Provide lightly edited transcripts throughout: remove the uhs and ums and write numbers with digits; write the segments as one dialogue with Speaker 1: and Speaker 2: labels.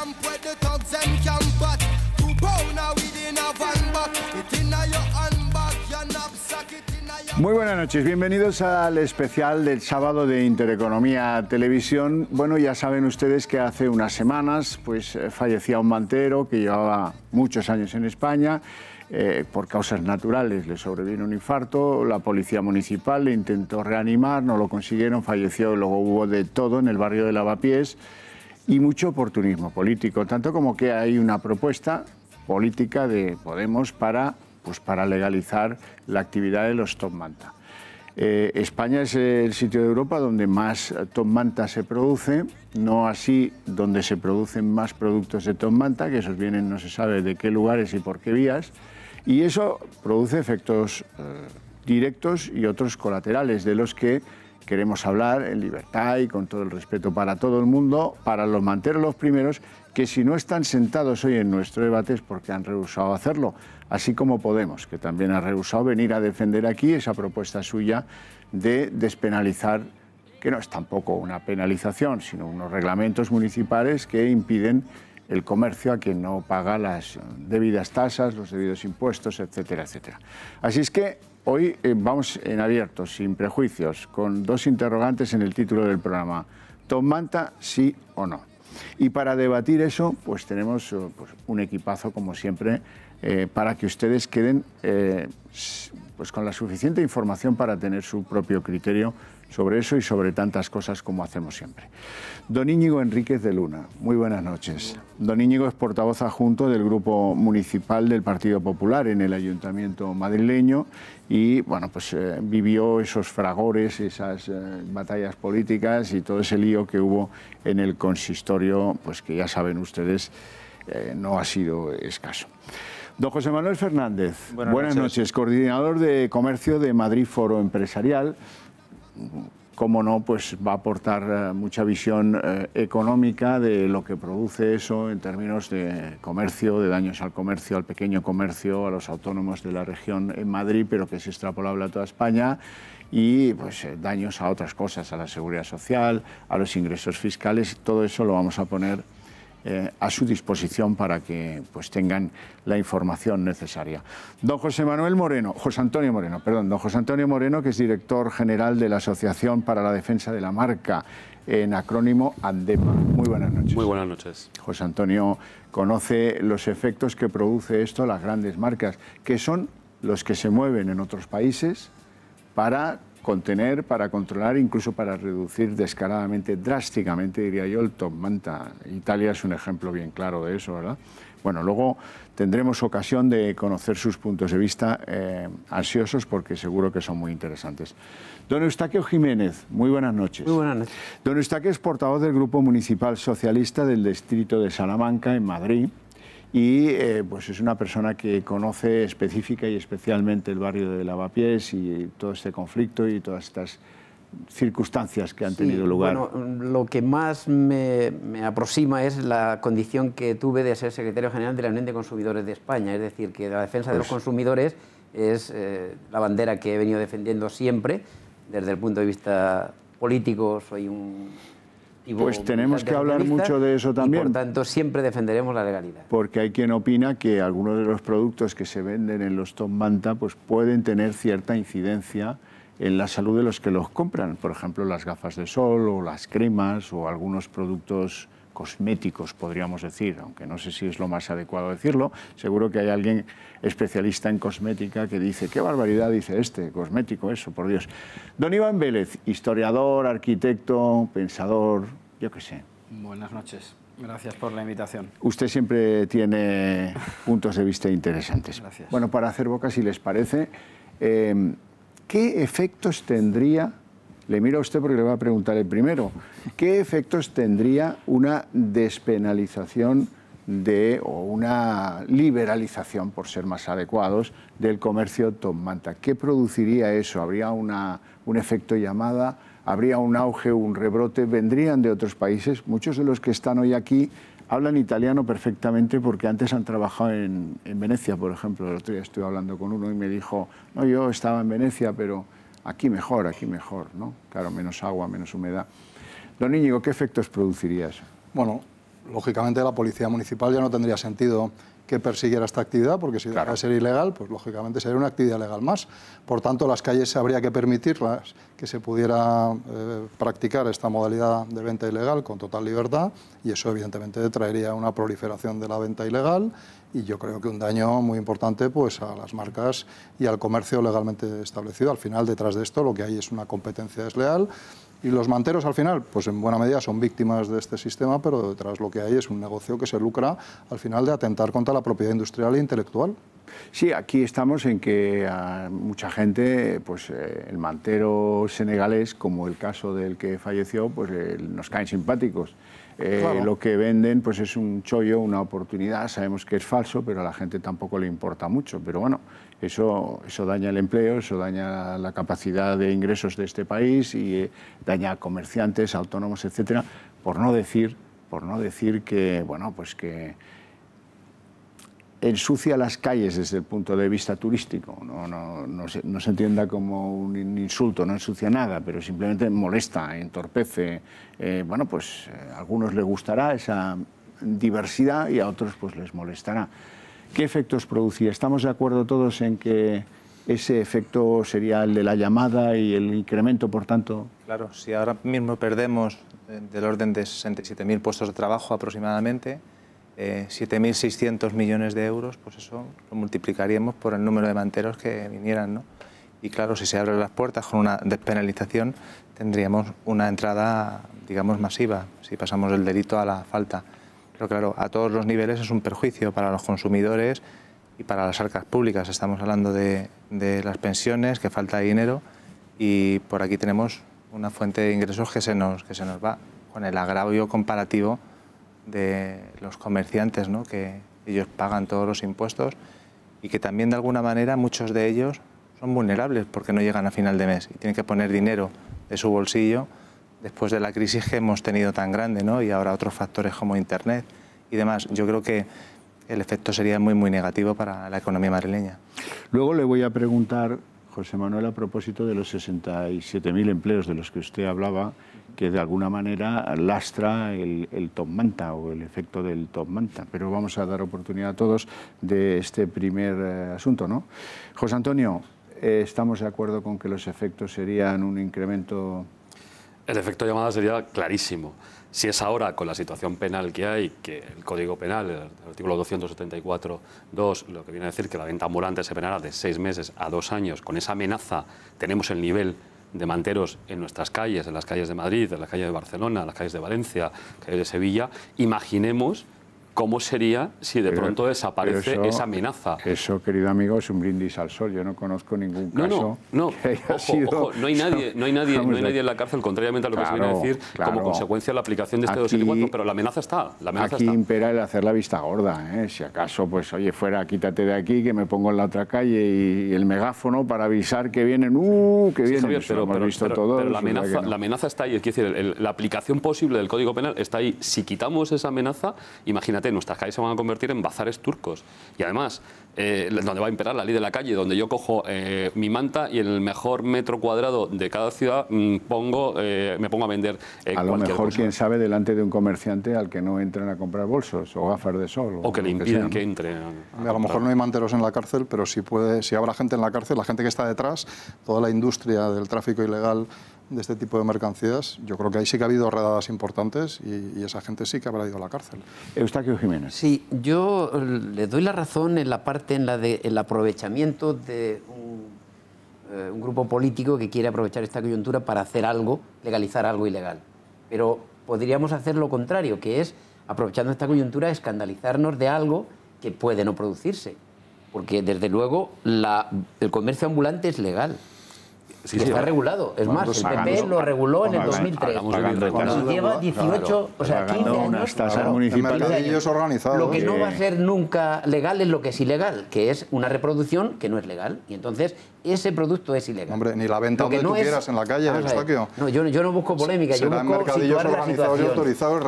Speaker 1: camp where the thugs them camp at. 2 pound a weed in a van back. It inna your handbag, your knapsack, it inna your...
Speaker 2: Muy buenas noches, bienvenidos al especial del sábado de Intereconomía Televisión. Bueno, ya saben ustedes que hace unas semanas pues fallecía un mantero que llevaba muchos años en España. Por causas naturales le sobrevino un infarto, la policía municipal le intentó reanimar, no lo consiguieron, falleció, luego hubo de todo en el barrio de Lavapiés y mucho oportunismo político, tanto como que hay una propuesta política de Podemos para legalizar la actividad de los top manta. España es el sitio de Europa donde más top manta se produce, no así donde se producen más productos de top manta, que esos vienen no se sabe de qué lugares y por qué vías, y eso produce efectos directos y otros colaterales de los que queremos hablar en libertad y con todo el respeto para todo el mundo, para los manteros los primeros, que si no están sentados hoy en nuestro debate es porque han rehusado hacerlo, así como Podemos, que también ha rehusado venir a defender aquí esa propuesta suya de despenalizar, que no es tampoco una penalización, sino unos reglamentos municipales que impiden el comercio a quien no paga las debidas tasas, los debidos impuestos, etcétera, etcétera. Así es que hoy vamos en abierto, sin prejuicios, con 2 interrogantes en el título del programa. ¿Top manta, sí o no? Y para debatir eso, pues tenemos un equipazo, como siempre, para que ustedes queden pues con la suficiente información para tener su propio criterio sobre eso y sobre tantas cosas como hacemos siempre. Don Íñigo Enríquez de Luna, muy buenas noches. Don Íñigo es portavoz adjunto del Grupo Municipal del Partido Popular en el Ayuntamiento madrileño y bueno, pues vivió esos fragores, esas batallas políticas y todo ese lío que hubo en el consistorio, pues que ya saben ustedes, no ha sido escaso. Don José Manuel Fernández, buenas noches, coordinador de comercio de Madrid Foro Empresarial. Cómo no, pues va a aportar mucha visión económica de lo que produce eso en términos de comercio, de daños al comercio, al pequeño comercio, a los autónomos de la región en Madrid, pero que es extrapolable a toda España, y pues daños a otras cosas, a la seguridad social, a los ingresos fiscales. Todo eso lo vamos a poner a su disposición para que pues tengan la información necesaria. Don José Antonio Moreno, que es director general de la Asociación para la Defensa de la Marca, en acrónimo ANDEMA. Muy buenas noches.
Speaker 3: Muy buenas noches.
Speaker 2: José Antonio conoce los efectos que produce esto, las grandes marcas, que son los que se mueven en otros países para contener, para controlar, incluso para reducir descaradamente, drásticamente, diría yo, el top manta. Italia es un ejemplo bien claro de eso, ¿verdad? Bueno, luego tendremos ocasión de conocer sus puntos de vista ansiosos porque seguro que son muy interesantes. Don Eustaquio Jiménez, muy buenas noches.
Speaker 4: Muy buenas noches.
Speaker 2: Don Eustaquio es portavoz del Grupo Municipal Socialista del Distrito de Salamanca, en Madrid, y pues es una persona que conoce específica y especialmente el barrio de Lavapiés y todo este conflicto y todas estas circunstancias que han tenido lugar.
Speaker 4: Bueno, lo que más me aproxima es la condición que tuve de ser secretario general de la Unión de Consumidores de España, es decir, que la defensa de los consumidores es la bandera que he venido defendiendo siempre. Desde el punto de vista político soy un...
Speaker 2: Pues tenemos que hablar mucho de eso también.
Speaker 4: Y por tanto siempre defenderemos la legalidad.
Speaker 2: Porque hay quien opina que algunos de los productos que se venden en los top manta pues pueden tener cierta incidencia en la salud de los que los compran. Por ejemplo, las gafas de sol o las cremas o algunos productos cosméticos, podríamos decir, aunque no sé si es lo más adecuado decirlo. Seguro que hay alguien especialista en cosmética que dice, qué barbaridad dice este cosmético, eso, por Dios. Don Iván Vélez, historiador, arquitecto, pensador, yo qué sé.
Speaker 5: Buenas noches, gracias por la invitación.
Speaker 2: Usted siempre tiene puntos de vista interesantes.
Speaker 5: Gracias.
Speaker 2: Bueno, para hacer boca, si les parece, ¿qué efectos tendría... Le miro a usted porque le voy a preguntar el primero. ¿Qué efectos tendría una despenalización o una liberalización, por ser más adecuados, del comercio top manta? ¿Qué produciría eso? ¿Habría un efecto llamada? ¿Habría un auge, un rebrote? ¿Vendrían de otros países? Muchos de los que están hoy aquí hablan italiano perfectamente porque antes han trabajado en Venecia, por ejemplo. El otro día estuve hablando con uno y me dijo, no, yo estaba en Venecia, pero... aquí mejor, ¿no? Claro, menos agua, menos humedad. Don Íñigo, ¿qué efectos produciría eso?
Speaker 5: Bueno,
Speaker 3: lógicamente la policía municipal ya no tendría sentido que persiguiera esta actividad, porque si deja de ser ilegal, pues lógicamente sería una actividad legal más. Por tanto, las calles habría que permitirlas, que se pudiera practicar esta modalidad de venta ilegal con total libertad, y eso evidentemente traería una proliferación de la venta ilegal y yo creo que un daño muy importante pues, a las marcas y al comercio legalmente establecido. Al final, detrás de esto, lo que hay es una competencia desleal. Y los manteros, al final, pues en buena medida son víctimas de este sistema, pero detrás lo que hay es un negocio que se lucra, al final, de atentar contra la propiedad industrial e intelectual.
Speaker 2: Sí, aquí estamos en que a mucha gente, pues el mantero senegalés, como el caso del que falleció, pues nos caen simpáticos. Claro. Lo que venden pues es un chollo, una oportunidad, sabemos que es falso, pero a la gente tampoco le importa mucho. Pero bueno, eso daña el empleo, eso daña la capacidad de ingresos de este país y daña a comerciantes, autónomos, etcétera, por no decir que, bueno, pues que ensucia las calles desde el punto de vista turístico. No se entienda como un insulto, no ensucia nada, pero simplemente molesta, entorpece. Bueno, pues a algunos les gustará esa diversidad y a otros pues les molestará. ¿Qué efectos producía? ¿Estamos de acuerdo todos en que ese efecto sería el de la llamada y el incremento, por tanto?
Speaker 6: Claro, si ahora mismo perdemos del orden de 67.000 puestos de trabajo aproximadamente, 7.600 millones de euros, pues eso lo multiplicaríamos por el número de manteros que vinieran, ¿no? Y claro, si se abren las puertas con una despenalización, tendríamos una entrada, digamos, masiva, si pasamos del delito a la falta. Pero claro, a todos los niveles es un perjuicio para los consumidores y para las arcas públicas. Estamos hablando de las pensiones, que falta dinero, y por aquí tenemos una fuente de ingresos que se nos va, con el agravio comparativo de los comerciantes, ¿no? Que ellos pagan todos los impuestos y que también de alguna manera muchos de ellos son vulnerables porque no llegan a final de mes y tienen que poner dinero de su bolsillo después de la crisis que hemos tenido tan grande, ¿no? Y ahora otros factores como Internet y demás. Yo creo que el efecto sería muy, muy negativo para la economía madrileña.
Speaker 2: Luego le voy a preguntar, José Manuel, a propósito de los 67.000 empleos de los que usted hablaba, que de alguna manera lastra el top manta o el efecto del top manta. Pero vamos a dar oportunidad a todos de este primer asunto, ¿no? José Antonio, ¿estamos de acuerdo con que los efectos serían un incremento?
Speaker 7: El efecto llamada sería clarísimo. Si es ahora, con la situación penal que hay, que el Código Penal, el artículo 274.2, lo que viene a decir que la venta ambulante se penará de 6 meses a 2 años, con esa amenaza tenemos el nivel de manteros en nuestras calles, en las calles de Madrid, en las calles de Barcelona, en las calles de Valencia, en las calles de Sevilla. Imaginemos cómo sería si de pronto desaparece esa amenaza.
Speaker 2: Eso, querido amigo, es un brindis al sol. Yo no conozco ningún caso que haya sido...
Speaker 7: Ojo, no hay nadie en la cárcel, contrariamente a lo que se viene a decir, como consecuencia de la aplicación de este 274, pero la amenaza está.
Speaker 2: Aquí impera el hacer la vista gorda, ¿eh? Si acaso, pues oye, fuera, quítate de aquí, que me pongo en la otra calle y el megáfono para avisar que vienen, que vienen.
Speaker 7: Javier, pero la amenaza está ahí. Es decir, la aplicación posible del Código Penal está ahí. Si quitamos esa amenaza, imagínate, nuestras calles se van a convertir en bazares turcos. Y además, donde va a imperar la ley de la calle, donde yo cojo mi manta y en el mejor metro cuadrado de cada ciudad me pongo a vender
Speaker 2: a lo mejor, cosa. Quién sabe, delante de un comerciante al que no entren a comprar bolsos o gafas de sol.
Speaker 7: O que le impiden que entre.
Speaker 3: A lo mejor no hay manteros en la cárcel, pero si habrá gente en la cárcel, la gente que está detrás, toda la industria del tráfico ilegal de este tipo de mercancías, yo creo que ahí sí que ha habido redadas importantes y esa gente sí que habrá ido a la cárcel.
Speaker 2: Eustaquio Jiménez.
Speaker 4: Sí, yo le doy la razón en la parte el aprovechamiento de un grupo político que quiere aprovechar esta coyuntura para hacer algo, legalizar algo ilegal. Pero podríamos hacer lo contrario, que es, aprovechando esta coyuntura, escandalizarnos de algo que puede no producirse. Porque, desde luego, el comercio ambulante es legal. Sí, está regulado. Es más, el PP lo reguló en el 2003. Y lleva 18, o sea, 15 años.
Speaker 2: Unas tasas municipales
Speaker 3: organizados.
Speaker 4: Lo que no va a ser nunca legal es lo que es ilegal, que es una reproducción que no es legal. Y entonces, ese producto es ilegal.
Speaker 3: Hombre, ni la venta donde tú quieras en la calle, Eustaquio.
Speaker 4: No, yo no busco polémica, yo busco situar la situación.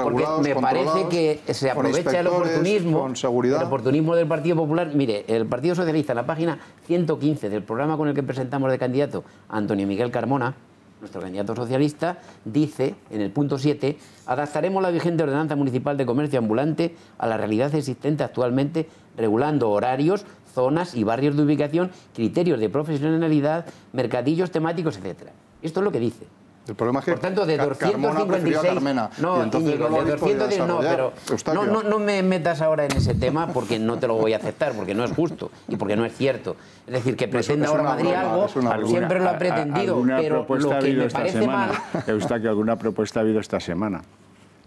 Speaker 4: Porque me parece que se aprovecha el oportunismo, del Partido Popular. Mire, el Partido Socialista, en la página 115 del programa con el que presentamos de candidato Antonio Miguel Carmona, nuestro candidato socialista, dice en el punto 7: adaptaremos la vigente ordenanza municipal de comercio ambulante a la realidad existente actualmente, regulando horarios, zonas y barrios de ubicación, criterios de profesionalidad, mercadillos temáticos, etc. Esto es lo que dice.
Speaker 3: El problema es que
Speaker 4: por tanto, de
Speaker 3: Carmona prefirió a
Speaker 4: 256...
Speaker 3: Carmena,
Speaker 4: No,
Speaker 3: y entonces
Speaker 4: Íñigo,
Speaker 3: no lo
Speaker 4: de
Speaker 3: habéis podido
Speaker 4: 210 no, pero
Speaker 3: desarrollar.
Speaker 4: no me metas ahora en ese tema porque no te lo voy a aceptar, porque no es justo y porque no es cierto. Es decir, que pretenda ahora Madrid algo, siempre lo ha pretendido, pero lo que me parece mal...
Speaker 2: Eustaquio, ¿alguna propuesta ha habido esta semana?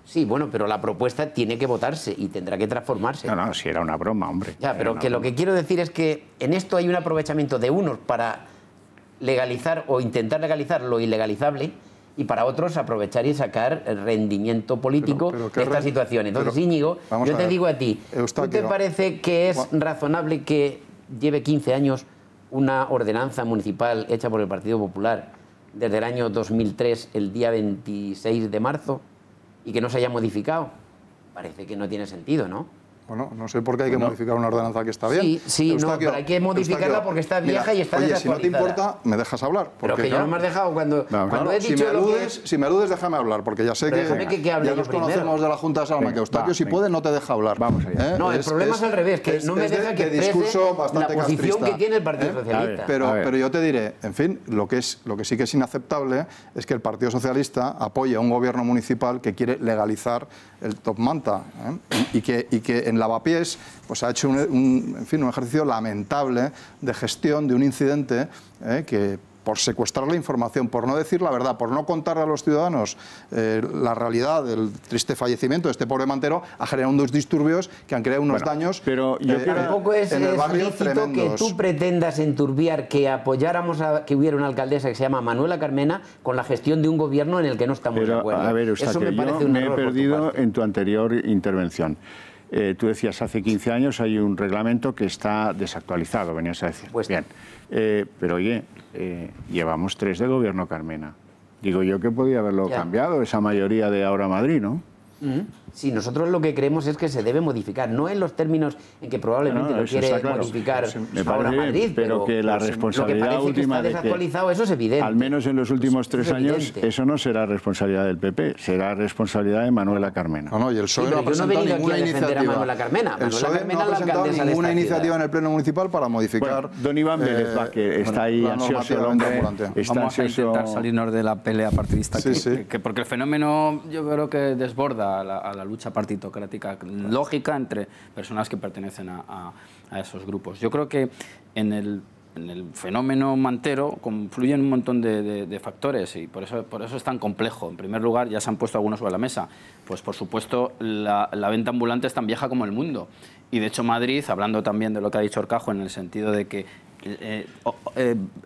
Speaker 4: Sí, bueno, pero la propuesta tiene que votarse y tendrá que transformarse.
Speaker 2: No, si era una broma, hombre.
Speaker 4: Ya, pero que lo que quiero decir es que en esto hay un aprovechamiento de unos para legalizar o intentar legalizar lo ilegalizable, y para otros aprovechar y sacar el rendimiento político de esta situación. Entonces, Íñigo, yo te digo a ti, ¿tú te parece que es razonable que lleve 15 años una ordenanza municipal hecha por el Partido Popular desde el año 2003, el día 26 de marzo, y que no se haya modificado? Parece que no tiene sentido, ¿no?
Speaker 3: Bueno, no sé por qué hay que modificar una ordenanza que está bien.
Speaker 4: Sí, Eustaquio, pero hay que modificarla porque está vieja y está desactualizada.
Speaker 3: Si no te importa, me dejas hablar.
Speaker 4: Pero que ya no me has dejado cuando he dicho
Speaker 3: si me aludes, déjame hablar, porque ya sé que ya nos conocemos de la Junta de Salamanca. Eustaquio, si puede, no te deja hablar.
Speaker 2: Vamos allá.
Speaker 4: No, el problema es al revés, que no me deja que exprese la posición que tiene el Partido Socialista.
Speaker 3: Pero yo te diré, en fin, lo que sí que es inaceptable es que el Partido Socialista apoye a un gobierno municipal que quiere legalizar el top manta, y que en Lavapiés pues ha hecho un ejercicio lamentable de gestión de un incidente que, por secuestrar la información, por no decir la verdad, por no contarle a los ciudadanos la realidad del triste fallecimiento de este pobre mantero, ha generado unos disturbios que han creado unos daños
Speaker 2: pero yo
Speaker 4: tampoco es lícito que tú pretendas enturbiar que apoyáramos a que hubiera una alcaldesa que se llama Manuela Carmena con la gestión de un gobierno en el que no estamos de acuerdo.
Speaker 2: A ver, Eustaquio,
Speaker 4: eso me parece
Speaker 2: yo
Speaker 4: un
Speaker 2: me he
Speaker 4: error
Speaker 2: perdido en tu anterior intervención. Tú decías, hace 15 años hay un reglamento que está desactualizado, venías a decir.
Speaker 4: Pues
Speaker 2: bien, pero oye, llevamos 3 de gobierno Carmena. Digo yo que podía haberlo cambiado, esa mayoría de Ahora Madrid, ¿no?
Speaker 4: Sí, nosotros lo que creemos es que se debe modificar, no en los términos en que probablemente lo quiere modificar Ahora Madrid,
Speaker 2: pero que la responsabilidad última
Speaker 4: que está desactualizado, eso es evidente.
Speaker 2: Al menos en los últimos 3 años, eso no será responsabilidad del PP, será responsabilidad de Manuela Carmena.
Speaker 3: No, y el PSOE no ha presentado ninguna iniciativa.
Speaker 4: Manuela Carmena.
Speaker 3: El PSOE no ha presentado ninguna iniciativa en el Pleno Municipal para modificar.
Speaker 2: Don Iván Vélez, que está ahí ansioso el hombre.
Speaker 5: Vamos a intentar salirnos de la pelea partidista, porque el fenómeno yo creo que desborda a la lucha partitocrática lógica entre personas que pertenecen a esos grupos. Yo creo que en el fenómeno mantero confluyen un montón de factores y por eso es tan complejo. En primer lugar, ya se han puesto algunos sobre la mesa. Pues por supuesto, la venta ambulante es tan vieja como el mundo. Y de hecho Madrid, hablando también de lo que ha dicho Orcajo, en el sentido de que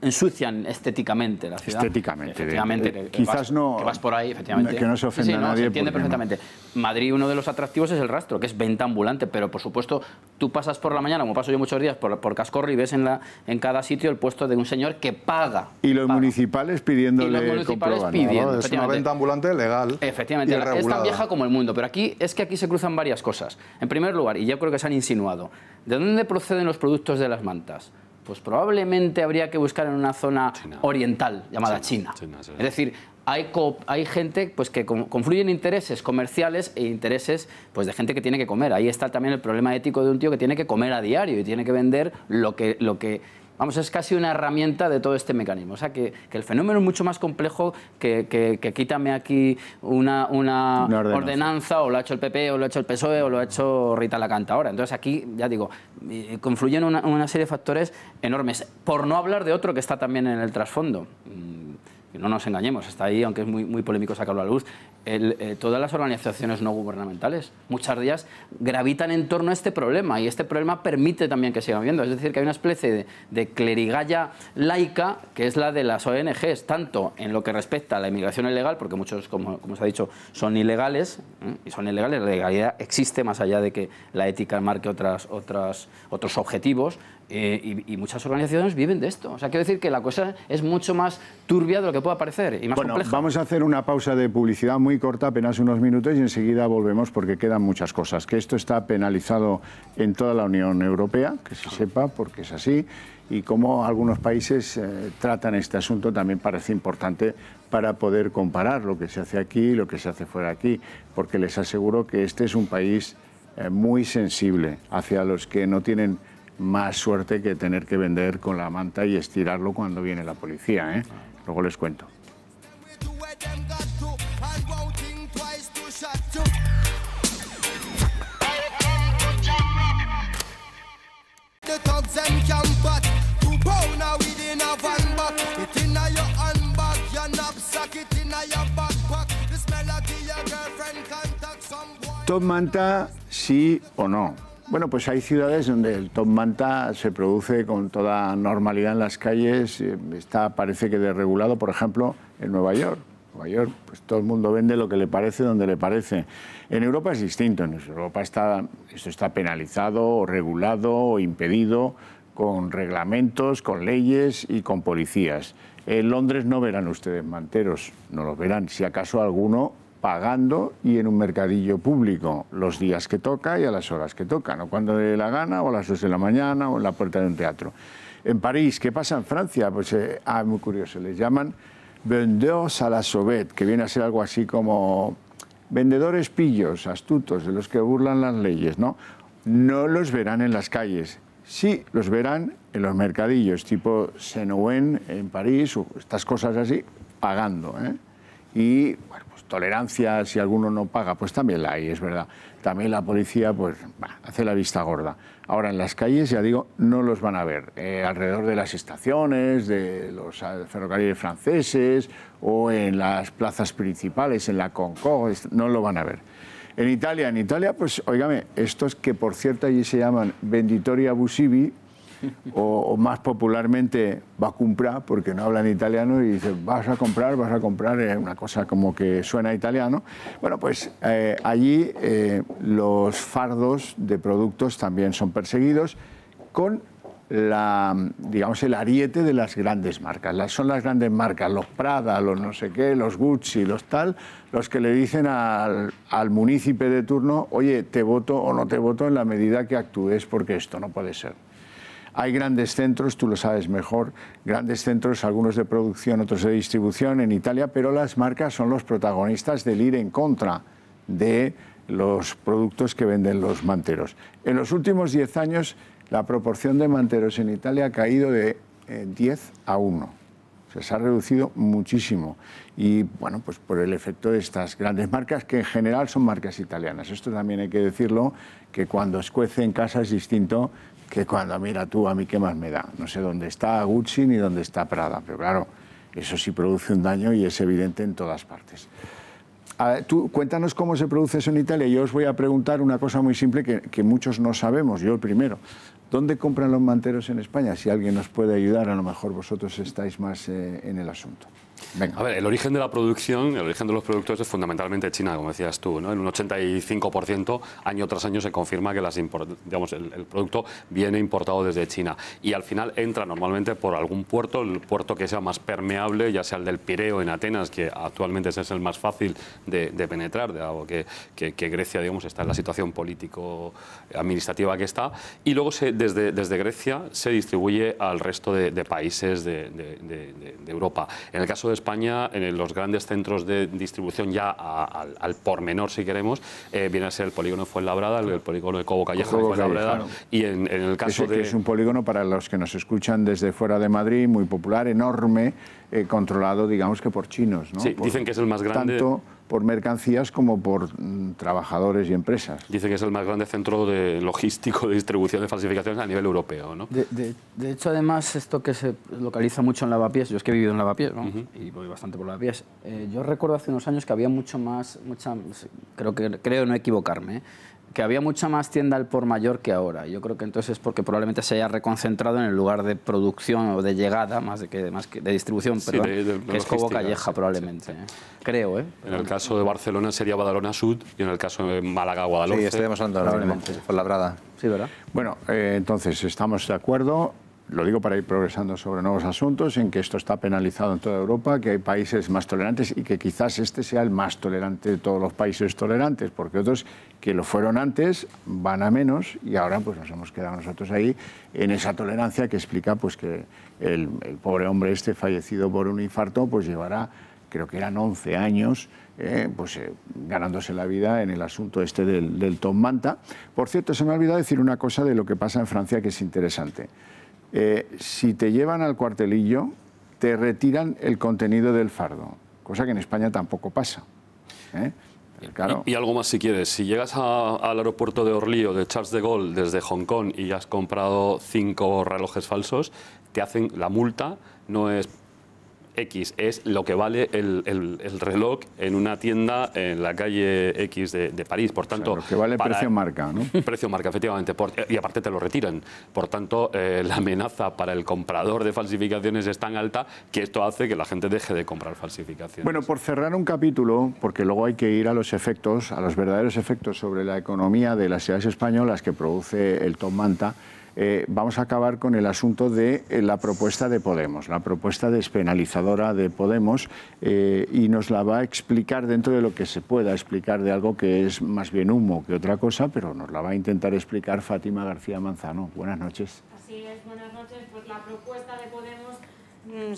Speaker 5: ensucian estéticamente la ciudad.
Speaker 2: Estéticamente.
Speaker 5: Efectivamente,
Speaker 2: quizás
Speaker 5: que vas por ahí, efectivamente.
Speaker 2: Que no se ofenda a nadie.
Speaker 5: Se entiende perfectamente. Madrid, uno de los atractivos es el rastro, que es venta ambulante, pero por supuesto tú pasas por la mañana, como paso yo muchos días, por Cascorro y ves en cada sitio el puesto de un señor que paga.
Speaker 2: Y los municipales pidiéndole
Speaker 5: pidiendo.
Speaker 3: Es una venta ambulante legal.
Speaker 5: Efectivamente, es tan vieja como el mundo, pero aquí se cruzan varias cosas. En primer lugar, y yo creo que se han insinuado, ¿de dónde proceden los productos de las mantas? Pues probablemente habría que buscar en una zona oriental llamada China. Es decir, hay gente pues, que confluyen intereses comerciales e intereses pues, de gente que tiene que comer. Ahí está también el problema ético de un tío que tiene que comer a diario y tiene que vender lo que vamos, es casi una herramienta de todo este mecanismo. O sea, que el fenómeno es mucho más complejo que quítame aquí una ordenanza, o lo ha hecho el PP, o lo ha hecho el PSOE, o lo ha hecho Rita la Cantadora. Entonces aquí, ya digo, confluyen una serie de factores enormes. Por no hablar de otro que está también en el trasfondo. Que no nos engañemos, está ahí, aunque es muy polémico sacarlo a la luz, todas las organizaciones no gubernamentales, muchas de ellas gravitan en torno a este problema y este problema permite también que siga habiendo. Es decir, que hay una especie de clerigalla laica que es la de las ONGs, tanto en lo que respecta a la inmigración ilegal, porque muchos, como se ha dicho, son ilegales, y son ilegales, la legalidad existe más allá de que la ética marque otros objetivos, y muchas organizaciones viven de esto. O sea, quiero decir que la cosa es mucho más turbia de lo que puede pueda parecer y más compleja.
Speaker 2: Vamos a hacer una pausa de publicidad muy corta, apenas unos minutos, y enseguida volvemos porque quedan muchas cosas. Que esto está penalizado en toda la Unión Europea, que se sepa porque es así, y cómo algunos países tratan este asunto también parece importante para poder comparar lo que se hace aquí y lo que se hace fuera de aquí, porque les aseguro que este es un país muy sensible hacia los que no tienen más suerte que tener que vender con la manta y estirarlo cuando viene la policía, ¿eh? Luego les cuento. ¿Top manta sí o no? Bueno, pues hay ciudades donde el top manta se produce con toda normalidad en las calles, parece que desregulado, por ejemplo, en Nueva York. Nueva York, pues todo el mundo vende lo que le parece donde le parece. En Europa es distinto, en Europa esto está penalizado, o regulado, o impedido, con reglamentos, con leyes y con policías. En Londres no verán ustedes manteros, no los verán, si acaso alguno pagando y en un mercadillo público los días que toca y a las horas que toca, no cuando le dé la gana o a las 2 de la mañana o en la puerta de un teatro. En París, ¿qué pasa en Francia? Pues muy curioso, les llaman vendeurs à la sauvette, que viene a ser algo así como vendedores pillos, astutos, de los que burlan las leyes, ¿no? No los verán en las calles, sí los verán en los mercadillos, tipo Saint-Ouen en París, o estas cosas así, pagando, ¿eh? Y, bueno, pues tolerancia, si alguno no paga, pues también la hay, es verdad. También la policía, pues, hace la vista gorda. Ahora, en las calles, ya digo, no los van a ver. Alrededor de las estaciones, de los ferrocarriles franceses, o en las plazas principales, en la Concorde, no lo van a ver. En Italia, pues, óigame, estos que, por cierto, allí se llaman venditori abusivi, o más popularmente va a comprar, porque no hablan italiano y dice vas a comprar, una cosa como que suena italiano. Bueno, pues allí los fardos de productos también son perseguidos con digamos, el ariete de las grandes marcas. Son las grandes marcas, los Prada, los no sé qué, los Gucci, los tal, los que le dicen al munícipe de turno, oye, te voto o no te voto en la medida que actúes porque esto no puede ser. Hay grandes centros, tú lo sabes mejor, grandes centros, algunos de producción, otros de distribución en Italia, pero las marcas son los protagonistas del ir en contra de los productos que venden los manteros. En los últimos 10 años, la proporción de manteros en Italia ha caído de 10 a 1. O sea, se ha reducido muchísimo. Y, bueno, pues por el efecto de estas grandes marcas, que en general son marcas italianas. Esto también hay que decirlo, que cuando escuece en casa es distinto que cuando, mira tú, a mí qué más me da. No sé dónde está Gucci ni dónde está Prada, pero claro, eso sí produce un daño y es evidente en todas partes. Tú cuéntanos cómo se produce eso en Italia. Yo os voy a preguntar una cosa muy simple que muchos no sabemos, yo el primero. ¿Dónde compran los manteros en España? Si alguien nos puede ayudar, a lo mejor vosotros estáis más en el asunto. Venga.
Speaker 7: A ver, el origen de la producción, el origen de los productos es fundamentalmente China, como decías tú, ¿no? En un 85% año tras año se confirma que el producto viene importado desde China y al final entra normalmente por algún puerto, el puerto que sea más permeable, ya sea el del Pireo en Atenas, que actualmente ese es el más fácil de penetrar, dado que Grecia, digamos, está en la situación político-administrativa que está, y luego desde Grecia se distribuye al resto de países de Europa. En el caso de España, en los grandes centros de distribución ya al por menor, si queremos, viene a ser el polígono de Fuenlabrada, el polígono de Cobo Calleja de Fuenlabrada, claro. Y en el caso
Speaker 2: que es un polígono, para los que nos escuchan desde fuera de Madrid, muy popular, enorme, controlado, digamos que por chinos, ¿no?
Speaker 7: Sí, dicen que es el más grande.
Speaker 2: Tanto por mercancías como por trabajadores y empresas.
Speaker 7: Dice que es el más grande centro logístico de distribución de falsificaciones a nivel europeo, ¿no?
Speaker 5: De hecho, además, esto que se localiza mucho en Lavapiés, yo es que he vivido en Lavapiés, ¿no? Y voy bastante por Lavapiés. Yo recuerdo hace unos años que había creo no equivocarme, que había mucha más tienda al por mayor que ahora. Yo creo que entonces es porque probablemente se haya reconcentrado en el lugar de producción o de llegada, más que de distribución,
Speaker 7: sí,
Speaker 5: perdón, que es Cobo Calleja, probablemente. Sí. Creo, ¿eh?
Speaker 7: En el caso de Barcelona sería Badalona Sud y en el caso de Málaga, Guadalhorce.
Speaker 6: Sí, estaríamos hablando probablemente. Fuenlabrada.
Speaker 5: Sí, ¿verdad?
Speaker 2: Bueno, entonces estamos de acuerdo. lo digo para ir progresando sobre nuevos asuntos, en que esto está penalizado en toda Europa, que hay países más tolerantes y que quizás este sea el más tolerante de todos los países tolerantes, porque otros que lo fueron antes van a menos y ahora pues nos hemos quedado nosotros ahí en esa tolerancia que explica pues que el pobre hombre este fallecido por un infarto pues llevará, creo que eran 11 años, ganándose la vida en el asunto este del Top Manta. Por cierto, se me ha olvidado decir una cosa de lo que pasa en Francia que es interesante. Si te llevan al cuartelillo, te retiran el contenido del fardo, cosa que en España tampoco pasa. Claro.
Speaker 7: Y algo más si quieres, si llegas al aeropuerto de Orly o de Charles de Gaulle desde Hong Kong y has comprado 5 relojes falsos, te hacen la multa, no es X, es lo que vale el reloj en una tienda en la calle X de París. Por tanto,
Speaker 2: lo que vale precio marca, ¿no?
Speaker 7: Precio marca, efectivamente. Y aparte te lo retiran. Por tanto, la amenaza para el comprador de falsificaciones es tan alta que esto hace que la gente deje de comprar falsificaciones.
Speaker 2: Bueno, por cerrar un capítulo, porque luego hay que ir a los efectos, a los verdaderos efectos sobre la economía de las ciudades españolas que produce el Top Manta, vamos a acabar con el asunto de la propuesta de Podemos, la propuesta despenalizadora de Podemos, y nos la va a explicar dentro de lo que se pueda explicar de algo que es más bien humo que otra cosa, pero nos la va a intentar explicar Fátima García Manzano. Buenas noches.
Speaker 8: Así es, buenas noches. Pues la propuesta de Podemos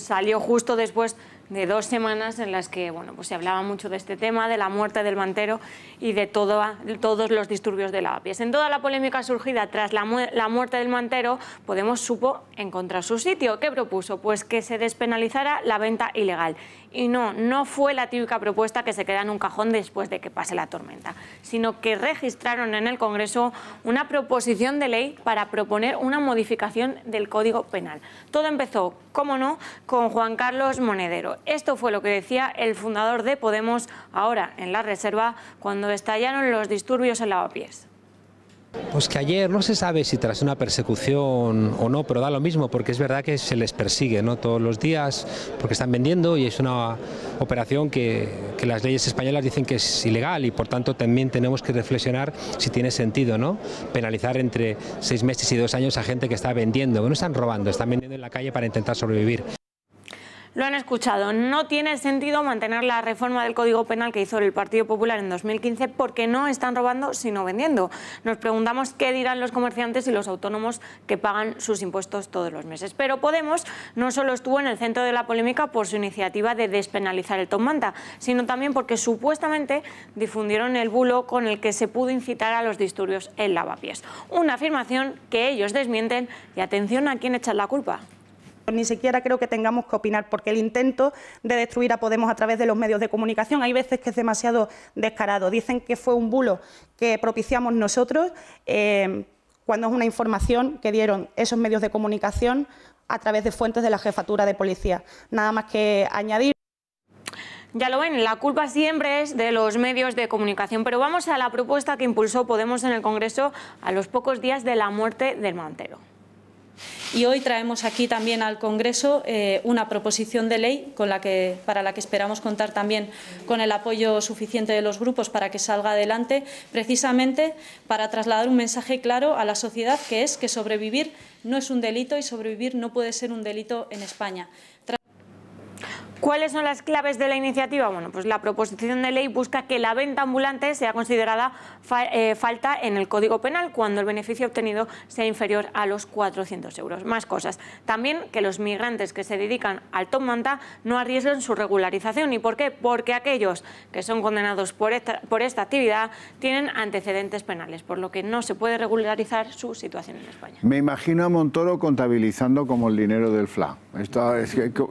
Speaker 8: salió justo después de 2 semanas en las que pues se hablaba mucho de este tema, de la muerte del mantero y de todos los disturbios de Lavapiés. En toda la polémica surgida tras la muerte del mantero, Podemos supo encontrar su sitio. ¿Qué propuso? Pues que se despenalizara la venta ilegal. Y no fue la típica propuesta que se queda en un cajón después de que pase la tormenta, sino que registraron en el Congreso una proposición de ley para proponer una modificación del Código Penal. Todo empezó, cómo no, con Juan Carlos Monedero. Esto fue lo que decía el fundador de Podemos ahora en la Reserva cuando estallaron los disturbios en Lavapiés.
Speaker 9: Pues que ayer no se sabe si tras una persecución o no, pero da lo mismo, porque es verdad que se les persigue, ¿no?, todos los días, porque están vendiendo y es una operación que las leyes españolas dicen que es ilegal y por tanto también tenemos que reflexionar si tiene sentido, ¿no?, penalizar entre 6 meses y 2 años a gente que está vendiendo, que no están robando, están vendiendo en la calle para intentar sobrevivir.
Speaker 8: Lo han escuchado, no tiene sentido mantener la reforma del Código Penal que hizo el Partido Popular en 2015 porque no están robando sino vendiendo. Nos preguntamos qué dirán los comerciantes y los autónomos que pagan sus impuestos todos los meses. Pero Podemos no solo estuvo en el centro de la polémica por su iniciativa de despenalizar el Top Manta, sino también porque supuestamente difundieron el bulo con el que se pudo incitar a los disturbios en Lavapiés. Una afirmación que ellos desmienten y atención a quién echan la culpa.
Speaker 10: Ni siquiera creo que tengamos que opinar, porque el intento de destruir a Podemos a través de los medios de comunicación hay veces que es demasiado descarado. Dicen que fue un bulo que propiciamos nosotros, cuando es una información que dieron esos medios de comunicación a través de fuentes de la Jefatura de Policía. Nada más que añadir.
Speaker 8: Ya lo ven, la culpa siempre es de los medios de comunicación, pero vamos a la propuesta que impulsó Podemos en el Congreso a los pocos días de la muerte del mantero.
Speaker 11: Y hoy traemos aquí también al Congreso una proposición de ley para la que esperamos contar también con el apoyo suficiente de los grupos para que salga adelante, precisamente para trasladar un mensaje claro a la sociedad, que es que sobrevivir no es un delito y sobrevivir no puede ser un delito en España.
Speaker 8: ¿Cuáles son las claves de la iniciativa? Bueno, pues la proposición de ley busca que la venta ambulante sea considerada falta en el Código Penal cuando el beneficio obtenido sea inferior a los 400 euros. Más cosas. También que los migrantes que se dedican al Top Manta no arriesguen su regularización. ¿Y por qué? Porque aquellos que son condenados por esta actividad tienen antecedentes penales, por lo que no se puede regularizar su situación en España.
Speaker 2: Me imagino a Montoro contabilizando como el dinero del FLA.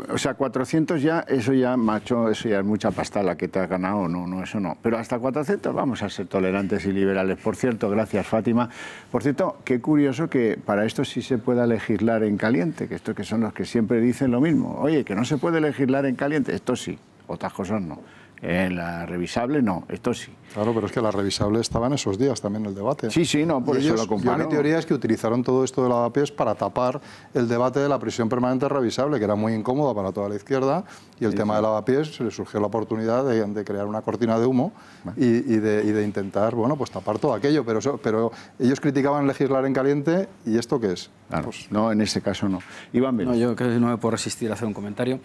Speaker 2: O sea, 400 ya, eso ya, macho, eso ya es mucha pasta la que te has ganado, no, eso no. Pero hasta 400 vamos a ser tolerantes y liberales. Por cierto, gracias Fátima. Por cierto, qué curioso que para esto sí se pueda legislar en caliente, que estos que son los que siempre dicen lo mismo. Oye, que no se puede legislar en caliente, esto sí, otras cosas no. La revisable no, esto sí.
Speaker 3: Claro, pero es que la revisable estaba en esos días también el debate.
Speaker 2: Sí, no, por eso lo comparo.
Speaker 3: Mi teoría es que utilizaron todo esto del lavapiés para tapar el debate de la prisión permanente revisable, que era muy incómoda para toda la izquierda, y el tema del lavapiés se le surgió la oportunidad de crear una cortina de humo y de intentar, bueno, pues tapar todo aquello. Pero ellos criticaban legislar en caliente, ¿y esto qué es?
Speaker 2: Claro,
Speaker 3: pues,
Speaker 2: no, en este caso no. Iván Vélez.
Speaker 5: No, yo creo que no me puedo resistir a hacer un comentario.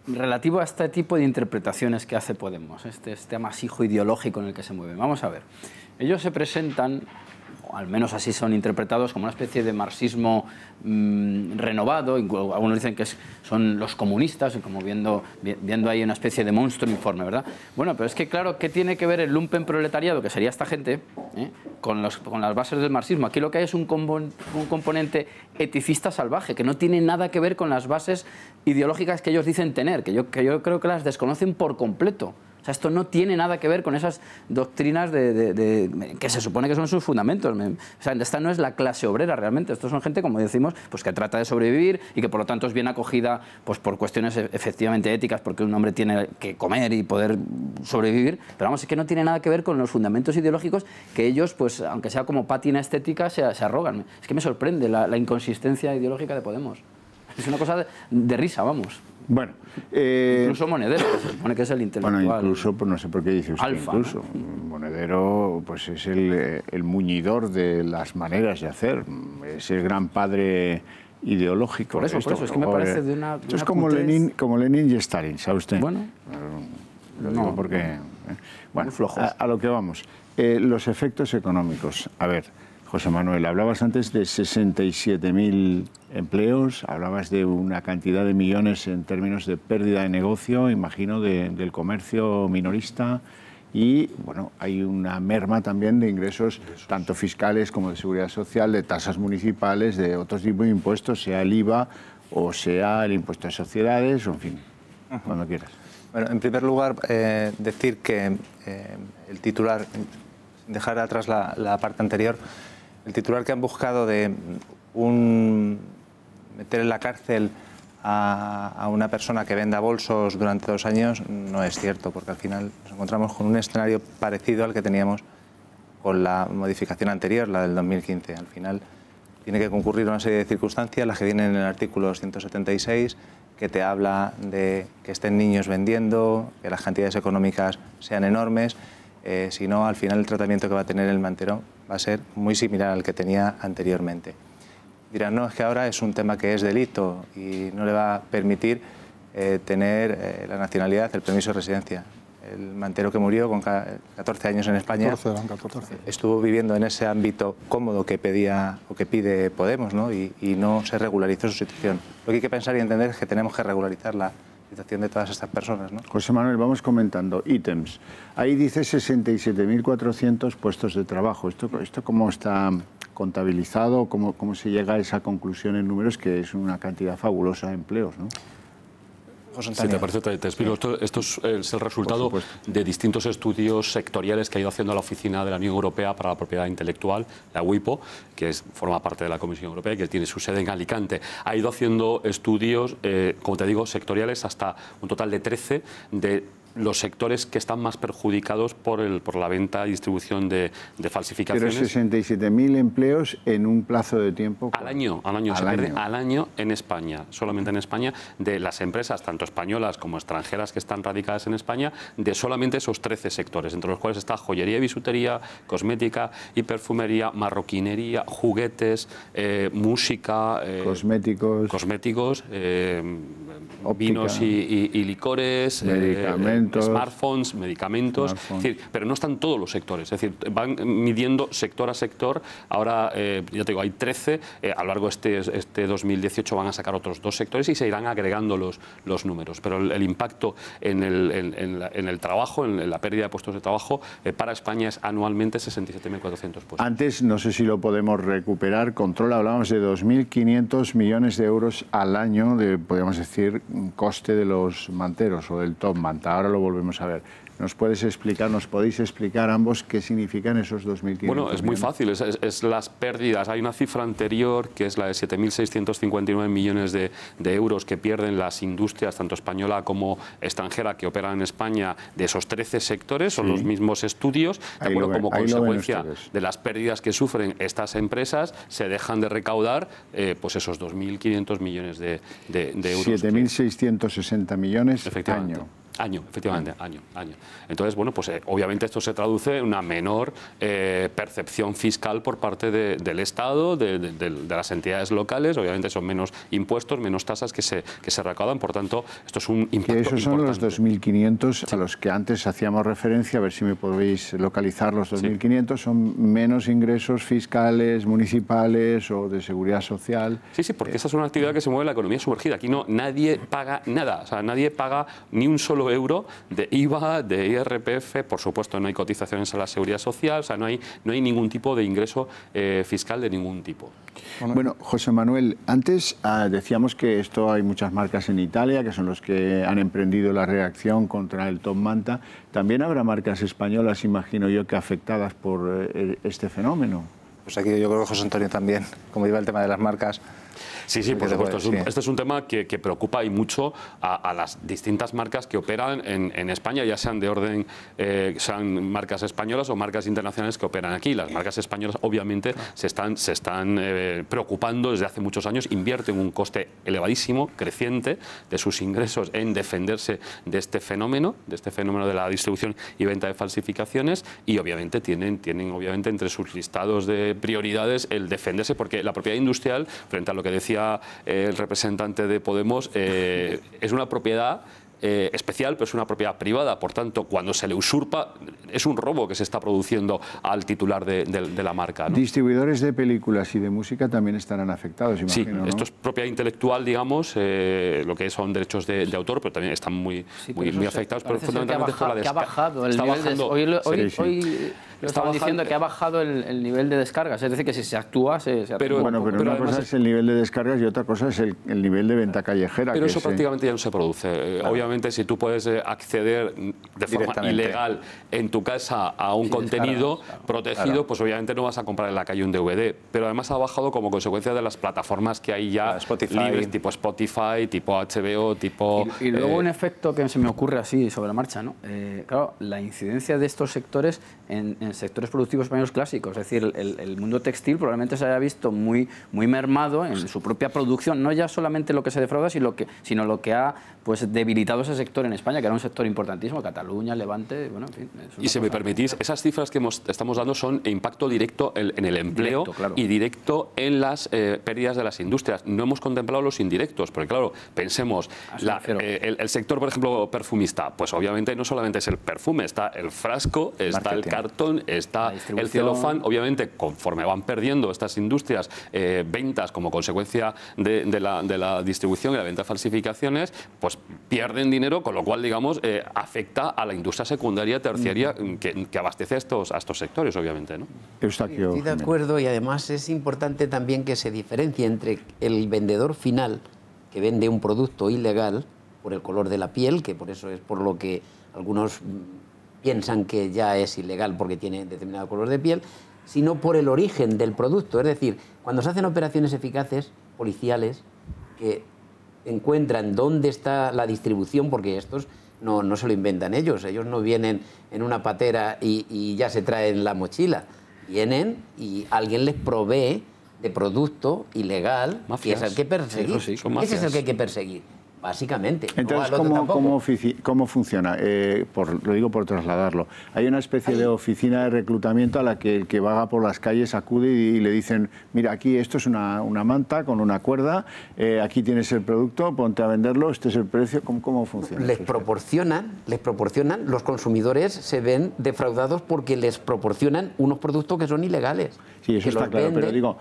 Speaker 5: Relativo a este tipo de interpretaciones que hace Podemos, este amasijo ideológico en el que se mueven. Vamos a ver, ellos se presentan, o al menos así son interpretados, como una especie de marxismo renovado, algunos dicen que son los comunistas, como viendo ahí una especie de monstruo informe, ¿verdad? Bueno, pero es que claro, ¿qué tiene que ver el lumpen proletariado, que sería esta gente, con las bases del marxismo? Aquí lo que hay es un componente eticista salvaje, que no tiene nada que ver con las bases ideológicas que ellos dicen tener, que yo creo que las desconocen por completo. O sea, esto no tiene nada que ver con esas doctrinas que se supone que son sus fundamentos. O sea, esta no es la clase obrera realmente. Estos son gente, como decimos, pues que trata de sobrevivir y que por lo tanto es bien acogida pues, por cuestiones efectivamente éticas, porque un hombre tiene que comer y poder sobrevivir. Pero vamos, es que no tiene nada que ver con los fundamentos ideológicos que ellos, pues aunque sea como pátina estética, se arrogan. Es que me sorprende la inconsistencia ideológica de Podemos. Es una cosa de risa, vamos.
Speaker 2: Bueno,
Speaker 5: incluso Monedero, se supone que es el intelectual.
Speaker 2: Bueno, incluso, pues no sé por qué dice usted
Speaker 5: alfa,
Speaker 2: incluso.
Speaker 5: ¿no?
Speaker 2: Monedero, pues es el muñidor de las maneras de hacer. Es el gran padre ideológico.
Speaker 5: Por eso, es que me parece de una
Speaker 2: esto es como Lenin y Stalin, ¿sabe usted?
Speaker 5: Bueno,
Speaker 2: lo digo porque... Bueno, a lo que vamos. Los efectos económicos. A ver, José Manuel, hablabas antes de 67.000 empleos, hablabas de una cantidad de millones en términos de pérdida de negocio, imagino, del comercio minorista, y bueno, hay una merma también de ingresos, tanto fiscales como de seguridad social, de tasas municipales, de otros tipos de impuestos, sea el IVA o sea el impuesto de sociedades, o en fin, cuando quieras.
Speaker 6: Bueno, en primer lugar, decir que el titular, dejar atrás la parte anterior, el titular que han buscado de meter en la cárcel a una persona que venda bolsos durante 2 años no es cierto, porque al final nos encontramos con un escenario parecido al que teníamos con la modificación anterior, la del 2015. Al final tiene que concurrir una serie de circunstancias, las que vienen en el artículo 176, que te habla de que estén niños vendiendo, que las cantidades económicas sean enormes. Si no, al final el tratamiento que va a tener el mantero va a ser muy similar al que tenía anteriormente. Dirán, no, es que ahora es un tema que es delito y no le va a permitir tener la nacionalidad, el permiso de residencia. El mantero que murió con 14 años en España
Speaker 3: 14.
Speaker 6: Estuvo viviendo en ese ámbito cómodo que pedía o que pide Podemos, ¿no? Y no se regularizó su situación. Lo que hay que pensar y entender es que tenemos que regularizar la situación de todas estas personas, ¿no?
Speaker 2: José Manuel, vamos comentando ítems. Ahí dice 67.400 puestos de trabajo. ¿Esto cómo está contabilizado? ¿Cómo se llega a esa conclusión en números, que es una cantidad fabulosa de empleos, ¿no?
Speaker 6: José
Speaker 7: Si te parece, te explico. Esto es el resultado de distintos estudios sectoriales que ha ido haciendo la Oficina de la Unión Europea para la Propiedad Intelectual, la WIPO, que forma parte de la Comisión Europea, que tiene su sede en Alicante. Ha ido haciendo estudios, como te digo, sectoriales, hasta un total de 13 de los sectores que están más perjudicados por la venta y distribución de falsificaciones.
Speaker 2: Pero 67.000 empleos en un plazo de tiempo.
Speaker 7: Al año se pierde al año en España, solamente en España, de las empresas, tanto españolas como extranjeras que están radicadas en España, de solamente esos 13 sectores, entre los cuales está joyería y bisutería, cosmética y perfumería, marroquinería, juguetes, música, cosméticos, vinos y licores, smartphones, medicamentos, es decir, pero no están todos los sectores, es decir, van midiendo sector a sector. Ahora, ya te digo, hay 13, a lo largo de este 2018 van a sacar otros 2 sectores y se irán agregando los números, pero el impacto en el trabajo, en la pérdida de puestos de trabajo, para España es anualmente 67.400 puestos.
Speaker 2: Antes, no sé si lo podemos recuperar, Control, hablábamos de 2.500 millones de euros al año de, podríamos decir, coste de los manteros o del top manta. Ahora lo volvemos a ver. ¿Nos podéis explicar ambos qué significan esos 2.500?
Speaker 7: Bueno, es muy fácil, es las pérdidas. Hay una cifra anterior que es la de 7.659 millones de euros que pierden las industrias, tanto española como extranjera, que operan en España, de esos 13 sectores, son los mismos estudios, de acuerdo, como consecuencia de las pérdidas que sufren estas empresas, se dejan de recaudar pues esos 2.500 millones de euros.
Speaker 2: 7.660 millones
Speaker 7: año. Efectivamente, año. Entonces, bueno, pues obviamente esto se traduce en una menor percepción fiscal por parte del Estado, de las entidades locales. Obviamente son menos impuestos, menos tasas que se recaudan. Por tanto, esto es un impacto importante.
Speaker 2: Esos son los 2.500 a los que antes hacíamos referencia. A ver si me podéis localizar. Los 2.500 son menos ingresos fiscales, municipales o de seguridad social.
Speaker 7: Sí, porque esa es una actividad que se mueve en la economía sumergida. Aquí nadie paga nada. O sea, nadie paga ni un solo euro de IVA, de IRPF, por supuesto no hay cotizaciones a la seguridad social, o sea, no hay ningún tipo de ingreso fiscal de ningún tipo.
Speaker 2: Bueno, José Manuel, antes decíamos que esto hay muchas marcas en Italia, que son los que han emprendido la reacción contra el Top Manta. También habrá marcas españolas, imagino yo, que afectadas por este fenómeno.
Speaker 6: Pues aquí yo creo que José Antonio también, como iba el tema de las marcas.
Speaker 7: Sí, por supuesto. Este es un tema que preocupa y mucho a las distintas marcas que operan en España, ya sean de orden, sean marcas españolas o marcas internacionales que operan aquí. Las marcas españolas, obviamente, se están preocupando desde hace muchos años, invierten un coste elevadísimo, creciente, de sus ingresos en defenderse de este fenómeno de la distribución y venta de falsificaciones, y obviamente tienen obviamente entre sus listados de prioridades el defenderse, porque la propiedad industrial, frente a lo que decía el representante de Podemos, es una propiedad especial, pero es una propiedad privada. Por tanto, cuando se le usurpa, es un robo que se está produciendo al titular de la marca, ¿no?
Speaker 2: Distribuidores de películas y de música también estarán afectados, imagino.
Speaker 7: Sí, esto es propiedad intelectual, digamos, lo que son derechos de autor, pero también están muy afectados. Pero fundamentalmente
Speaker 5: que ha bajado el nivel de... Hoy estaban diciendo que ha bajado el nivel de descargas, es decir, que si se actúa, se
Speaker 2: pero una cosa es el nivel de descargas y otra cosa es el nivel de venta callejera.
Speaker 7: Pero eso prácticamente ya no se produce. Claro. Obviamente, si tú puedes acceder de forma ilegal en tu casa a un contenido protegido, pues obviamente no vas a comprar en la calle un DVD. Pero además ha bajado como consecuencia de las plataformas que hay ya libres, tipo Spotify, tipo HBO, tipo...
Speaker 5: Y luego un efecto que se me ocurre así sobre la marcha, ¿no? Claro, la incidencia de estos sectores en sectores productivos españoles clásicos, es decir, el mundo textil probablemente se haya visto muy mermado en su propia producción, no ya solamente lo que se defrauda, sino lo que ha pues debilitado ese sector en España, que era un sector importantísimo, Cataluña, Levante, bueno, en fin.
Speaker 7: Y si me permitís, esas cifras que estamos dando son impacto directo en el empleo, claro, y directo en las pérdidas de las industrias. No hemos contemplado los indirectos, porque claro, pensemos, el sector, por ejemplo, perfumista, pues obviamente no solamente es el perfume, está el frasco, está el cartón, está el celofán. Obviamente, conforme van perdiendo estas industrias ventas como consecuencia de la distribución y la venta de falsificaciones, pues pierden dinero, con lo cual, digamos, afecta a la industria secundaria, terciaria, que abastece a estos sectores, obviamente, ¿no?
Speaker 4: Estoy de acuerdo, y además es importante también que se diferencie entre el vendedor final, que vende un producto ilegal por el color de la piel, que por eso es por lo que algunos piensan que ya es ilegal porque tiene determinado color de piel, sino por el origen del producto. Es decir, cuando se hacen operaciones eficaces, policiales, que encuentran dónde está la distribución, porque estos no se lo inventan ellos no vienen en una patera y ya se traen la mochila, vienen y alguien les provee de producto ilegal, que es el que perseguir. Ese es el que hay que perseguir, básicamente.
Speaker 2: Entonces, ¿cómo funciona? Lo digo por trasladarlo. Hay una especie de oficina de reclutamiento a la que el que vaga por las calles acude y le dicen, mira, aquí esto es una manta con una cuerda, aquí tienes el producto, ponte a venderlo, este es el precio. ¿Cómo funciona?
Speaker 4: Les proporcionan, los consumidores se ven defraudados porque les proporcionan unos productos que son ilegales.
Speaker 2: Sí, eso está claro, pero digo,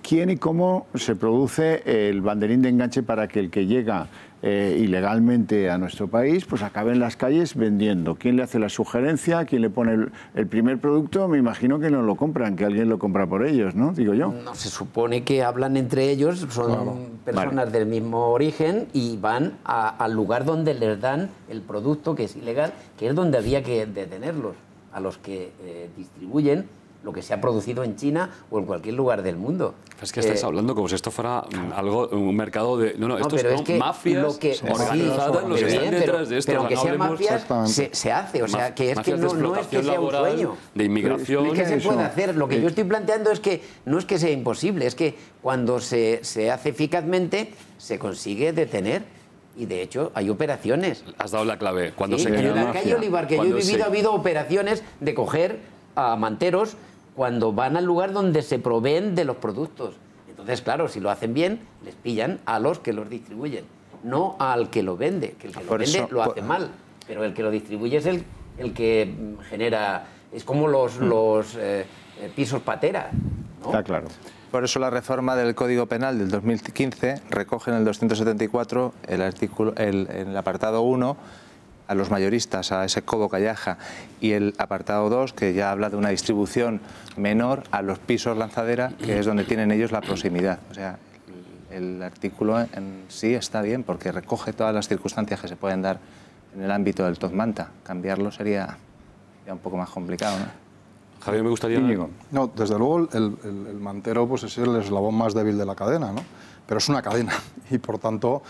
Speaker 2: ¿quién y cómo se produce el banderín de enganche para que el que llega ilegalmente a nuestro país, pues acabe en las calles vendiendo. ¿Quién le hace la sugerencia? ¿Quién le pone el primer producto? Me imagino que no lo compran, que alguien lo compra por ellos, ¿no? Digo yo.
Speaker 4: No, se supone que hablan entre ellos, son personas del mismo origen y van al lugar donde les dan el producto que es ilegal, que es donde había que detenerlos, a los que distribuyen lo que se ha producido en China o en cualquier lugar del mundo.
Speaker 7: Es que estáis hablando como si esto fuera algo, un mercado de... No, esto
Speaker 4: pero
Speaker 7: son mafias organizadas, los que están detrás de esto.
Speaker 4: Pero aunque sean mafias, se hace. O sea, que es que no es que sea un sueño.
Speaker 7: De inmigración.
Speaker 4: Es que se puede hacer. Lo que yo estoy planteando es que no es que sea imposible, es que cuando se hace eficazmente, se consigue detener. Y de hecho, hay operaciones.
Speaker 7: Has dado la clave. Cuando
Speaker 4: sí,
Speaker 7: se
Speaker 4: en la calle Olivar, que yo he vivido, ha habido operaciones de coger a manteros cuando van al lugar donde se proveen de los productos. Entonces, claro, si lo hacen bien, les pillan a los que los distribuyen, no al que lo vende, que el que lo vende lo hace mal, pero el que lo distribuye es el que genera... Es como los pisos patera, ¿no?
Speaker 2: Está claro.
Speaker 6: Por eso la reforma del Código Penal del 2015 recoge en el 274 el apartado 1 a los mayoristas, a ese cobo callaja, y el apartado 2, que ya habla de una distribución menor a los pisos lanzadera, que es donde tienen ellos la proximidad. O sea, el artículo en sí está bien, porque recoge todas las circunstancias que se pueden dar en el ámbito del top manta. Cambiarlo sería ya un poco más complicado, ¿no?
Speaker 7: Javier, me gustaría...
Speaker 3: No, desde luego el mantero pues, es el eslabón más débil de la cadena, ¿no? Pero es una cadena y, por tanto,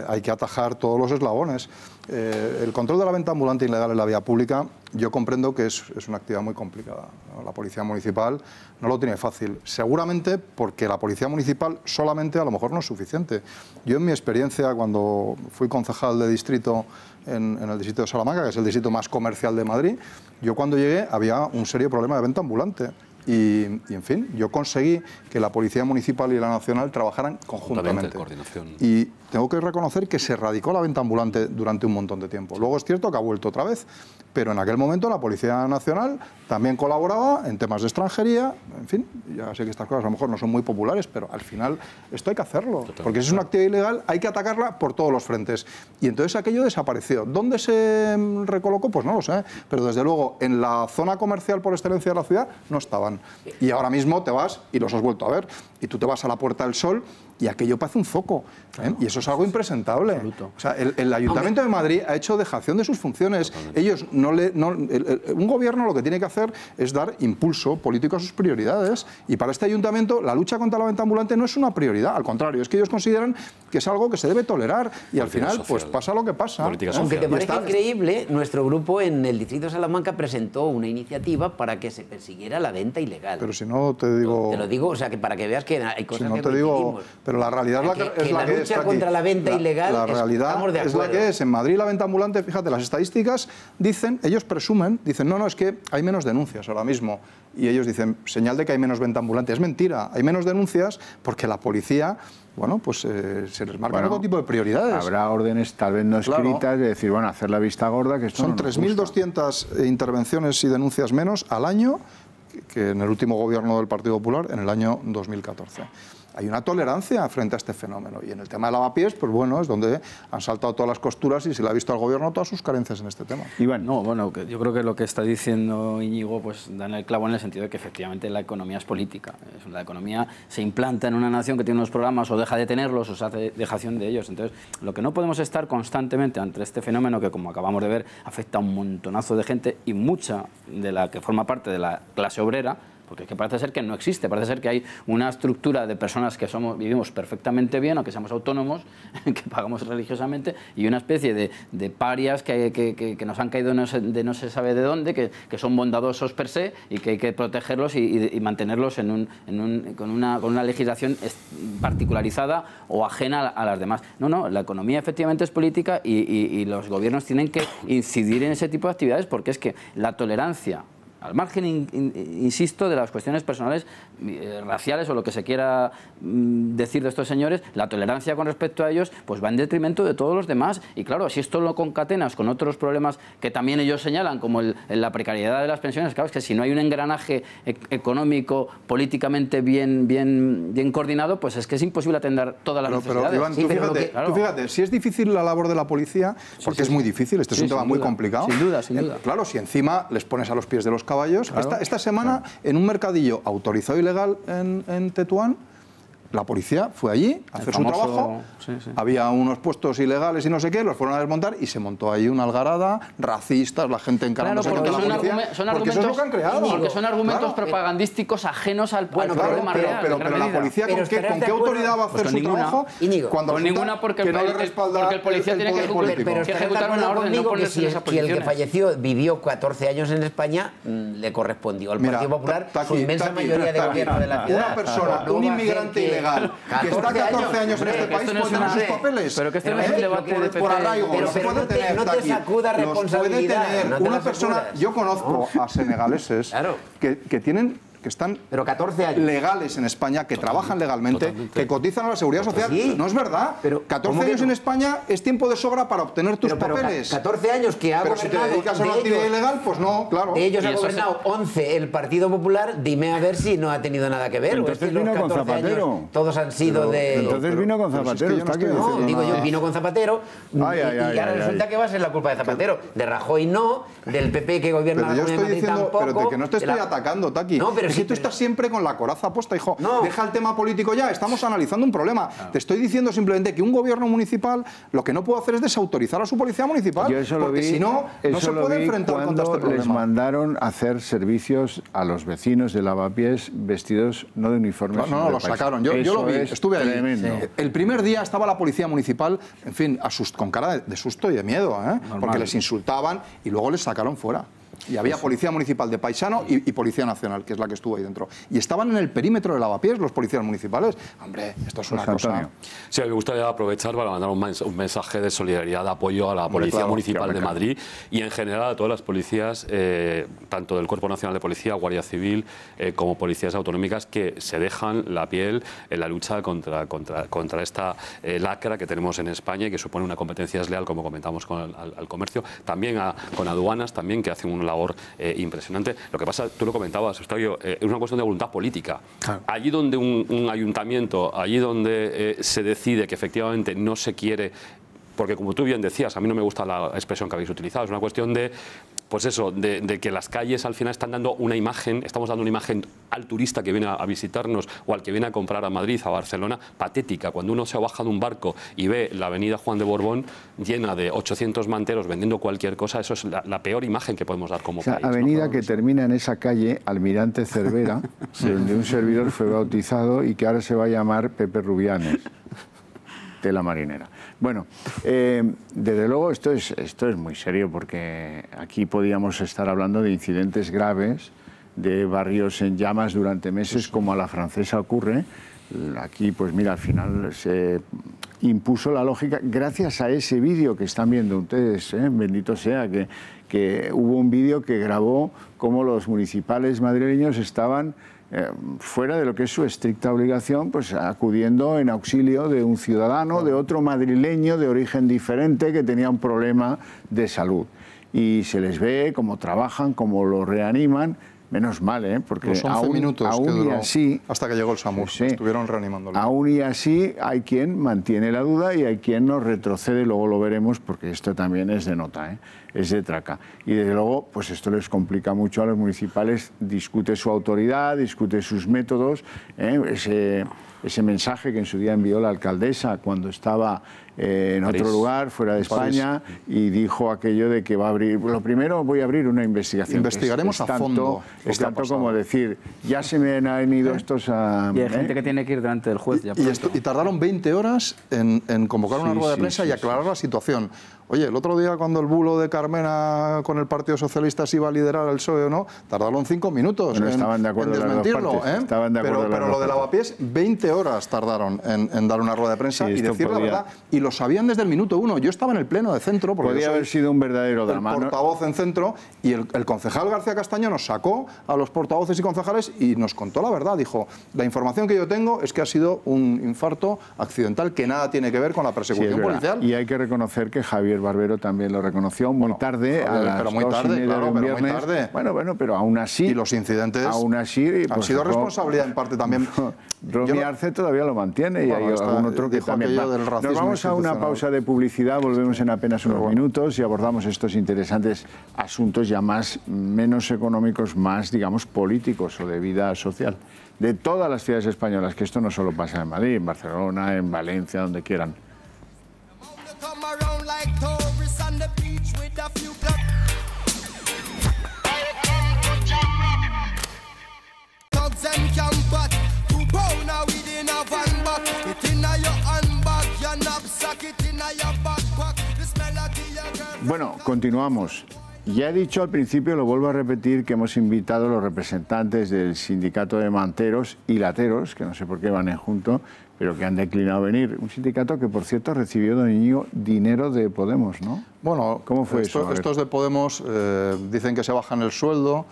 Speaker 3: hay que atajar todos los eslabones. El control de la venta ambulante ilegal en la vía pública, yo comprendo que es una actividad muy complicada, ¿no? La Policía Municipal no lo tiene fácil, seguramente porque la Policía Municipal solamente a lo mejor no es suficiente. Yo, en mi experiencia, cuando fui concejal de distrito en el distrito de Salamanca, que es el distrito más comercial de Madrid, yo cuando llegué había un serio problema de venta ambulante. Y, en fin, yo conseguí que la Policía Municipal y la Nacional trabajaran conjuntamente. Y tengo que reconocer que se erradicó la venta ambulante durante un montón de tiempo. Luego es cierto que ha vuelto otra vez, pero en aquel momento la Policía Nacional también colaboraba en temas de extranjería. En fin, ya sé que estas cosas a lo mejor no son muy populares, pero al final esto hay que hacerlo. Porque si es una actividad ilegal hay que atacarla por todos los frentes. Y entonces aquello desapareció. ¿Dónde se recolocó? Pues no lo sé. Pero desde luego en la zona comercial por excelencia de la ciudad no estaban. Y ahora mismo te vas y los has vuelto a ver. Y tú te vas a la Puerta del Sol y aquello parece un foco. Y eso es algo impresentable. O sea, el Ayuntamiento de Madrid ha hecho dejación de sus funciones. Ellos un gobierno lo que tiene que hacer es dar impulso político a sus prioridades. Y para este ayuntamiento la lucha contra la venta ambulante no es una prioridad. Al contrario, es que ellos consideran que es algo que se debe tolerar. Y al final, pues pasa lo que pasa.
Speaker 4: Aunque te parezca increíble, nuestro grupo en el distrito de Salamanca presentó una iniciativa para que se persiguiera la venta ilegal.
Speaker 3: Pero si no te digo...
Speaker 4: Te lo digo, o sea, que para que veas que hay cosas que
Speaker 3: coincidimos. Pero la realidad es la que es.
Speaker 4: La lucha contra la venta ilegal,
Speaker 3: la realidad es la que es. En Madrid la venta ambulante, fíjate, las estadísticas dicen, ellos presumen, dicen, no, es que hay menos denuncias ahora mismo. Y ellos dicen, señal de que hay menos venta ambulante. Es mentira, hay menos denuncias porque la policía... Bueno, pues se les marcan otro tipo de prioridades.
Speaker 2: Habrá órdenes tal vez no escritas de decir, bueno, hacer la vista gorda, que esto
Speaker 3: son 3.200 intervenciones y denuncias menos al año que en el último gobierno del Partido Popular en el año 2014. Hay una tolerancia frente a este fenómeno. Y en el tema de lavapiés, pues bueno, es donde han saltado todas las costuras y se le ha visto al gobierno todas sus carencias en este tema.
Speaker 5: Iván. No, bueno, yo creo que lo que está diciendo Íñigo pues da en el clavo en el sentido de que efectivamente la economía es política. La economía se implanta en una nación que tiene unos programas o deja de tenerlos o se hace dejación de ellos. Entonces, lo que no podemos estar constantemente ante este fenómeno que, como acabamos de ver, afecta a un montonazo de gente y mucha de la que forma parte de la clase obrera, porque es que parece ser que no existe, parece ser que hay una estructura de personas que vivimos perfectamente bien, aunque seamos autónomos, que pagamos religiosamente, y una especie de parias que nos han caído no se sabe de dónde, que son bondadosos per se y que hay que protegerlos y mantenerlos con una legislación particularizada o ajena a las demás. No, la economía efectivamente es política y los gobiernos tienen que incidir en ese tipo de actividades porque es que la tolerancia al margen, insisto, de las cuestiones personales, raciales o lo que se quiera decir de estos señores, la tolerancia con respecto a ellos pues va en detrimento de todos los demás. Y claro, si esto lo concatenas con otros problemas que también ellos señalan, como la precariedad de las pensiones, claro, es que si no hay un engranaje económico políticamente bien coordinado, pues es que es imposible atender todas las necesidades.
Speaker 3: Pero, Iván, tú fíjate, si es difícil la labor de la policía, porque es muy difícil, este es un tema muy complicado.
Speaker 5: Sin duda, sin duda.
Speaker 3: Claro, si encima les pones a los pies de los caballos. Claro. Esta semana, en un mercadillo autorizado ilegal en Tetuán, la policía fue allí a hacer su trabajo, había unos puestos ilegales y no sé qué, los fueron a desmontar y se montó ahí una algarada, racistas, la gente encarándose contra la policía, porque eso es lo que han creado.
Speaker 5: Porque son argumentos propagandísticos ajenos al problema real.
Speaker 3: Pero la policía, ¿con qué autoridad va a hacer su trabajo?
Speaker 5: Con ninguna, porque el policía tiene que ejecutar una orden, no ponerse en esa posición.
Speaker 4: Si el que falleció vivió 14 años en España, le correspondió al Partido Popular su inmensa mayoría de gobierno de la ciudad.
Speaker 3: Una persona, un inmigrante ilegal, que está 14 años en este país, puede tener sus papeles.
Speaker 5: Pero que este no es un debate de
Speaker 3: por arraigo, los puede tener.
Speaker 4: No te sacuda responsabilidad.
Speaker 3: Una persona, yo conozco a senegaleses que tienen... que están
Speaker 4: 14 años
Speaker 3: legales en España, que trabajan legalmente, que cotizan a la Seguridad Social. No es verdad.
Speaker 4: Pero
Speaker 3: 14 años en España es tiempo de sobra para obtener tus papeles.
Speaker 4: 14 años que ha
Speaker 3: gobernado. Pero si te dedicas a una actividad ilegal, pues no, claro.
Speaker 4: De ellos ha gobernado 11 el Partido Popular. Dime a ver si no ha tenido nada que ver.
Speaker 2: Entonces vino con Zapatero.
Speaker 4: Todos han sido de...
Speaker 2: Entonces vino con Zapatero.
Speaker 4: No, digo yo, vino con Zapatero. Y ahora resulta que va a ser la culpa de Zapatero. De Rajoy no, del PP que gobierna la Comunidad de Madrid tampoco.
Speaker 3: Pero de que no te estoy atacando, Taki. Es que tú estás siempre con la coraza puesta, hijo. No. Deja el tema político ya, estamos analizando un problema. Te estoy diciendo simplemente que un gobierno municipal lo que no puede hacer es desautorizar a su policía municipal.
Speaker 2: Yo eso lo vi,
Speaker 3: si no, no se puede enfrentar contra este problema.
Speaker 2: Les mandaron a hacer servicios a los vecinos de Lavapiés vestidos no de uniformes.
Speaker 3: No, los sacaron. Yo lo vi, estuve ahí. Sí. El primer día estaba la policía municipal, en fin, con cara de susto y de miedo, porque les insultaban y luego les sacaron fuera. Y había policía municipal de paisano y policía nacional, que es la que estuvo ahí dentro. Y estaban en el perímetro de Lavapiés los policías municipales. Hombre, esto es una cosa...
Speaker 7: Sí, me gustaría aprovechar para mandar un mensaje de solidaridad, de apoyo a la Policía Municipal de Madrid y en general a todas las policías, tanto del Cuerpo Nacional de Policía, Guardia Civil, como policías autonómicas, que se dejan la piel en la lucha contra esta lacra que tenemos en España y que supone una competencia desleal, como comentamos, con al comercio, también con aduanas, también, que hacen una labor impresionante. Lo que pasa, tú lo comentabas, Octavio, es una cuestión de voluntad política. Claro. Allí donde un ayuntamiento, allí donde se decide que efectivamente no se quiere, porque como tú bien decías, a mí no me gusta la expresión que habéis utilizado, es una cuestión de, pues eso, de que las calles al final están dando una imagen, estamos dando una imagen al turista que viene a visitarnos o al que viene a comprar a Madrid, a Barcelona, patética. Cuando uno se baja de un barco y ve la avenida Juan de Borbón llena de 800 manteros vendiendo cualquier cosa, eso es la peor imagen que podemos dar como país.
Speaker 2: Avenida que termina en esa calle, Almirante Cervera, donde un servidor fue bautizado y que ahora se va a llamar Pepe Rubianes. La marinera. Bueno, desde luego esto es muy serio, porque aquí podíamos estar hablando de incidentes graves, de barrios en llamas durante meses, como a la francesa ocurre. Aquí, pues mira, al final se impuso la lógica, gracias a ese vídeo que están viendo ustedes, bendito sea, que hubo un vídeo que grabó cómo los municipales madrileños estaban fuera de lo que es su estricta obligación, pues acudiendo en auxilio de un ciudadano, de otro madrileño de origen diferente que tenía un problema de salud. Y se les ve cómo trabajan, cómo lo reaniman. Menos mal, porque
Speaker 3: los 11 minutos
Speaker 2: aún
Speaker 3: que duró,
Speaker 2: y así,
Speaker 3: hasta que llegó el SAMUR, estuvieron reanimándolo.
Speaker 2: Aún y así hay quien mantiene la duda y hay quien nos retrocede, luego lo veremos, porque esto también es de nota, es de traca. Y desde luego, pues esto les complica mucho a los municipales, discute su autoridad, discute sus métodos, ese mensaje que en su día envió la alcaldesa cuando estaba en otro lugar, fuera de España, y dijo aquello de que va a abrir, lo primero voy a abrir una investigación.
Speaker 3: Investigaremos a fondo.
Speaker 2: Es tanto como decir, ya se me han ido estos a...
Speaker 5: Y hay gente que tiene que ir delante del juez.
Speaker 3: Y tardaron 20 horas en convocar una rueda de prensa y aclarar la situación. Oye, el otro día cuando el bulo de Carmena con el Partido Socialista se iba a liderar el PSOE o no, tardaron 5 minutos en desmentirlo.
Speaker 2: Estaban de acuerdo
Speaker 3: pero lo de Lavapiés, 20 horas tardaron en dar una rueda de prensa y decir la verdad. Y lo sabían desde el minuto 1. Yo estaba en el pleno de Centro. Porque
Speaker 2: podía haber sido un verdadero drama.
Speaker 3: El portavoz en Centro, y el concejal García Castaño nos sacó a los portavoces y concejales y nos contó la verdad. Dijo, la información que yo tengo es que ha sido un infarto accidental que nada tiene que ver con la persecución policial.
Speaker 2: Y hay que reconocer que Javier Barbero también lo reconoció muy tarde, a las 2:30 de un viernes.
Speaker 3: Muy tarde.
Speaker 2: Bueno, pero aún así...
Speaker 3: Y los incidentes han sido responsabilidad en parte también.
Speaker 2: Romy Arce todavía lo mantiene y hay algún otro que también va. Nos vamos a una pausa de publicidad, volvemos en apenas unos minutos y abordamos estos interesantes asuntos ya menos económicos, más, digamos, políticos o de vida social. De todas las ciudades españolas, que esto no solo pasa en Madrid, en Barcelona, en Valencia, donde quieran. Bueno, continuamos. Ya he dicho al principio, lo vuelvo a repetir, que hemos invitado a los representantes del sindicato de manteros y lateros, que no sé por qué van en junto, pero que han declinado venir. Un sindicato que, por cierto, recibió, don Íñigo, dinero de Podemos, ¿no?
Speaker 3: Bueno,
Speaker 2: ¿cómo fue eso?
Speaker 3: Estos de Podemos dicen que se bajan el sueldo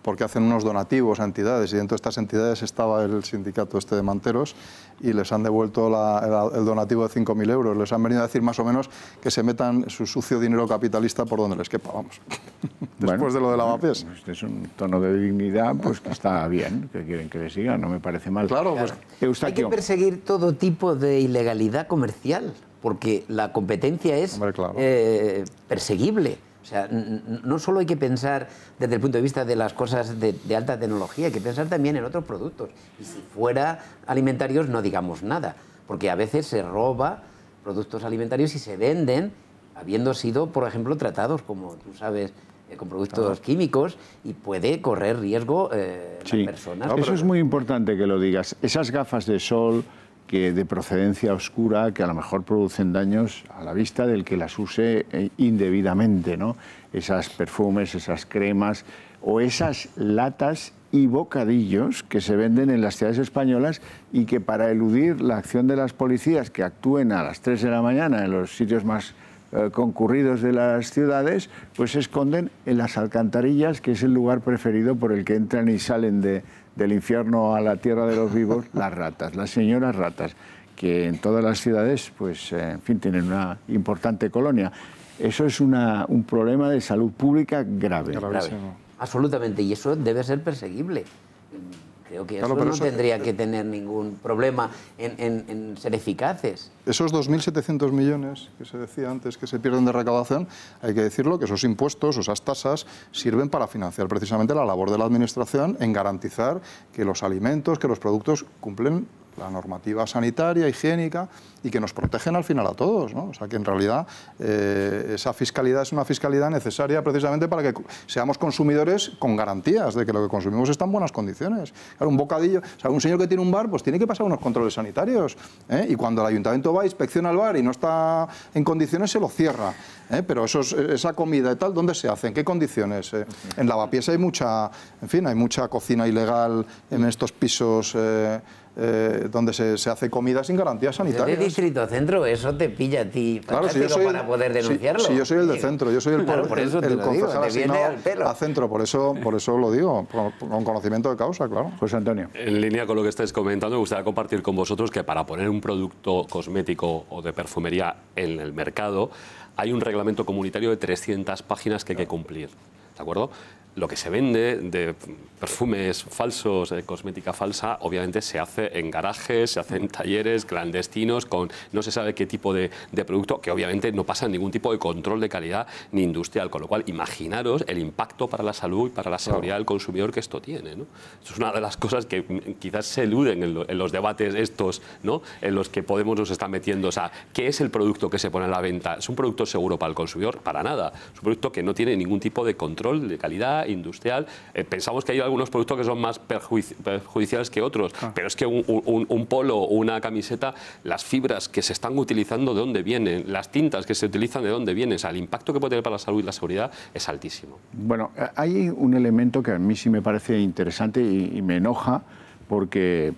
Speaker 3: porque hacen unos donativos a entidades, y dentro de estas entidades estaba el sindicato este de manteros, y les han devuelto el donativo de 5.000 euros. Les han venido a decir más o menos que se metan su sucio dinero capitalista por donde les quepa, vamos. Después de lo de Lavapiés.
Speaker 2: Este es un tono de dignidad, pues que está bien, que quieren que le sigan, no me parece mal.
Speaker 3: Claro, pues...
Speaker 4: Hay que perseguir todo tipo de ilegalidad comercial, porque la competencia es perseguible. O sea, no solo hay que pensar desde el punto de vista de las cosas de alta tecnología, hay que pensar también en otros productos. Y si fuera alimentarios, no digamos nada, porque a veces se roba productos alimentarios y se venden habiendo sido, por ejemplo, tratados, como tú sabes, con productos químicos, y puede correr riesgo las personas.
Speaker 2: Eso es muy importante que lo digas. Esas gafas de sol de procedencia oscura, que a lo mejor producen daños a la vista del que las use indebidamente, ¿no? Esas perfumes, esas cremas o esas latas y bocadillos que se venden en las ciudades españolas y que, para eludir la acción de las policías, que actúen a las 3 de la mañana en los sitios más concurridos de las ciudades, pues se esconden en las alcantarillas, que es el lugar preferido por el que entran y salen del infierno a la tierra de los vivos, las ratas, las señoras ratas, que en todas las ciudades, pues, en fin, tienen una importante colonia. Eso es un problema de salud pública grave.
Speaker 4: Absolutamente, y eso debe ser perseguible. Creo que eso no tendría que tener ningún problema en ser eficaces.
Speaker 3: Esos 2.700 millones que se decía antes que se pierden de recaudación, hay que decirlo, que esos impuestos, esas tasas, sirven para financiar precisamente la labor de la Administración en garantizar que los alimentos, que los productos cumplen la normativa sanitaria, higiénica, y que nos protegen al final a todos, ¿no? O sea, que en realidad esa fiscalidad es una fiscalidad necesaria precisamente para que seamos consumidores con garantías de que lo que consumimos está en buenas condiciones. Claro, un bocadillo, o sea, un señor que tiene un bar, pues tiene que pasar unos controles sanitarios, ¿eh? Y cuando el ayuntamiento va, inspecciona el bar y no está en condiciones, se lo cierra, ¿eh? Pero esa comida y tal, ¿dónde se hace? ¿En qué condiciones? En Lavapiés hay mucha, en fin, hay mucha cocina ilegal en estos pisos donde se hace comida sin garantías sanitarias.
Speaker 4: De Distrito Centro, eso te pilla a ti,
Speaker 3: claro, si yo soy
Speaker 4: para poder denunciarlo.
Speaker 3: Si yo soy el de Centro, yo soy el
Speaker 4: concejal
Speaker 3: asignado a Centro, por eso lo digo, con conocimiento de causa, claro.
Speaker 2: José Antonio.
Speaker 7: En línea con lo que estáis comentando, me gustaría compartir con vosotros que para poner un producto cosmético o de perfumería en el mercado hay un reglamento comunitario de 300 páginas que hay que cumplir, ¿de acuerdo? Lo que se vende de perfumes falsos, de cosmética falsa, obviamente se hace en garajes, se hace en talleres clandestinos, con no se sabe qué tipo de producto, que obviamente no pasa ningún tipo de control de calidad ni industrial. Con lo cual, imaginaros el impacto para la salud y para la seguridad del consumidor que esto tiene, ¿no? Esto es una de las cosas que quizás se eluden en los debates estos, ¿no?, en los que Podemos nos está metiendo. O sea, ¿qué es el producto que se pone a la venta? ¿Es un producto seguro para el consumidor? Para nada. Es un producto que no tiene ningún tipo de control de calidad ganadería, industrial. Pensamos que hay algunos productos que son más perjudiciales que otros, pero es que un polo o una camiseta, las fibras que se están utilizando, ¿de dónde vienen? Las tintas que se utilizan, ¿de dónde vienen? O sea, el impacto que puede tener para la salud y la seguridad es altísimo.
Speaker 2: Bueno, hay un elemento que a mí sí me parece interesante y me enoja, porque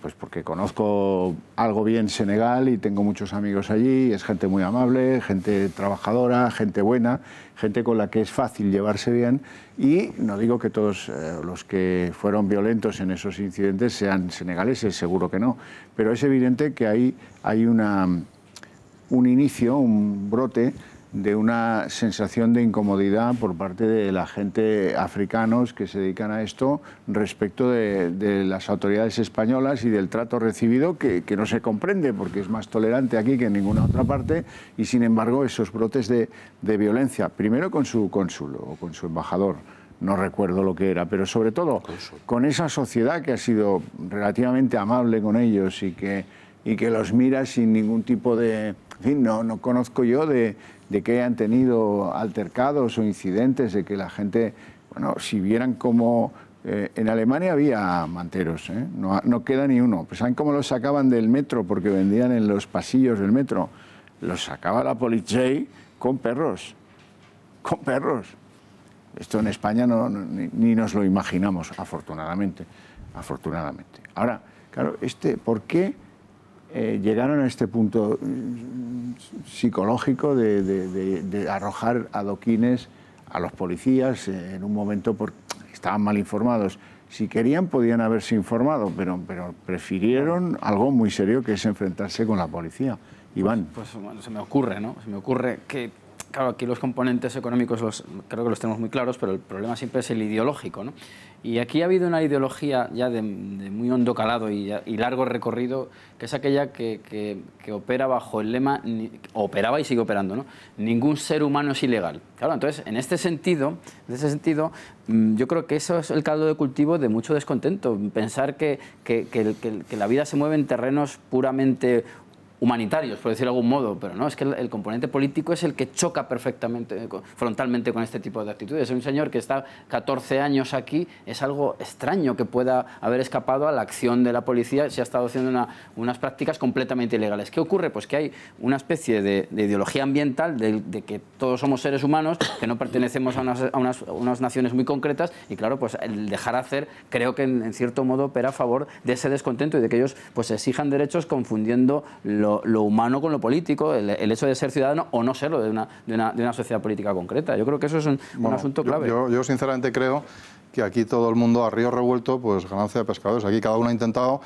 Speaker 2: conozco algo bien Senegal y tengo muchos amigos allí, es gente muy amable, gente trabajadora, gente buena, gente con la que es fácil llevarse bien, y no digo que todos los que fueron violentos en esos incidentes sean senegaleses, seguro que no, pero es evidente que hay un inicio, un brote de una sensación de incomodidad por parte de la gente africanos que se dedican a esto respecto de las autoridades españolas y del trato recibido que no se comprende porque es más tolerante aquí que en ninguna otra parte, y sin embargo esos brotes de violencia, primero con su cónsul o con su embajador, no recuerdo lo que era, pero sobre todo con esa sociedad que ha sido relativamente amable con ellos y que los mira sin ningún tipo de... En fin, no conozco yo de que hayan tenido altercados o incidentes, de que la gente, bueno, si vieran cómo... en Alemania había manteros, no queda ni uno. Pues ¿saben cómo los sacaban del metro? Porque vendían en los pasillos del metro. Los sacaba la policía con perros. Con perros. Esto en España ni nos lo imaginamos, afortunadamente. Afortunadamente. Ahora, claro, ¿por qué llegaron a este punto psicológico de arrojar adoquines a los policías en un momento porque estaban mal informados? Si querían podían haberse informado, pero prefirieron algo muy serio, que es enfrentarse con la policía. Iván.
Speaker 5: Pues bueno, se me ocurre, ¿no? Se me ocurre que, claro, aquí los componentes económicos creo que los tenemos muy claros, pero el problema siempre es el ideológico, ¿no? Y aquí ha habido una ideología ya de muy hondo calado y largo recorrido, que es aquella que opera bajo el lema, operaba y sigue operando, ¿no? Ningún ser humano es ilegal. Claro, entonces, en ese sentido, yo creo que eso es el caldo de cultivo de mucho descontento. Pensar que la vida se mueve en terrenos puramente humanitarios, por decirlo de algún modo, pero no, es que el componente político es el que choca perfectamente, frontalmente con este tipo de actitudes. Un señor que está 14 años aquí, es algo extraño que pueda haber escapado a la acción de la policía si ha estado haciendo unas prácticas completamente ilegales. ¿Qué ocurre? Pues que hay una especie de ideología ambiental de que todos somos seres humanos, que no pertenecemos a unas naciones muy concretas, y claro, pues el dejar hacer creo que en cierto modo opera a favor de ese descontento y de que ellos pues exijan derechos confundiendo lo humano con lo político, el hecho de ser ciudadano o no serlo de una sociedad política concreta. Yo creo que eso es un asunto clave.
Speaker 3: Yo sinceramente creo que aquí todo el mundo a río revuelto, pues ganancia de pescadores. Aquí cada uno ha intentado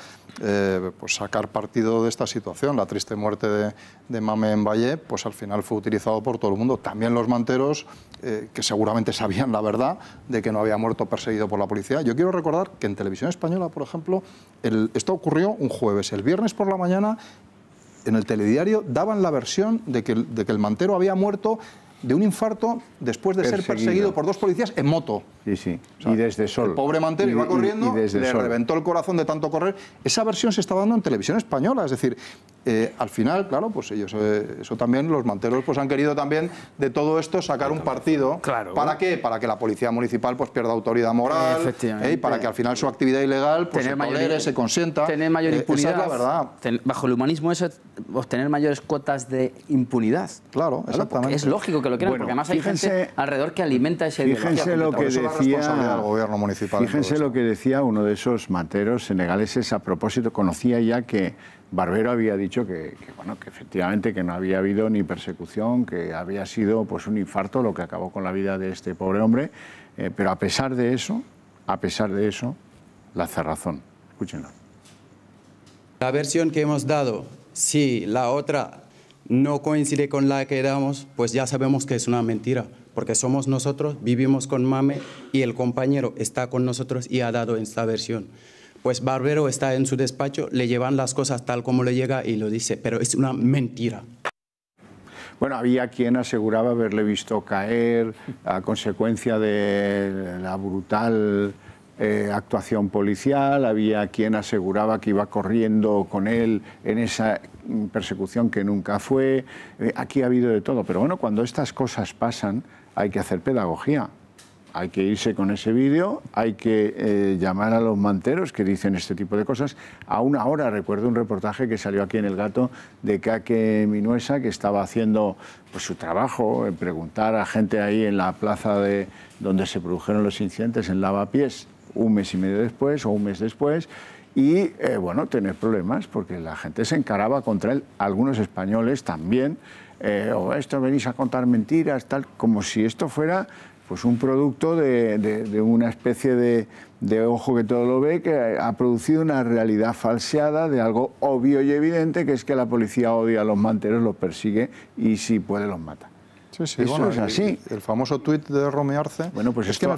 Speaker 3: pues sacar partido de esta situación. La triste muerte de Mame en Valle, pues al final fue utilizado por todo el mundo. También los manteros, que seguramente sabían la verdad de que no había muerto perseguido por la policía. Yo quiero recordar que en Televisión Española, por ejemplo, esto ocurrió un jueves. El viernes por la mañana, en el telediario daban la versión de que el mantero había muerto de un infarto después de ser perseguido por dos policías en moto.
Speaker 2: Sí, sí. O sea, y desde Sol.
Speaker 3: El pobre mantero iba corriendo, le reventó el corazón de tanto correr. Esa versión se estaba dando en Televisión Española. Es decir, al final, claro, pues ellos, eso también, los manteros pues han querido también de todo esto sacar un partido.
Speaker 5: Claro.
Speaker 3: ¿Para qué? Para que la policía municipal pues pierda autoridad moral, y para que al final su actividad ilegal pues se tolere, se consienta.
Speaker 5: Tener mayor impunidad.
Speaker 3: Esa es la verdad.
Speaker 5: Bajo el humanismo es obtener mayores cuotas de impunidad.
Speaker 3: Claro, exactamente.
Speaker 5: Es lógico que lo quieran, porque además hay gente alrededor que alimenta ese
Speaker 2: Fíjense lo que
Speaker 3: decía el gobierno municipal.
Speaker 2: Fíjense lo que decía uno de esos manteros senegaleses a propósito. Conocía ya que Barbero había dicho que efectivamente que no había habido ni persecución, que había sido pues un infarto lo que acabó con la vida de este pobre hombre, pero a pesar de eso, la cerrazón. Escúchenlo.
Speaker 12: La versión que hemos dado, si la otra no coincide con la que damos, pues ya sabemos que es una mentira, porque somos nosotros, vivimos con Mame y el compañero está con nosotros y ha dado esta versión. Pues Barbero está en su despacho, le llevan las cosas tal como le llega y lo dice, pero es una mentira.
Speaker 2: Bueno, había quien aseguraba haberle visto caer a consecuencia de la brutal actuación policial, había quien aseguraba que iba corriendo con él en esa persecución que nunca fue. Aquí ha habido de todo, pero bueno, cuando estas cosas pasan hay que hacer pedagogía. hay que irse con ese vídeo, hay que llamar a los manteros que dicen este tipo de cosas. A una hora, recuerdo un reportaje que salió aquí en El Gato de Kake Minuesa, que estaba haciendo pues, su trabajo, preguntar a gente ahí en la plaza donde se produjeron los incidentes, en Lavapiés, un mes y medio después o un mes después, y bueno, tener problemas porque la gente se encaraba contra él, algunos españoles también, o esto venís a contar mentiras, tal, como si esto fuera pues un producto de una especie de ojo que todo lo ve, que ha producido una realidad falseada de algo obvio y evidente, que es que la policía odia a los manteros, los persigue y si puede los mata.
Speaker 3: Sí, sí,
Speaker 2: eso
Speaker 3: bueno,
Speaker 2: es así.
Speaker 3: El famoso tuit de Romy Arce.
Speaker 2: Bueno, pues
Speaker 3: es
Speaker 2: esto,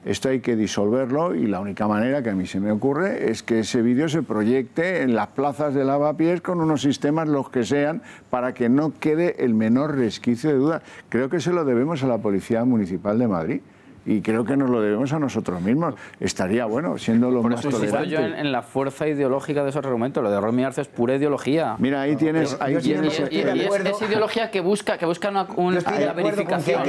Speaker 2: esto hay que disolverlo y la única manera que a mí se me ocurre es que ese vídeo se proyecte en las plazas de Lavapiés con unos sistemas, los que sean, para que no quede el menor resquicio de duda. Creo que se lo debemos a la Policía Municipal de Madrid. Y creo que nos lo debemos a nosotros mismos. Estaría bueno, siendo lo más tolerantes.
Speaker 5: Por eso insisto yo en la fuerza ideológica de esos argumentos. Lo de Romy Arce es pura ideología.
Speaker 2: Mira, ahí tienes...
Speaker 5: es ideología que busca la verificación.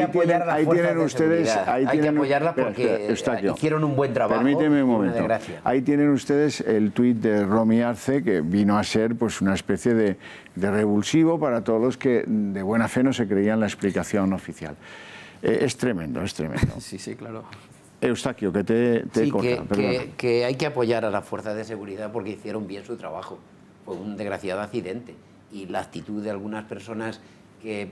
Speaker 2: Ahí tienen ustedes...
Speaker 4: Hay que apoyarla porque hicieron un buen trabajo.
Speaker 2: Permíteme un momento. Ahí tienen ustedes el tuit de Romy Arce, que vino a ser pues una especie de revulsivo para todos los que de buena fe no se creían la explicación oficial. Es tremendo, es tremendo.
Speaker 5: Sí, sí, claro.
Speaker 2: Eustaquio, que te corta,
Speaker 4: que hay que apoyar a las fuerzas de seguridad porque hicieron bien su trabajo. Fue un desgraciado accidente. Y la actitud de algunas personas que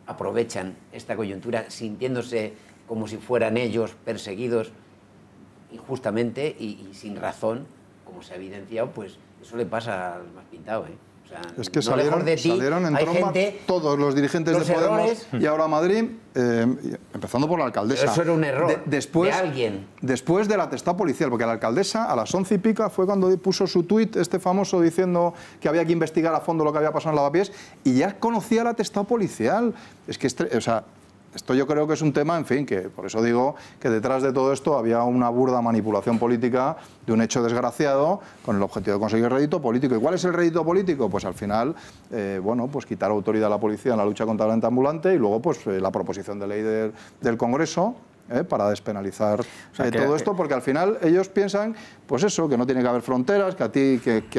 Speaker 4: aprovechan esta coyuntura sintiéndose como si fueran ellos perseguidos injustamente y sin razón, como se ha evidenciado, pues eso le pasa al más pintado, ¿eh? O sea,
Speaker 3: es que salieron en tromba todos los dirigentes de Podemos y ahora Madrid, empezando por la alcaldesa.
Speaker 4: Eso era un error
Speaker 3: después,
Speaker 4: de alguien.
Speaker 3: Después del atestado policial, porque la alcaldesa a las 11 y pico fue cuando puso su tuit, famoso, diciendo que había que investigar a fondo lo que había pasado en Lavapiés, y ya conocía el atestado policial. Es que, o sea, esto yo creo que es un tema, en fin, que por eso digo que detrás de todo esto había una burda manipulación política de un hecho desgraciado con el objetivo de conseguir rédito político. ¿Y cuál es el rédito político? Pues al final, bueno, pues quitar autoridad a la policía en la lucha contra la venta ambulante y luego pues la proposición de ley del Congreso para despenalizar todo esto, porque al final ellos piensan, pues eso, que no tiene que haber fronteras, que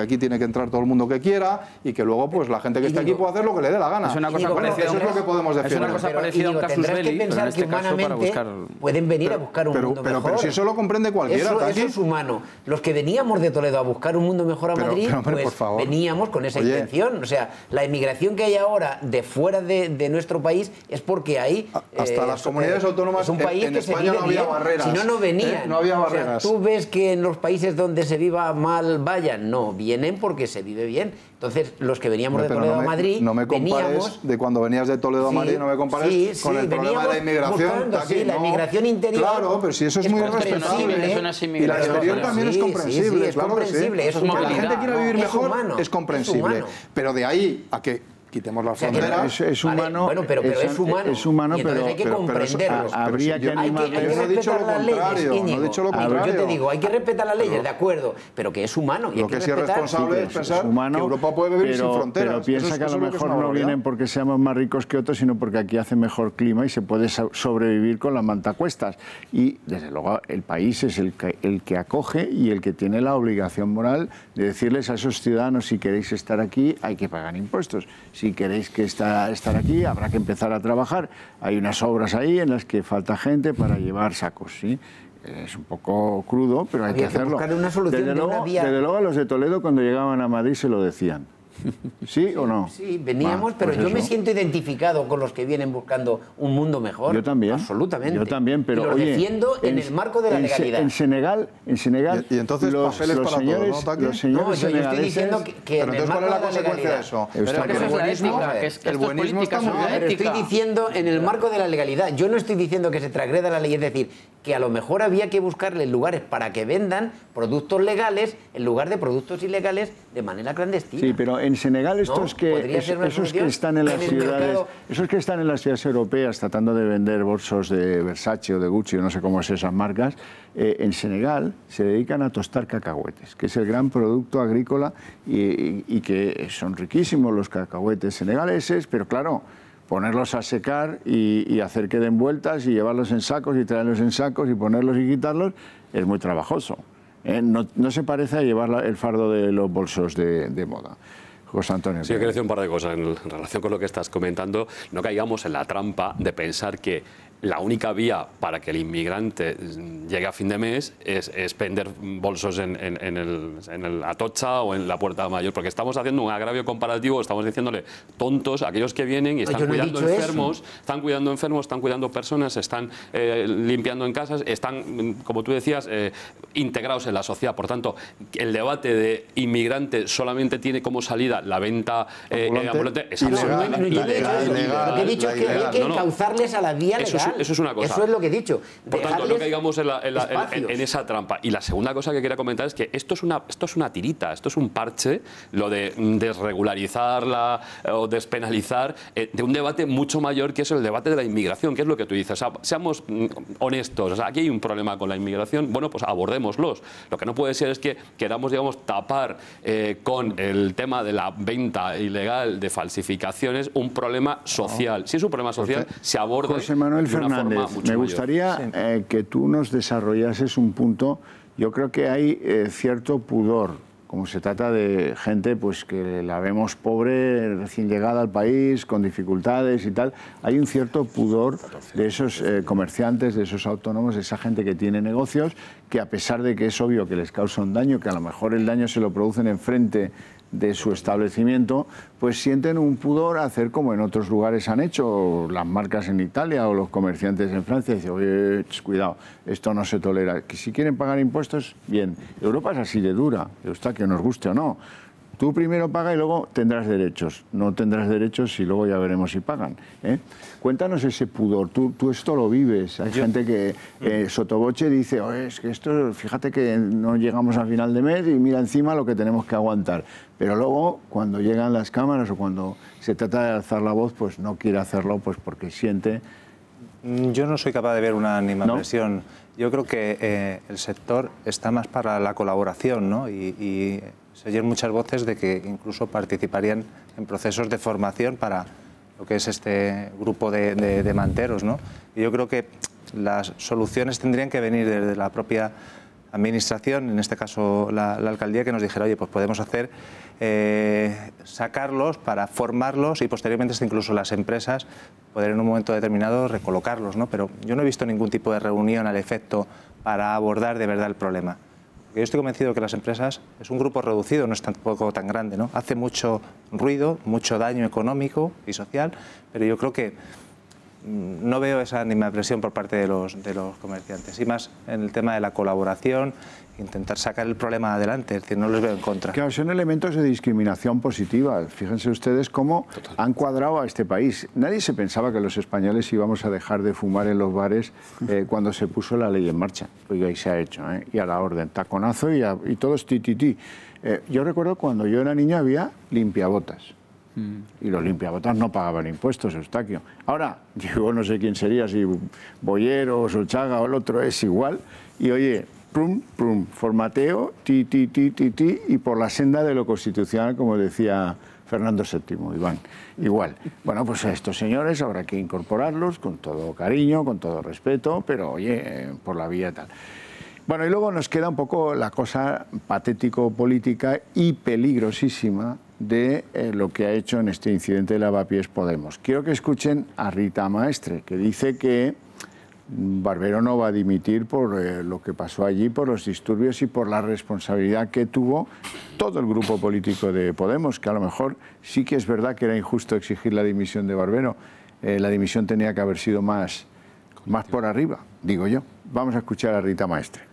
Speaker 3: aquí tiene que entrar todo el mundo que quiera y que luego pues la gente que está aquí puede hacer lo que le dé la gana.
Speaker 5: Es una cosa parecida,
Speaker 3: eso es lo que podemos decir.
Speaker 5: Es una cosa parecida a un casus belli, pero en este caso para buscar...
Speaker 4: pueden venir a buscar un mundo mejor.
Speaker 3: Pero si eso lo comprende cualquiera.
Speaker 4: Eso es humano. Los que veníamos de Toledo a buscar un mundo mejor a Madrid, pues veníamos con esa intención. O sea, la emigración que hay ahora de fuera de nuestro país es porque hay...
Speaker 3: hasta las comunidades autónomas
Speaker 4: es un país
Speaker 3: en
Speaker 4: que
Speaker 3: España
Speaker 4: se
Speaker 3: no había barreras.
Speaker 4: Si no, no venían.
Speaker 3: No había barreras.
Speaker 4: O sea, tú ves que en los países donde se viva mal vayan. No, vienen porque se vive bien. Entonces, los que veníamos de Toledo a Madrid,
Speaker 3: no me compares
Speaker 4: veníamos,
Speaker 3: de cuando venías de Toledo a Madrid, no me compares con el problema de la inmigración.
Speaker 4: La inmigración interior.
Speaker 3: Claro, pero si eso es muy respetable. Y la exterior también es comprensible.
Speaker 4: Es comprensible.
Speaker 3: Que la gente quiera vivir mejor es comprensible. Pero de ahí a que quitemos las fronteras.
Speaker 2: Es humano.
Speaker 4: Bueno, pero es humano.
Speaker 2: Es humano, pero
Speaker 4: hay que comprenderlo.
Speaker 2: Habría que animarle.
Speaker 3: Yo no he dicho lo contrario. No he dicho lo contrario.
Speaker 4: Yo te digo, hay que respetar las leyes, de acuerdo, pero que es humano.
Speaker 3: Lo que es irresponsable es pensar que Europa puede vivir sin fronteras.
Speaker 2: Pero piensa que a lo mejor no vienen porque seamos más ricos que otros, sino porque aquí hace mejor clima y se puede sobrevivir con la manta a cuestas. Y, desde luego, el país es el que acoge y el que tiene la obligación moral de decirles a esos ciudadanos, si queréis estar aquí, hay que pagar impuestos. Si queréis estar aquí, habrá que empezar a trabajar. Hay unas obras ahí en las que falta gente para llevar sacos, ¿sí? Es un poco crudo, pero hay que hacerlo. Desde luego a los de Toledo, cuando llegaban a Madrid, se lo decían. ¿Sí o no?
Speaker 4: Sí, veníamos, pero yo me siento identificado con los que vienen buscando un mundo mejor.
Speaker 2: Yo también.
Speaker 4: Absolutamente.
Speaker 2: Yo también, pero
Speaker 4: y los defiendo en el marco de la legalidad.
Speaker 2: En Senegal
Speaker 3: y entonces los
Speaker 2: señores,
Speaker 3: todos, ¿no?
Speaker 2: Los señores
Speaker 4: yo estoy diciendo que
Speaker 3: pero entonces, ¿cuál es la consecuencia de eso?
Speaker 5: El buenismo está muy bien.
Speaker 4: Estoy diciendo en el marco de la legalidad. Yo no estoy diciendo que se transgreda la ley, es decir, que a lo mejor había que buscarles lugares para que vendan productos legales en lugar de productos ilegales de manera clandestina.
Speaker 2: Sí, pero en Senegal esos que están en las ciudades europeas tratando de vender bolsos de Versace o de Gucci o no sé cómo es esas marcas, en Senegal se dedican a tostar cacahuetes, que es el gran producto agrícola y que son riquísimos los cacahuetes senegaleses, pero claro, ponerlos a secar y hacer que den vueltas y llevarlos en sacos y traerlos en sacos y ponerlos y quitarlos es muy trabajoso. No se parece a llevar el fardo de los bolsos de moda. José Antonio.
Speaker 7: Sí, quiero decir un par de cosas en relación con lo que estás comentando. No caigamos en la trampa de pensar que la única vía para que el inmigrante llegue a fin de mes es vender bolsos en el Atocha o en la Puerta Mayor, porque estamos haciendo un agravio comparativo, estamos diciéndole tontos a aquellos que vienen y están cuidando enfermos, están cuidando personas, están limpiando en casas, están, como tú decías, integrados en la sociedad. Por tanto, el debate de inmigrante solamente tiene como salida la venta ambulante es absolutamente
Speaker 13: ilegal. Lo que he dicho es que hay que encauzarles a la vía legal.
Speaker 7: Eso es una cosa.
Speaker 13: Eso es lo que he dicho.
Speaker 7: Por tanto, no caigamos en esa trampa. Y la segunda cosa que quería comentar es que esto es una tirita, esto es un parche, lo de desregularizarla o despenalizar, de un debate mucho mayor que es el debate de la inmigración, que es lo que tú dices. O sea, seamos honestos, o sea, aquí hay un problema con la inmigración, bueno, pues abordémoslos. Lo que no puede ser es que queramos, digamos, tapar con el tema de la venta ilegal de falsificaciones un problema social. Si es un problema social, se aborda.
Speaker 2: José Manuel Fernández, me gustaría que tú nos desarrollases un punto. Yo creo que hay cierto pudor, como se trata de gente pues que la vemos pobre, recién llegada al país, con dificultades y tal. Hay un cierto pudor de esos comerciantes, de esos autónomos, de esa gente que tiene negocios, que a pesar de que es obvio que les causa un daño, que a lo mejor el daño se lo producen enfrente de su establecimiento, pues sienten un pudor a hacer como en otros lugares han hecho las marcas en Italia o los comerciantes en Francia. Dicen, oye, cuidado, esto no se tolera. Que si quieren pagar impuestos, bien. Europa es así de dura, que nos guste o no. Tú primero paga y luego tendrás derechos. No tendrás derechos y luego ya veremos si pagan. Cuéntanos ese pudor. Tú esto lo vives. Hay gente que sotoboche dice, oye, es que esto, fíjate que no llegamos a final de mes y mira encima lo que tenemos que aguantar. Pero luego, cuando llegan las cámaras o cuando se trata de alzar la voz, pues no quiere hacerlo pues porque siente...
Speaker 6: Yo no soy capaz de ver una animadversión. Yo creo que el sector está más para la colaboración, ¿no? Y se oyen muchas voces de que incluso participarían en procesos de formación para lo que es este grupo de manteros, ¿no? Y yo creo que las soluciones tendrían que venir desde la propia administración, en este caso la alcaldía, que nos dijera, oye, pues podemos hacer, sacarlos para formarlos y posteriormente incluso las empresas poder en un momento determinado recolocarlos, ¿no? Pero yo no he visto ningún tipo de reunión al efecto para abordar de verdad el problema. Yo estoy convencido que las empresas es un grupo reducido, no es tampoco tan grande, ¿no? Hace mucho ruido, mucho daño económico y social, pero yo creo que no veo esa animadversión por parte de los comerciantes, y más en el tema de la colaboración, intentar sacar el problema adelante, es decir, no los veo en contra.
Speaker 2: Claro, son elementos de discriminación positiva. Fíjense ustedes cómo han cuadrado a este país. Nadie se pensaba que los españoles íbamos a dejar de fumar en los bares cuando se puso la ley en marcha. Pues ahí se ha hecho, y a la orden, taconazo y todo es ti. Yo recuerdo cuando yo era niño había limpiabotas. Y los limpiabotas no pagaban impuestos, Eustaquio. Ahora, yo no sé quién sería, si Bollero o Solchaga o el otro, es igual. Y oye, formateo, y por la senda de lo constitucional, como decía Fernando VII, Iván. Igual. Bueno, pues a estos señores habrá que incorporarlos con todo cariño, con todo respeto, pero oye, por la vía tal. Bueno, y luego nos queda un poco la cosa patético-política y peligrosísima de lo que ha hecho en este incidente de Lavapiés Podemos. Quiero que escuchen a Rita Maestre, que dice que Barbero no va a dimitir por lo que pasó allí, por los disturbios y por la responsabilidad que tuvo todo el grupo político de Podemos, que a lo mejor sí que es verdad que era injusto exigir la dimisión de Barbero. La dimisión tenía que haber sido más por arriba, digo yo. Vamos a escuchar a Rita Maestre.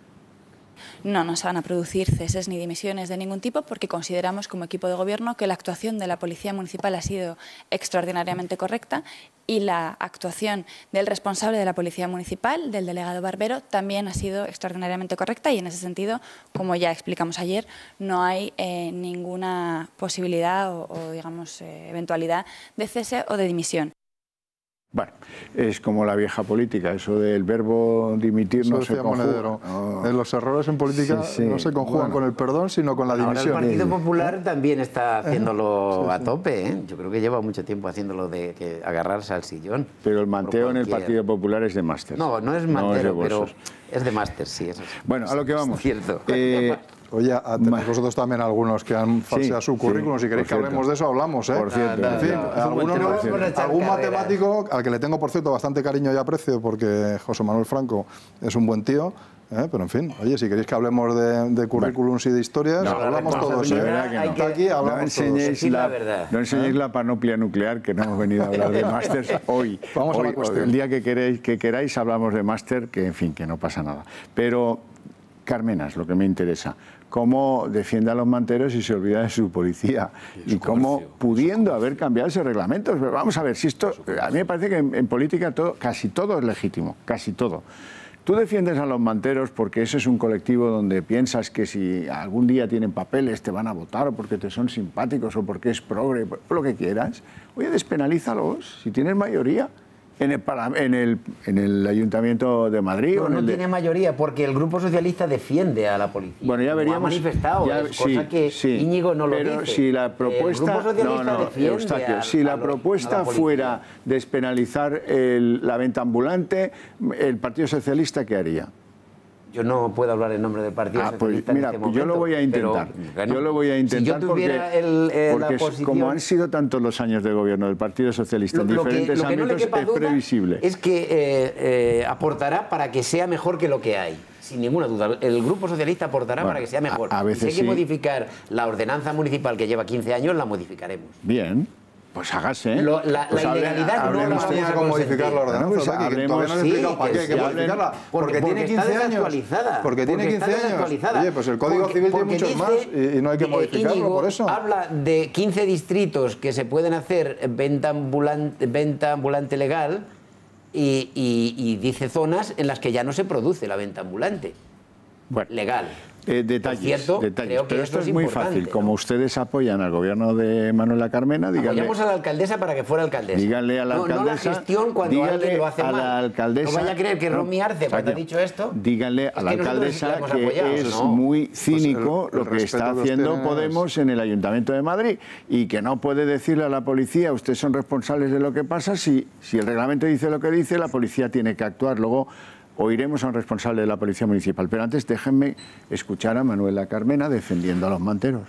Speaker 14: No se van a producir ceses ni dimisiones de ningún tipo porque consideramos como equipo de gobierno que la actuación de la Policía Municipal ha sido extraordinariamente correcta y la actuación del responsable de la Policía Municipal, del delegado Barbero, también ha sido extraordinariamente correcta y en ese sentido, como ya explicamos ayer, no hay ninguna posibilidad o digamos, eventualidad de cese o de dimisión.
Speaker 2: Bueno, es como la vieja política, eso del verbo dimitir no se conjuga.
Speaker 3: Los errores en política no se conjugan con el perdón, sino con la dimisión.
Speaker 4: Ahora el Partido Popular también está haciéndolo a tope, ¿eh? Yo creo que lleva mucho tiempo haciéndolo de agarrarse al sillón.
Speaker 2: Pero el manteo en el Partido Popular es de máster.
Speaker 4: No, no es mantero, pero es de máster, sí. Eso
Speaker 2: bueno, a lo que vamos.
Speaker 4: Es cierto.
Speaker 3: Oye, tenéis vosotros también algunos que han falseado su currículum. Si queréis que hablemos de eso, hablamos.
Speaker 2: Por cierto.
Speaker 3: En fin, algún matemático, al que le tengo, por cierto, bastante cariño y aprecio, porque José Manuel Franco es un buen tío. Pero en fin, oye, si queréis que hablemos de currículums y de historias, hablamos todos. Aquí hablamos todos.
Speaker 2: No enseñéis la panoplia nuclear, que no hemos venido a hablar de másters hoy.
Speaker 3: Vamos a la cuestión.
Speaker 2: El día que queráis hablamos de máster, que en fin, que no pasa nada. Pero, Carmena, es lo que me interesa. Cómo defiende a los manteros y se olvida de su policía. Y cómo, pudiendo haber cambiado ese reglamento. Pero vamos a ver, si esto. A mí me parece que en política casi todo es legítimo, casi todo. Tú defiendes a los manteros porque ese es un colectivo donde piensas que si algún día tienen papeles te van a votar o porque te son simpáticos o porque es progre, lo que quieras. Oye, despenalízalos si tienes mayoría. En el Ayuntamiento de Madrid.
Speaker 4: No tiene mayoría porque el Grupo Socialista defiende a la policía.
Speaker 2: Bueno, ya veríamos.
Speaker 4: Lo ha manifestado, cosa que Íñigo no lo dice.
Speaker 2: Pero si la propuesta. Eustaquio, si la propuesta fuera despenalizar la venta ambulante, ¿el Partido Socialista qué haría?
Speaker 4: Yo no puedo hablar en nombre del Partido Socialista.
Speaker 2: Pues mira, yo lo voy a intentar. Yo lo voy a intentar porque como han sido tantos los años de gobierno del Partido Socialista en diferentes ámbitos, es previsible.
Speaker 4: Es que aportará para que sea mejor que lo que hay. Sin ninguna duda. El Grupo Socialista aportará para que sea mejor.
Speaker 2: A veces
Speaker 4: si hay que modificar la ordenanza municipal que lleva 15 años, la modificaremos.
Speaker 2: Bien. Pues hágase, ¿eh?
Speaker 4: La ilegalidad no la vamos a
Speaker 3: modificar la ordenanza. Todavía no he explicado para qué hay que modificarla. Porque tiene 15 años. Porque tiene 15 años. Oye, pues el Código Civil tiene muchos más y no hay que modificarlo por eso.
Speaker 4: Habla de 15 distritos que se pueden hacer venta ambulante legal y dice zonas en las que ya no se produce la venta ambulante legal.
Speaker 2: Detalles, pero esto es muy fácil.
Speaker 4: ¿no?
Speaker 2: Como ustedes apoyan al gobierno de Manuela Carmena, díganle...
Speaker 4: Apoyamos a la alcaldesa para que fuera alcaldesa.
Speaker 2: Díganle a la alcaldesa...
Speaker 4: No la gestión cuando alguien lo hace mal.
Speaker 2: La alcaldesa,
Speaker 4: no vaya a creer que Romy Arce, cuando ha dicho esto...
Speaker 2: Díganle a la alcaldesa que es muy cínico lo que está haciendo Podemos en el Ayuntamiento de Madrid y que no puede decirle a la policía, ustedes son responsables de lo que pasa, si el reglamento dice lo que dice, la policía tiene que actuar. Luego oiremos a un responsable de la Policía Municipal. Pero antes déjenme escuchar a Manuela Carmena defendiendo a los manteros.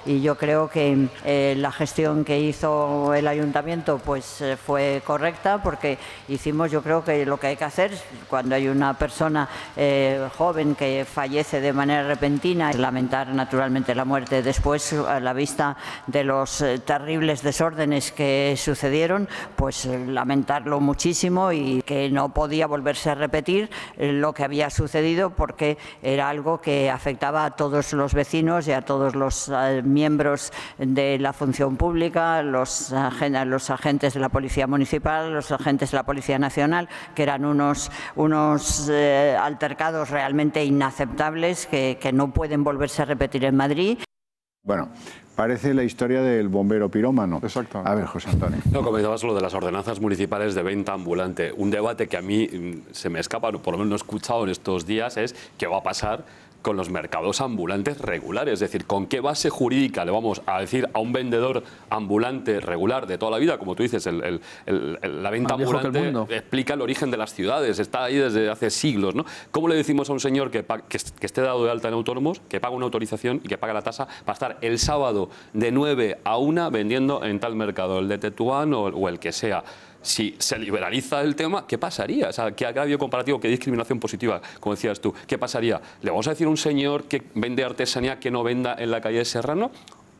Speaker 15: Y yo creo que la gestión que hizo el ayuntamiento pues fue correcta, porque hicimos, yo creo que lo que hay que hacer cuando hay una persona joven que fallece de manera repentina, es lamentar naturalmente la muerte. Después, a la vista de los terribles desórdenes que sucedieron, pues lamentarlo muchísimo y que no podía volverse a repetir lo que había sucedido, porque era algo que afectaba a todos los vecinos y a todos los miembros de la función pública, los agentes de la Policía Municipal, los agentes de la Policía Nacional, que eran unos altercados realmente inaceptables que no pueden volverse a repetir en Madrid.
Speaker 2: Bueno, parece la historia del bombero pirómano.
Speaker 3: Exacto.
Speaker 2: A ver, José Antonio.
Speaker 7: No, comentabas lo de las ordenanzas municipales de venta ambulante. Un debate que a mí se me escapa, por lo menos no he escuchado en estos días, es qué va a pasar con los mercados ambulantes regulares. Es decir, ¿con qué base jurídica le vamos a decir a un vendedor ambulante regular de toda la vida? Como tú dices, la venta ambulante explica el origen de las ciudades, está ahí desde hace siglos, ¿no? ¿Cómo le decimos a un señor que esté dado de alta en autónomos, que paga una autorización y que paga la tasa para estar el sábado de 9 a 1 vendiendo en tal mercado, el de Tetuán o el que sea? Si se liberaliza el tema, ¿qué pasaría? O sea, ¿qué agravio comparativo, qué discriminación positiva, como decías tú? ¿Qué pasaría? ¿Le vamos a decir a un señor que vende artesanía que no venda en la calle de Serrano?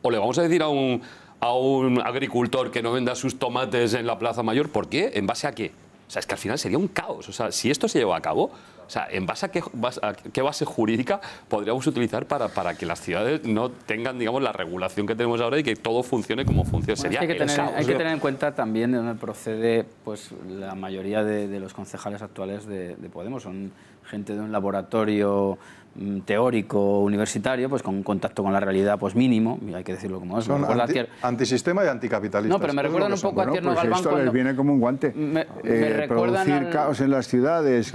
Speaker 7: ¿O le vamos a decir a un agricultor que no venda sus tomates en la Plaza Mayor? ¿Por qué? ¿En base a qué? O sea, es que al final sería un caos. O sea, si esto se lleva a cabo, o sea, ¿en base a qué base jurídica podríamos utilizar para que las ciudades no tengan, digamos, la regulación que tenemos ahora y que todo funcione como funciona?
Speaker 5: Bueno, hay que tener en cuenta también de dónde procede pues, la mayoría de los concejales actuales de Podemos. Son gente de un laboratorio teórico universitario, pues con un contacto con la realidad pues mínimo, hay que decirlo como es.
Speaker 3: Son antisistema y anticapitalistas.
Speaker 5: No, pero me recuerdan un poco a Tierno Galván.
Speaker 2: Esto les viene como un guante.
Speaker 5: Me recuerdan
Speaker 2: producir caos en las ciudades,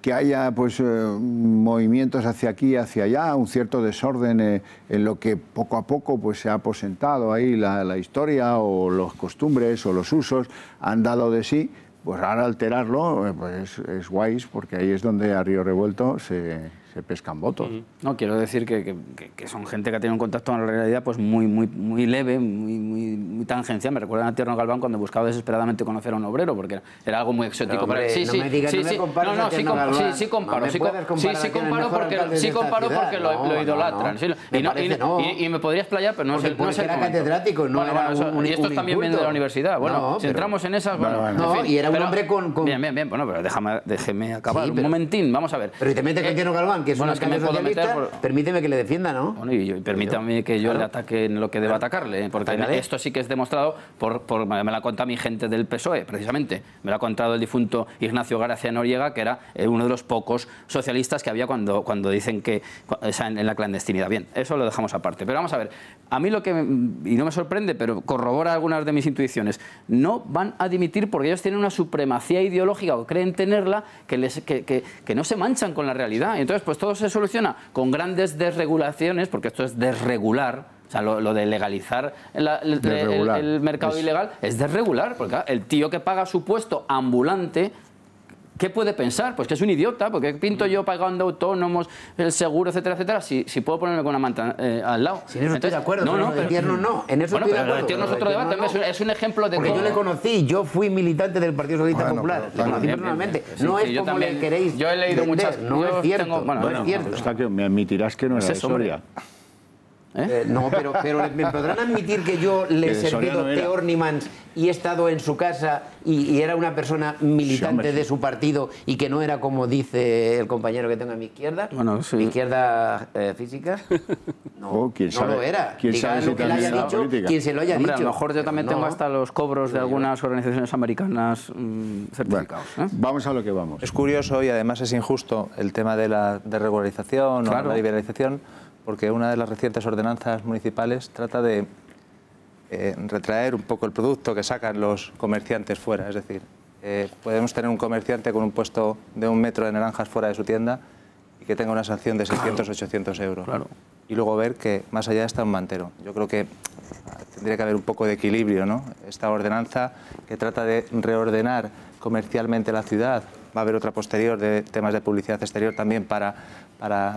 Speaker 2: que haya pues movimientos hacia aquí, hacia allá, un cierto desorden en lo que poco a poco pues se ha aposentado ahí la historia o las costumbres o los usos han dado de sí. Pues ahora alterarlo pues es guays, porque ahí es donde a río revuelto se pescan votos.
Speaker 5: No, quiero decir que son gente que ha tenido un contacto con la realidad pues muy leve, muy tangencial. Me recuerdan a Tierno Galván cuando buscaba desesperadamente conocer a un obrero, porque era algo muy exótico.
Speaker 4: Pero, hombre, sí comparo porque lo idolatran.
Speaker 5: Y me podría explayar, pero no sé.
Speaker 4: Era catedrático, no era un
Speaker 5: y esto también viene de la universidad. Bueno, si entramos en esas...
Speaker 4: No, y era un hombre con...
Speaker 5: Bien, bueno, pero déjeme acabar un momentín, vamos a ver.
Speaker 4: Pero te metes con Tierno Galván, que es una escala socialista, permíteme que le defienda, ¿no?
Speaker 5: Bueno, y permítame que yo le ataque en lo que deba atacarle, porque esto sí que es demostrado me lo ha contado mi gente del PSOE, precisamente. Me lo ha contado el difunto Ignacio Gracia Noriega, que era uno de los pocos socialistas que había cuando dicen que en la clandestinidad. Bien, eso lo dejamos aparte. Pero vamos a ver, a mí lo que, y no me sorprende, pero corrobora algunas de mis intuiciones, no van a dimitir porque ellos tienen una supremacía ideológica o creen tenerla que no se manchan con la realidad. Y entonces, pues todo se soluciona con grandes desregulaciones, porque esto es desregular. O sea, lo de legalizar el mercado ilegal es desregular, porque claro, el tío que paga su puesto ambulante, ¿qué puede pensar? Pues que es un idiota, porque pinto yo pagando autónomos, el seguro, etcétera, etcétera, si puedo ponerme con una manta al lado.
Speaker 4: Si en eso estoy de acuerdo, pero el Tierno no. En eso estoy de acuerdo.
Speaker 5: El Tierno es otro debate, es un ejemplo de
Speaker 4: porque yo le conocí, yo fui militante del Partido Socialista Popular, le conocí personalmente. No es como le queréis.
Speaker 5: Yo he leído muchas.
Speaker 4: No es cierto, no es cierto.
Speaker 2: Está que me admitirás que no es eso, Soria.
Speaker 4: No, pero me podrán admitir que yo le he servido té Ornimans y he estado en su casa y era una persona militante de su partido y que no era como dice el compañero que tengo a mi izquierda, mi izquierda física. No, no lo era. Diga lo que le haya dicho, quien se lo haya dicho.
Speaker 5: A lo mejor yo también tengo hasta los cobros de algunas organizaciones americanas certificados.
Speaker 2: Vamos a lo que vamos.
Speaker 6: Es curioso y además es injusto el tema de la desregularización o la liberalización, porque una de las recientes ordenanzas municipales trata de retraer un poco el producto que sacan los comerciantes fuera. Es decir, podemos tener un comerciante con un puesto de 1 metro de naranjas fuera de su tienda y que tenga una sanción de 600, 800 euros.
Speaker 5: Claro.
Speaker 6: Y luego ver que más allá está un mantero. Yo creo que tendría que haber un poco de equilibrio, ¿no? Esta ordenanza que trata de reordenar comercialmente la ciudad. Va a haber otra posterior de temas de publicidad exterior también para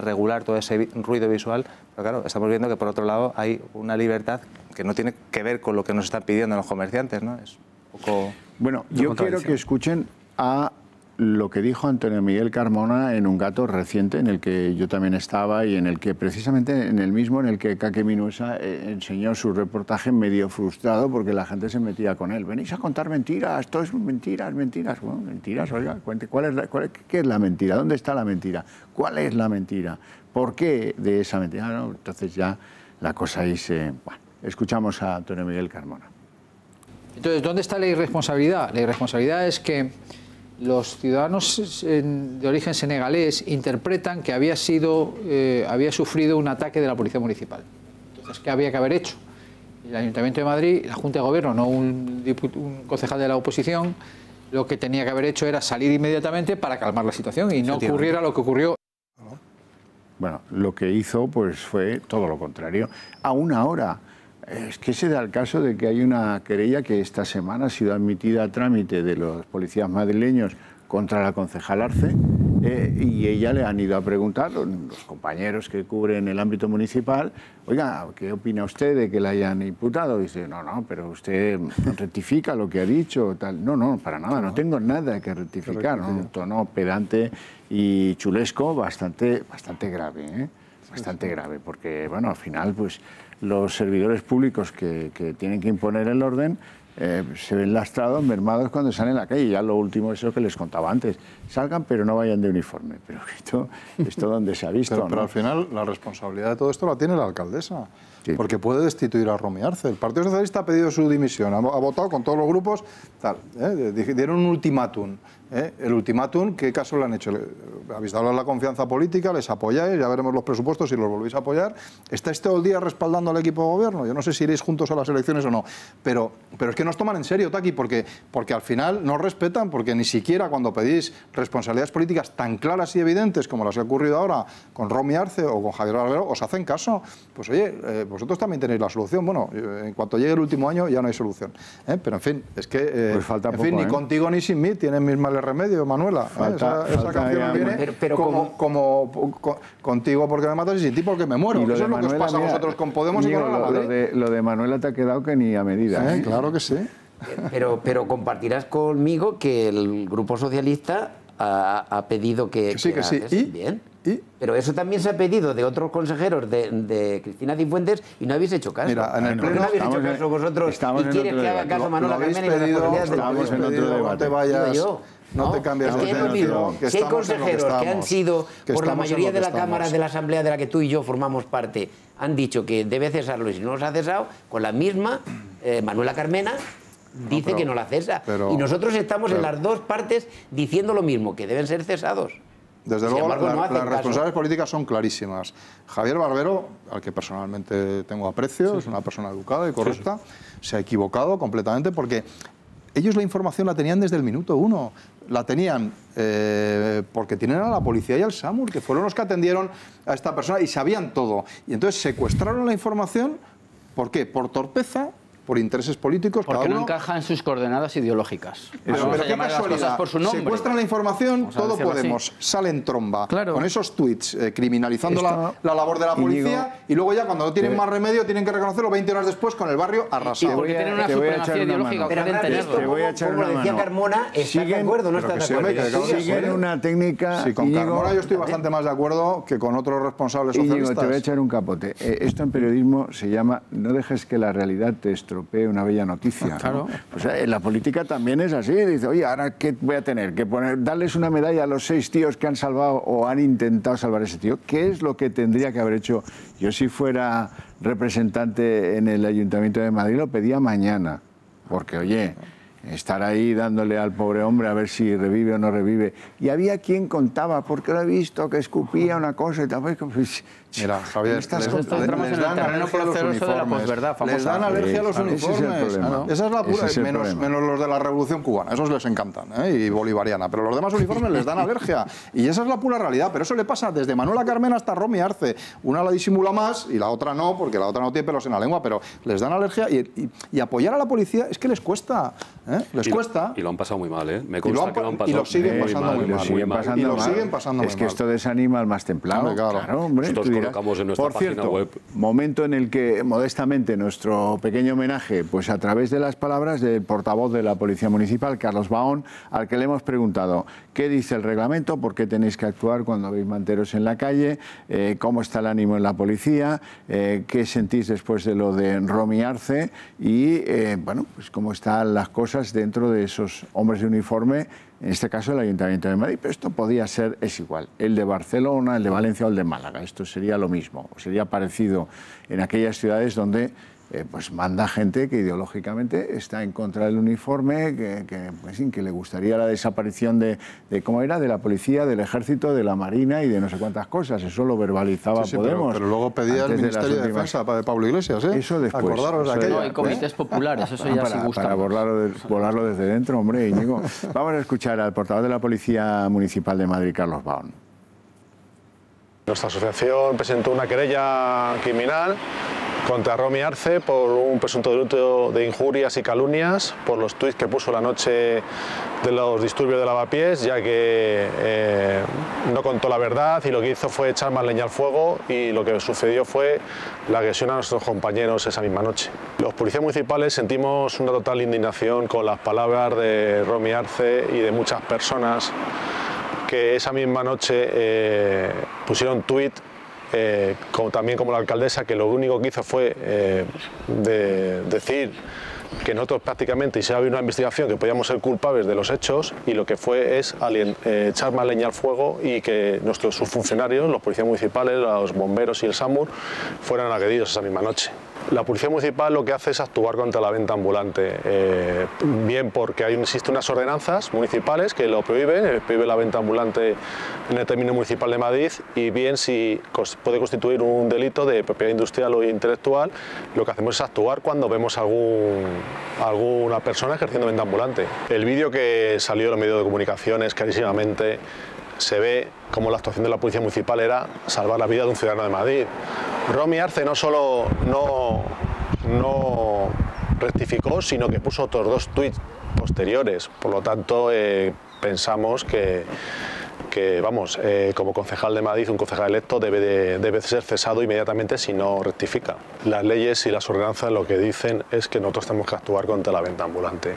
Speaker 6: regular todo ese ruido visual. Pero claro, estamos viendo que por otro lado hay una libertad que no tiene que ver con lo que nos están pidiendo los comerciantes, ¿no? Es un poco...
Speaker 2: Bueno, yo quiero que escuchen a lo que dijo Antonio Miguel Carmona en un gato reciente en el que yo también estaba y en el que precisamente en el mismo en el que Kake Minuesa enseñó su reportaje medio frustrado porque la gente se metía con él. Venís a contar mentiras, todo es mentiras. Bueno, mentiras, oiga, cuente, ¿qué es la mentira? ¿Dónde está la mentira? ¿Cuál es la mentira? ¿Por qué de esa mentira? No, entonces ya la cosa ahí se... Bueno, escuchamos a Antonio Miguel Carmona.
Speaker 16: Entonces, ¿dónde está la irresponsabilidad? La irresponsabilidad es que los ciudadanos de origen senegalés interpretan que había sufrido un ataque de la Policía Municipal. Entonces, ¿qué había que haber hecho? El Ayuntamiento de Madrid, la Junta de Gobierno, no un concejal de la oposición, lo que tenía que haber hecho era salir inmediatamente para calmar la situación y no ocurriera lo que ocurrió.
Speaker 2: Bueno, lo que hizo pues fue todo lo contrario. A una hora. Es que se da el caso de que hay una querella que esta semana ha sido admitida a trámite de los policías madrileños contra la concejal Arce y ella le han ido a preguntar, los compañeros que cubren el ámbito municipal, oiga, ¿qué opina usted de que la hayan imputado? Y dice, no, pero usted rectifica lo que ha dicho, tal. No, para nada, no tengo nada que rectificar, ¿no? Un tono pedante y chulesco bastante grave, ¿eh? Bastante grave, porque, bueno, al final, pues, los servidores públicos que tienen que imponer el orden se ven lastrados, mermados cuando salen a la calle. Ya lo último es lo que les contaba antes. Salgan, pero no vayan de uniforme. Pero esto donde se ha visto.
Speaker 3: Pero al final la responsabilidad de todo esto la tiene la alcaldesa. Sí. Porque puede destituir a Romy Arce. El Partido Socialista ha pedido su dimisión, ha votado con todos los grupos, tal, dieron un ultimátum. El ultimátum, ¿qué caso le han hecho? Habéis dado la confianza política, les apoyáis, ya veremos los presupuestos si los volvéis a apoyar. ¿Estáis todo el día respaldando al equipo de gobierno? Yo no sé si iréis juntos a las elecciones o no, pero es que nos toman en serio, Taki, porque al final no respetan, porque ni siquiera cuando pedís responsabilidades políticas tan claras y evidentes como las que ha ocurrido ahora con Romy Arce o con Javier Barbero, os hacen caso. Pues oye, vosotros también tenéis la solución. Bueno, en cuanto llegue el último año ya no hay solución. Pero en fin, es que
Speaker 2: pues falta
Speaker 3: en
Speaker 2: poco,
Speaker 3: fin, ni contigo ni sin mí tienen mis males remedios, Manuela. Esa canción viene contigo porque me matas y sin ti porque me muero. Eso es lo que os pasa a vosotros con Podemos y con la Madrid.
Speaker 2: Lo de Manuela te ha quedado que ni a medida.
Speaker 3: Claro que sí.
Speaker 4: Pero compartirás conmigo que el Grupo Socialista ha pedido que
Speaker 3: sí.
Speaker 4: Bien. Pero eso también se ha pedido de otros consejeros de Cristina Cifuentes y no habéis hecho caso.
Speaker 3: Mira, en el pleno
Speaker 4: no habéis hecho caso vosotros y quieres que haga caso Manuela Carmena y las responsabilidades del gobierno.
Speaker 3: No te vayas. No te cambies
Speaker 4: de sentido. Si hay consejeros que han sido, por la mayoría de la Cámara de la Asamblea de la que tú y yo formamos parte, han dicho que debe cesarlo y si no los ha cesado, con la misma Manuela Carmena dice que no la cesa. Y nosotros estamos en las dos partes diciendo lo mismo, que deben ser cesados.
Speaker 3: Desde luego, las responsabilidades políticas son clarísimas. Javier Barbero, al que personalmente tengo aprecio, es una persona educada y correcta, se ha equivocado completamente porque ellos la información la tenían desde el minuto 1. La tenían porque tienen a la policía y al SAMUR, que fueron los que atendieron a esta persona y sabían todo. Y entonces secuestraron la información, ¿por qué? Por torpeza, por intereses políticos.
Speaker 5: Porque no encaja en sus coordenadas ideológicas.
Speaker 3: Pero qué casualidad,
Speaker 5: por su nombre.
Speaker 3: Secuestran la información, todo Podemos, sale en tromba, con esos tuits criminalizando la labor de la policía y luego ya cuando no tienen más remedio tienen que reconocerlo 20 horas después con el barrio arrasado.
Speaker 5: Y porque tienen una supremacía ideológica.
Speaker 2: Te voy a echar una mano.
Speaker 4: Como decía Carmona, ¿estás de acuerdo o no estás de acuerdo?
Speaker 2: Siguen una técnica...
Speaker 3: Sí, con Carmona yo estoy bastante más de acuerdo que con otros responsables socialistas.
Speaker 2: Íñigo, te voy a echar un capote. Esto en periodismo se llama no dejes que la realidad te estropee una bella noticia.
Speaker 5: Claro.
Speaker 2: ¿no? Pues en la política también es así. Dice, oye, ¿ahora qué voy a tener? ¿Que darles una medalla a los 6 tíos que han salvado o han intentado salvar a ese tío? ¿Qué es lo que tendría que haber hecho? Yo si fuera representante en el Ayuntamiento de Madrid lo pedía mañana. Porque, oye, estar ahí dándole al pobre hombre a ver si revive o no revive. Y había quien contaba, porque lo he visto, que escupía una cosa y tal. Pues,
Speaker 3: mira, Javier, les dan alergia a los uniformes. Les dan alergia a los uniformes. Esa es la pura, menos los de la Revolución Cubana, esos les encantan, y bolivariana, pero los demás uniformes les dan alergia. Y esa es la pura realidad, pero eso le pasa desde Manuela Carmena hasta Romy Arce. Una la disimula más y la otra no, porque la otra no tiene pelos en la lengua, pero les dan alergia y apoyar a la policía es que les cuesta. Les cuesta.
Speaker 7: Y lo han pasado muy mal, ¿eh? Me consta que lo han pasado
Speaker 3: y lo siguen pasando muy mal. Y lo siguen pasando muy mal.
Speaker 2: Es que esto desanima al más templado. Claro, hombre.
Speaker 7: Nosotros colocamos en nuestra página web.
Speaker 2: Momento en el que, modestamente, nuestro pequeño homenaje, pues a través de las palabras del portavoz de la Policía Municipal, Carlos Baón, al que le hemos preguntado qué dice el reglamento, por qué tenéis que actuar cuando veis manteros en la calle, cómo está el ánimo en la policía, qué sentís después de lo de Romy Arce y, bueno, pues cómo están las cosas dentro de esos hombres de uniforme, en este caso el Ayuntamiento de Madrid, pero esto podía ser, es igual, el de Barcelona, el de Valencia o el de Málaga, esto sería lo mismo, sería parecido en aquellas ciudades donde pues manda gente que ideológicamente está en contra del uniforme, que le gustaría la desaparición de ¿cómo era?, de la policía, del ejército, de la marina y de no sé cuántas cosas. Eso lo verbalizaba Podemos.
Speaker 3: Pero luego pedía el Ministerio de Defensa de Pablo Iglesias, ¿eh?
Speaker 2: Eso después.
Speaker 3: Acordaros de aquello.
Speaker 5: No, hay comités populares, eso ya sí gusta.
Speaker 2: Para volarlo desde dentro, hombre, Íñigo. Vamos a escuchar al portavoz de la Policía Municipal de Madrid, Carlos Baón.
Speaker 17: Nuestra asociación presentó una querella criminal contra Romy Arce por un presunto delito de injurias y calumnias por los tuits que puso la noche de los disturbios de Lavapiés, ya que no contó la verdad y lo que hizo fue echar más leña al fuego y lo que sucedió fue la agresión a nuestros compañeros esa misma noche. Los policías municipales sentimos una total indignación con las palabras de Romy Arce y de muchas personas que esa misma noche pusieron tuit, también como la alcaldesa, que lo único que hizo fue decir que nosotros prácticamente, y se ha habido una investigación, que podíamos ser culpables de los hechos, y lo que fue es echar más leña al fuego y que nuestros subfuncionarios, los policías municipales, los bomberos y el SAMUR, fueran agredidos esa misma noche. La Policía Municipal lo que hace es actuar contra la venta ambulante, bien porque existen unas ordenanzas municipales que lo prohíben, prohíbe la venta ambulante en el término municipal de Madrid, y bien si puede constituir un delito de propiedad industrial o intelectual, lo que hacemos es actuar cuando vemos alguna persona ejerciendo venta ambulante. El vídeo que salió en los medios de comunicación es clarísimamente, se ve como la actuación de la Policía Municipal era salvar la vida de un ciudadano de Madrid. Romy Arce no solo no rectificó, sino que puso otros 2 tuits posteriores. Por lo tanto, pensamos que vamos, como concejal de Madrid, un concejal electo debe ser cesado inmediatamente si no rectifica. Las leyes y las ordenanzas lo que dicen es que nosotros tenemos que actuar contra la venta ambulante,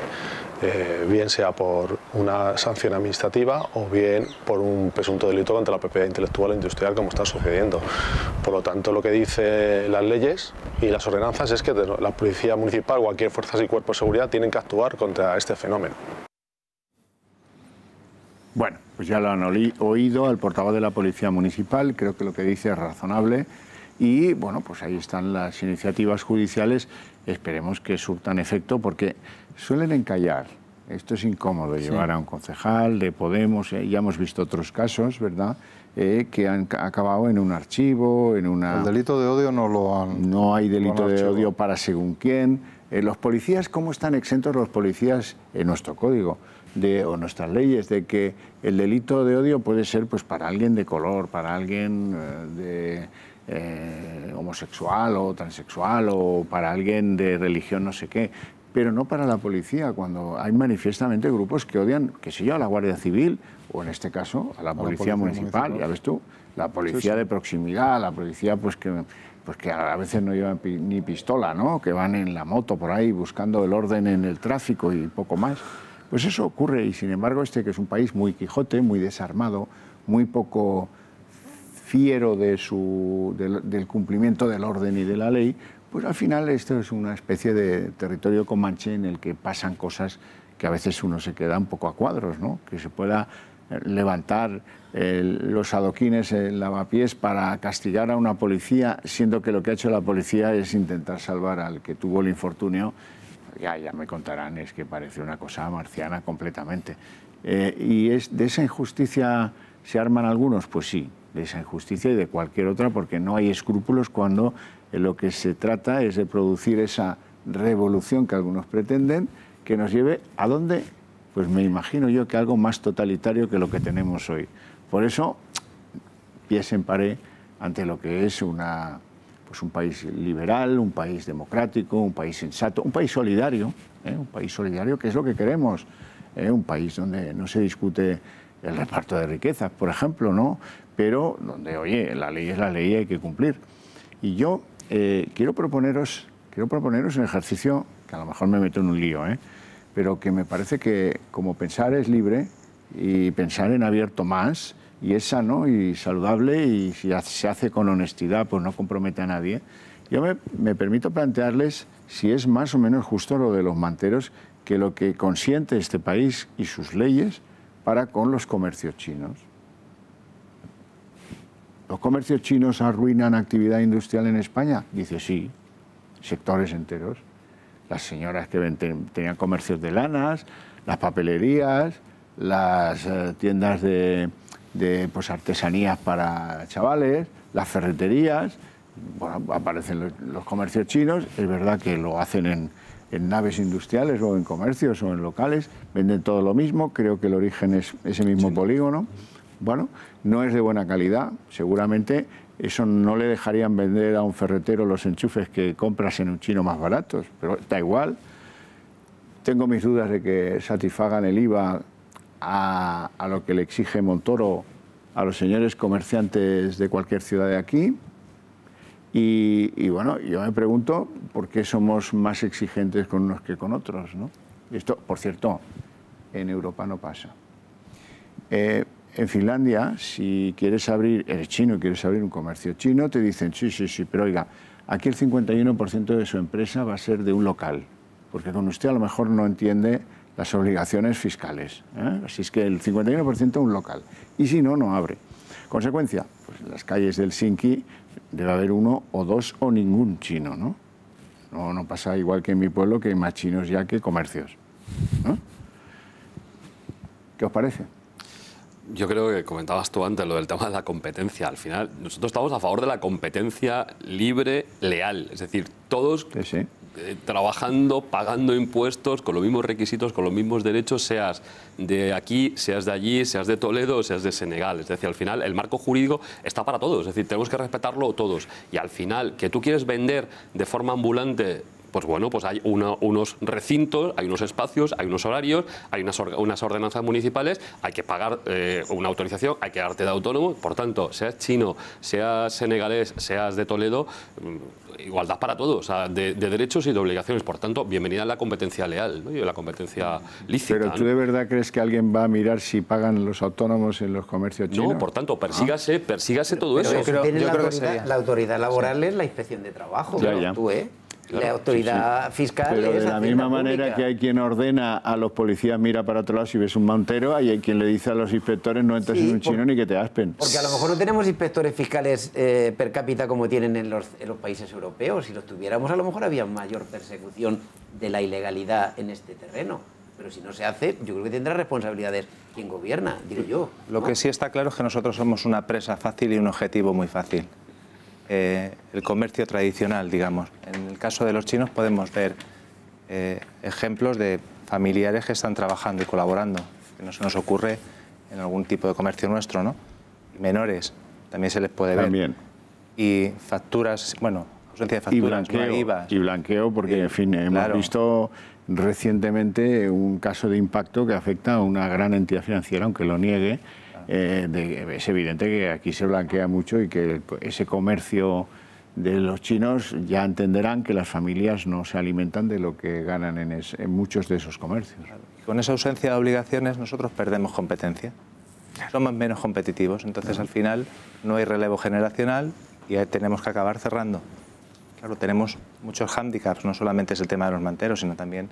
Speaker 17: bien sea por una sanción administrativa o bien por un presunto delito contra la propiedad intelectual e industrial, como está sucediendo. Por lo tanto, lo que dicen las leyes y las ordenanzas es que la Policía Municipal, cualquier fuerzas y cuerpos de seguridad tienen que actuar contra este fenómeno.
Speaker 2: Bueno, pues ya lo han oído al portavoz de la Policía Municipal, creo que lo que dice es razonable y bueno, pues ahí están las iniciativas judiciales, esperemos que surtan efecto porque suelen encallar. Esto es incómodo, llevar a un concejal de Podemos, ya hemos visto otros casos, ¿verdad?, que han acabado en un archivo, en una...
Speaker 3: El delito de odio no lo han...
Speaker 2: No hay delito de odio para según quién. Los policías, ¿cómo están exentos los policías en nuestro código? O nuestras leyes, de que el delito de odio puede ser pues para alguien de color, para alguien homosexual o transexual o para alguien de religión no sé qué, pero no para la policía, cuando hay manifiestamente grupos que odian, qué sé yo, a la Guardia Civil o en este caso a la Policía Municipal, ya ves tú, la policía de proximidad, la policía pues que a veces no llevan ni pistola, ¿no?, que van en la moto por ahí buscando el orden en el tráfico y poco más. Pues eso ocurre y sin embargo que es un país muy Quijote, muy desarmado, muy poco fiero del cumplimiento del orden y de la ley, pues al final esto es una especie de territorio comanche en el que pasan cosas que a veces uno se queda un poco a cuadros, ¿no? Que se pueda levantar los adoquines, el lavapiés para castigar a una policía, siendo que lo que ha hecho la policía es intentar salvar al que tuvo el infortunio. Ya me contarán, es que parece una cosa marciana completamente. ¿Y de esa injusticia se arman algunos? Pues sí, de esa injusticia y de cualquier otra, porque no hay escrúpulos cuando lo que se trata es de producir esa revolución que algunos pretenden, que nos lleve ¿a dónde? Pues me imagino yo que algo más totalitario que lo que tenemos hoy. Por eso, pies en pared ante lo que es un país liberal, un país democrático, un país sensato, un país solidario, que es lo que queremos, un país donde no se discute el reparto de riquezas, por ejemplo, ¿no?, pero donde, oye, la ley es la ley y hay que cumplir. Y yo quiero proponeros un ejercicio, que a lo mejor me meto en un lío, pero que me parece que como pensar es libre y pensar en abierto más, y es sano y saludable y si se hace con honestidad pues no compromete a nadie. Yo me permito plantearles si es más o menos justo lo de los manteros, que lo que consiente este país y sus leyes para con los comercios chinos. ¿Los comercios chinos arruinan actividad industrial en España? Dice sí, sectores enteros. Las señoras que tenían comercios de lanas, las papelerías, las tiendas de artesanías para chavales, las ferreterías, bueno, aparecen los comercios chinos, es verdad que lo hacen en naves industriales o en comercios o en locales, venden todo lo mismo, creo que el origen es ese mismo polígono, bueno, no es de buena calidad, seguramente eso no le dejarían vender a un ferretero los enchufes que compras en un chino más baratos, pero da igual, tengo mis dudas de que satisfagan el IVA a lo que le exige Montoro a los señores comerciantes de cualquier ciudad de aquí. Y bueno, yo me pregunto por qué somos más exigentes con unos que con otros, ¿no? Esto, por cierto, en Europa no pasa. En Finlandia, si quieres abrir, eres chino y quieres abrir un comercio chino, te dicen sí, pero oiga, aquí el 51% de su empresa va a ser de un local, porque con usted a lo mejor no entiende las obligaciones fiscales, así es que el 51% un local, y si no, no abre. Consecuencia, pues en las calles de Helsinki debe haber uno o dos o ningún chino, ¿no? No pasa igual que en mi pueblo, que hay más chinos ya que comercios, ¿no? ¿Qué os parece?
Speaker 7: Yo creo que comentabas tú antes lo del tema de la competencia. Al final, nosotros estamos a favor de la competencia libre, leal. Es decir, todos trabajando, pagando impuestos, con los mismos requisitos, con los mismos derechos, seas de aquí, seas de allí, seas de Toledo, seas de Senegal. Es decir, al final, el marco jurídico está para todos. Es decir, tenemos que respetarlo todos. Y al final, que tú quieres vender de forma ambulante, pues bueno, pues hay unos recintos, hay unos espacios, hay unos horarios, hay unas ordenanzas municipales, hay que pagar una autorización, hay que darte de autónomo. Por tanto, seas chino, seas senegalés, seas de Toledo, igualdad para todos, o sea, de derechos y de obligaciones. Por tanto, bienvenida a la competencia leal, ¿no? Y a la competencia lícita.
Speaker 2: ¿Pero tú de verdad crees que alguien va a mirar si pagan los autónomos en los comercios chinos?
Speaker 7: No, por tanto, persígase todo eso.
Speaker 4: Tiene la autoridad laboral es la inspección de trabajo,
Speaker 2: ya.
Speaker 4: Tú, la autoridad fiscal.
Speaker 2: Pero
Speaker 4: es
Speaker 2: de la misma manera
Speaker 4: pública.
Speaker 2: que hay quien ordena a los policías mira para otro lado si ves un montero, hay quien le dice a los inspectores no entres en un chino ni que te aspen.
Speaker 4: Porque a lo mejor no tenemos inspectores fiscales per cápita como tienen en los países europeos. Si los tuviéramos, a lo mejor había mayor persecución de la ilegalidad en este terreno. Pero si no se hace, yo creo que tendrá responsabilidades quien gobierna, digo yo.
Speaker 6: Lo que sí está claro es que nosotros somos una presa fácil y un objetivo muy fácil. El comercio tradicional, digamos. En el caso de los chinos podemos ver ejemplos de familiares que están trabajando y colaborando, que no se nos ocurre en algún tipo de comercio nuestro, ¿no? Menores, también se les puede ver. Y facturas, bueno, ausencia de facturas,
Speaker 2: y blanqueo, porque, en fin, hemos visto recientemente un caso de impacto que afecta a una gran entidad financiera, aunque lo niegue. Es evidente que aquí se blanquea mucho y que ese comercio de los chinos ya entenderán que las familias no se alimentan de lo que ganan en muchos de esos comercios.
Speaker 6: Con esa ausencia de obligaciones nosotros perdemos competencia, somos menos competitivos, entonces al final no hay relevo generacional y tenemos que acabar cerrando. Claro, tenemos muchos hándicaps, no solamente es el tema de los manteros, sino también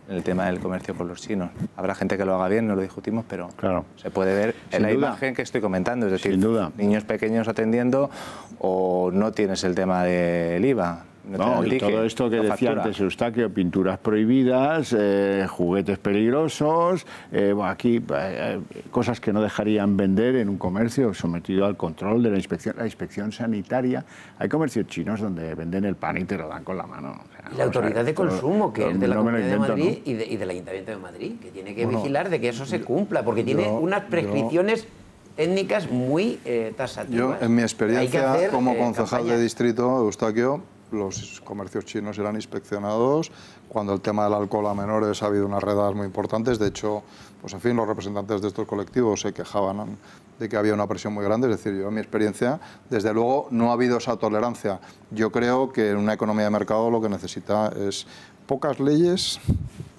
Speaker 6: el tema del comercio con los chinos. Habrá gente que lo haga bien, no lo discutimos, pero se puede ver en la imagen que estoy comentando, es decir, niños pequeños atendiendo o no tienes el tema del IVA.
Speaker 2: No, y todo esto que decía antes Eustaquio, pinturas prohibidas, juguetes peligrosos, aquí cosas que no dejarían vender en un comercio sometido al control de la inspección sanitaria. Hay comercios chinos donde venden el pan y te lo dan con la mano. O sea,
Speaker 4: y la autoridad de consumo, que es de la Comunidad de Madrid,
Speaker 2: ¿no?
Speaker 4: y del Ayuntamiento de Madrid, que tiene que vigilar de que eso se cumpla, porque tiene unas prescripciones técnicas muy tasativas.
Speaker 3: Yo, en mi experiencia como concejal de distrito, Eustaquio, los comercios chinos eran inspeccionados. Cuando el tema del alcohol a menores ha habido unas redadas muy importantes. De hecho, pues en fin, los representantes de estos colectivos se quejaban de que había una presión muy grande. Es decir, yo en mi experiencia, desde luego, no ha habido esa tolerancia. Yo creo que en una economía de mercado lo que necesita es pocas leyes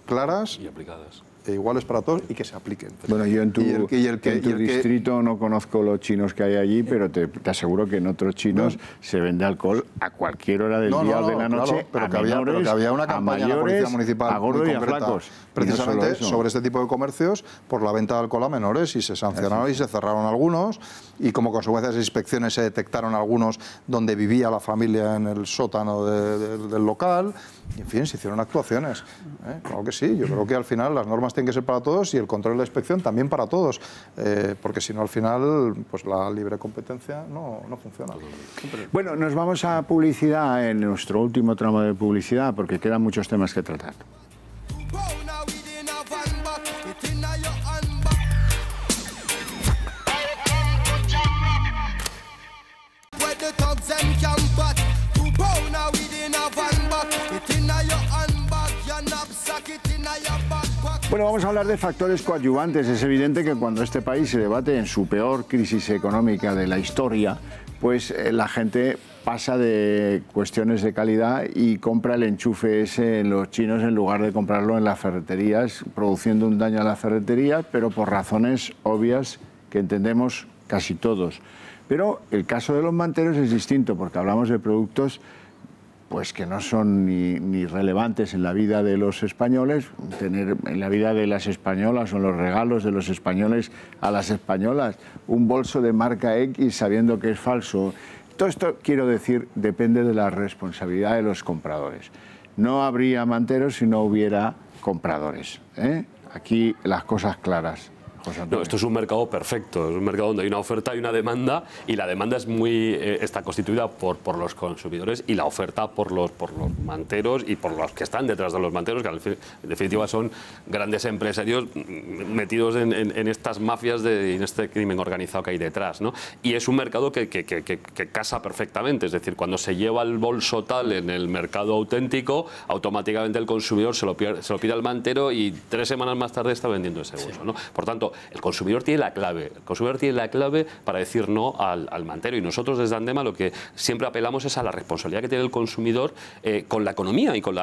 Speaker 3: claras
Speaker 7: y aplicadas.
Speaker 3: Iguales para todos y que se apliquen.
Speaker 2: Bueno, yo en tu distrito no conozco los chinos que hay allí, pero te aseguro que en otros chinos se vende alcohol a cualquier hora del día o de la noche,
Speaker 3: claro, pero
Speaker 2: que
Speaker 3: había una campaña en la Policía Municipal
Speaker 2: a gordos
Speaker 3: muy
Speaker 2: y a flacos.
Speaker 3: Precisamente sobre este tipo de comercios por la venta de alcohol a menores, y se sancionaron y se cerraron algunos, y como consecuencia de esas inspecciones se detectaron algunos donde vivía la familia en el sótano del local, y en fin, se hicieron actuaciones. Claro que sí, yo creo que al final las normas tienen que ser para todos y el control y la inspección también para todos, porque si no al final pues la libre competencia no funciona.
Speaker 2: Bueno, nos vamos a publicidad en nuestro último tramo de publicidad porque quedan muchos temas que tratar. Bueno, vamos a hablar de factores coadyuvantes. Es evidente que cuando este país se debate en su peor crisis económica de la historia, pues la gente pasa de cuestiones de calidad y compra el enchufe ese en los chinos en lugar de comprarlo en las ferreterías, produciendo un daño a la ferretería, pero por razones obvias que entendemos casi todos. Pero el caso de los manteros es distinto porque hablamos de productos pues que no son ni relevantes en la vida de los españoles, tener en la vida de las españolas o en los regalos de los españoles a las españolas un bolso de marca X sabiendo que es falso. Todo esto, quiero decir, depende de la responsabilidad de los compradores. no habría manteros si no hubiera compradores, ¿eh? Aquí las cosas claras.
Speaker 7: No, esto es un mercado perfecto, es un mercado donde hay una oferta y una demanda, y la demanda es está constituida por los consumidores y la oferta por los manteros y por los que están detrás de los manteros, que en definitiva son grandes empresarios metidos en estas mafias en este crimen organizado que hay detrás, ¿no? Y es un mercado que casa perfectamente, es decir, cuando se lleva el bolso tal en el mercado auténtico, automáticamente el consumidor se lo pide al mantero y 3 semanas más tarde está vendiendo ese bolso, ¿no? Por tanto, el consumidor tiene la clave. El consumidor tiene la clave para decir no al mantero. Y nosotros desde Andema lo que siempre apelamos es a la responsabilidad que tiene el consumidor con la economía y con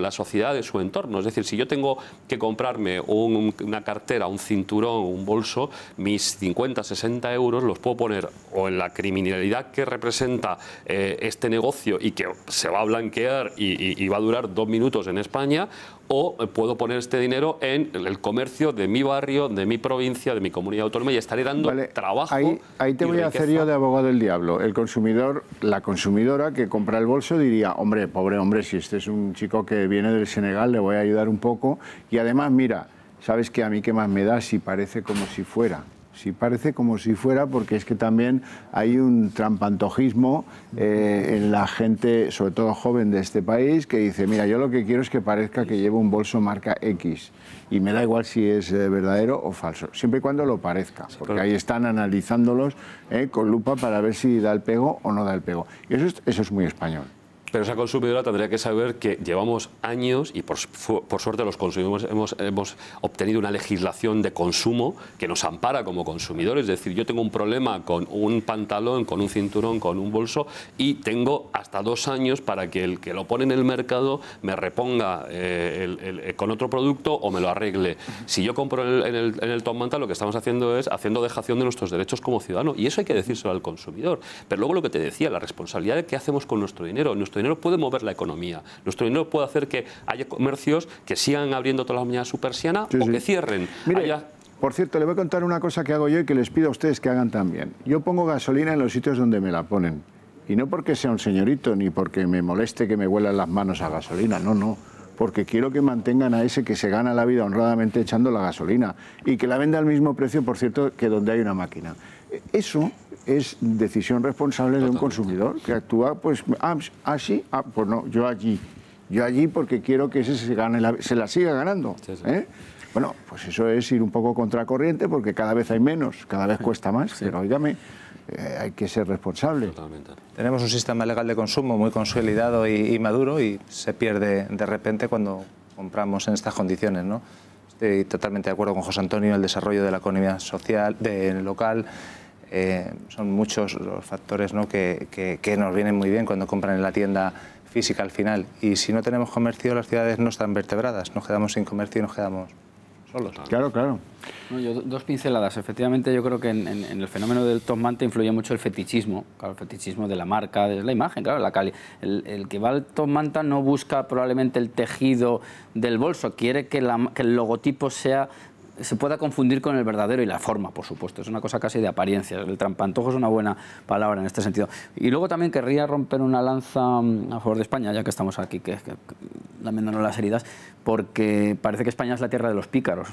Speaker 7: la sociedad de su entorno. Es decir, si yo tengo que comprarme una cartera, un cinturón, un bolso, mis 50, 60 euros los puedo poner o en la criminalidad que representa este negocio y que se va a blanquear y va a durar 2 minutos en España, o puedo poner este dinero en el comercio de mi barrio, de mi provincia, de mi comunidad autónoma, y estaré dando trabajo.
Speaker 2: Ahí te voy a hacer yo de abogado del diablo. El consumidor, la consumidora que compra el bolso diría, hombre, pobre hombre, si este es un chico que viene del Senegal, le voy a ayudar un poco. Y además, mira, ¿sabes qué? A mí qué más me da si parece como si fuera. Si parece como si fuera, porque es que también hay un trampantojismo en la gente, sobre todo joven de este país, que dice, mira, yo lo que quiero es que parezca que llevo un bolso marca X y me da igual si es verdadero o falso, siempre y cuando lo parezca, porque ahí están analizándolos con lupa para ver si da el pego o no da el pego. Y eso es muy español.
Speaker 7: Pero esa consumidora tendría que saber que llevamos años, y por suerte los consumidores hemos obtenido una legislación de consumo que nos ampara como consumidores. Es decir, yo tengo un problema con un pantalón, con un cinturón, con un bolso, y tengo hasta 2 años para que el que lo pone en el mercado me reponga con otro producto o me lo arregle. Si yo compro en el Top Manta, lo que estamos haciendo es haciendo dejación de nuestros derechos como ciudadanos, y eso hay que decírselo al consumidor. Pero luego lo que te decía, la responsabilidad de qué hacemos con nuestro dinero. Nuestro dinero puede mover la economía. Nuestro dinero puede hacer que haya comercios que sigan abriendo todas las mañanas su persiana o que cierren.
Speaker 2: Mire, por cierto, le voy a contar una cosa que hago yo y que les pido a ustedes que hagan también. Yo pongo gasolina en los sitios donde me la ponen. Y no porque sea un señorito, ni porque me moleste que me huelan las manos a gasolina. No, no. Porque quiero que mantengan a ese que se gana la vida honradamente echando la gasolina. Y que la venda al mismo precio, por cierto, que donde hay una máquina. Eso es decisión responsable de un consumidor que actúa, pues, así, pues no, yo allí porque quiero que ese se la siga ganando. ¿Eh? Bueno, pues eso es ir un poco contracorriente porque cada vez hay menos, cada vez cuesta más, pero óigame, hay que ser responsable.
Speaker 6: Totalmente. Tenemos un sistema legal de consumo muy consolidado y maduro, y se pierde de repente cuando compramos en estas condiciones, ¿no? Estoy totalmente de acuerdo con José Antonio, el desarrollo de la economía social, local. Son muchos los factores, ¿no?, que nos vienen muy bien cuando compran en la tienda física al final. Y si no tenemos comercio, las ciudades no están vertebradas. Nos quedamos sin comercio y nos quedamos solos.
Speaker 2: Claro, claro.
Speaker 5: No, yo, 2 pinceladas. Efectivamente, yo creo que en el fenómeno del Top Manta influye mucho el fetichismo. Claro, el fetichismo de la marca, de la imagen, claro, la calidad. El que va al Top Manta no busca probablemente el tejido del bolso, quiere que el logotipo se pueda confundir con el verdadero, y la forma, por supuesto. Es una cosa casi de apariencia. El trampantojo es una buena palabra en este sentido. Y luego también querría romper una lanza a favor de España, ya que estamos aquí, que lamiéndonos las heridas, porque parece que España es la tierra de los pícaros.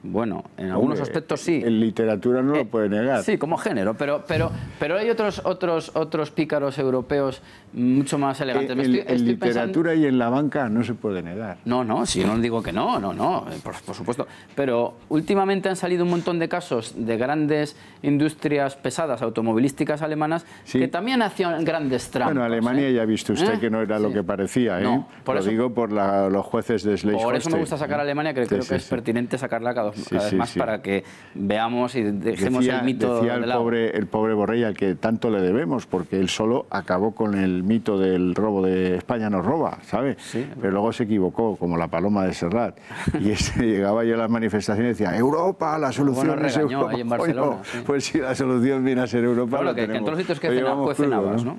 Speaker 5: Bueno, en algunos aspectos sí.
Speaker 2: En literatura no lo puede negar.
Speaker 5: Sí, como género, pero hay otros pícaros europeos mucho más elegantes.
Speaker 2: En literatura y en la banca no se puede negar.
Speaker 5: No, si no digo que no, por supuesto. Pero últimamente han salido un montón de casos de grandes industrias pesadas automovilísticas alemanas que también hacían grandes trampas.
Speaker 2: Bueno, Alemania ya ha visto usted que no era lo que parecía.
Speaker 5: No,
Speaker 2: lo digo por los jueces de Schleswig-Holstein.
Speaker 5: Por eso me gusta sacar a Alemania, que creo que es pertinente sacarla cada vez más para que veamos y dejemos el mito
Speaker 2: decía
Speaker 5: de lado.
Speaker 2: el pobre Borrell, al que tanto le debemos, porque él solo acabó con el mito del robo de España nos roba, ¿sabes? Sí. Pero luego se equivocó, como la paloma de Serrat. Y llegaba yo a las manifestaciones y decía, Europa, la solución es Europa.
Speaker 5: Ahí en Barcelona,
Speaker 2: pues si la solución viene a ser Europa...
Speaker 5: Claro, que en todos los sitios que cuece habas, ¿no?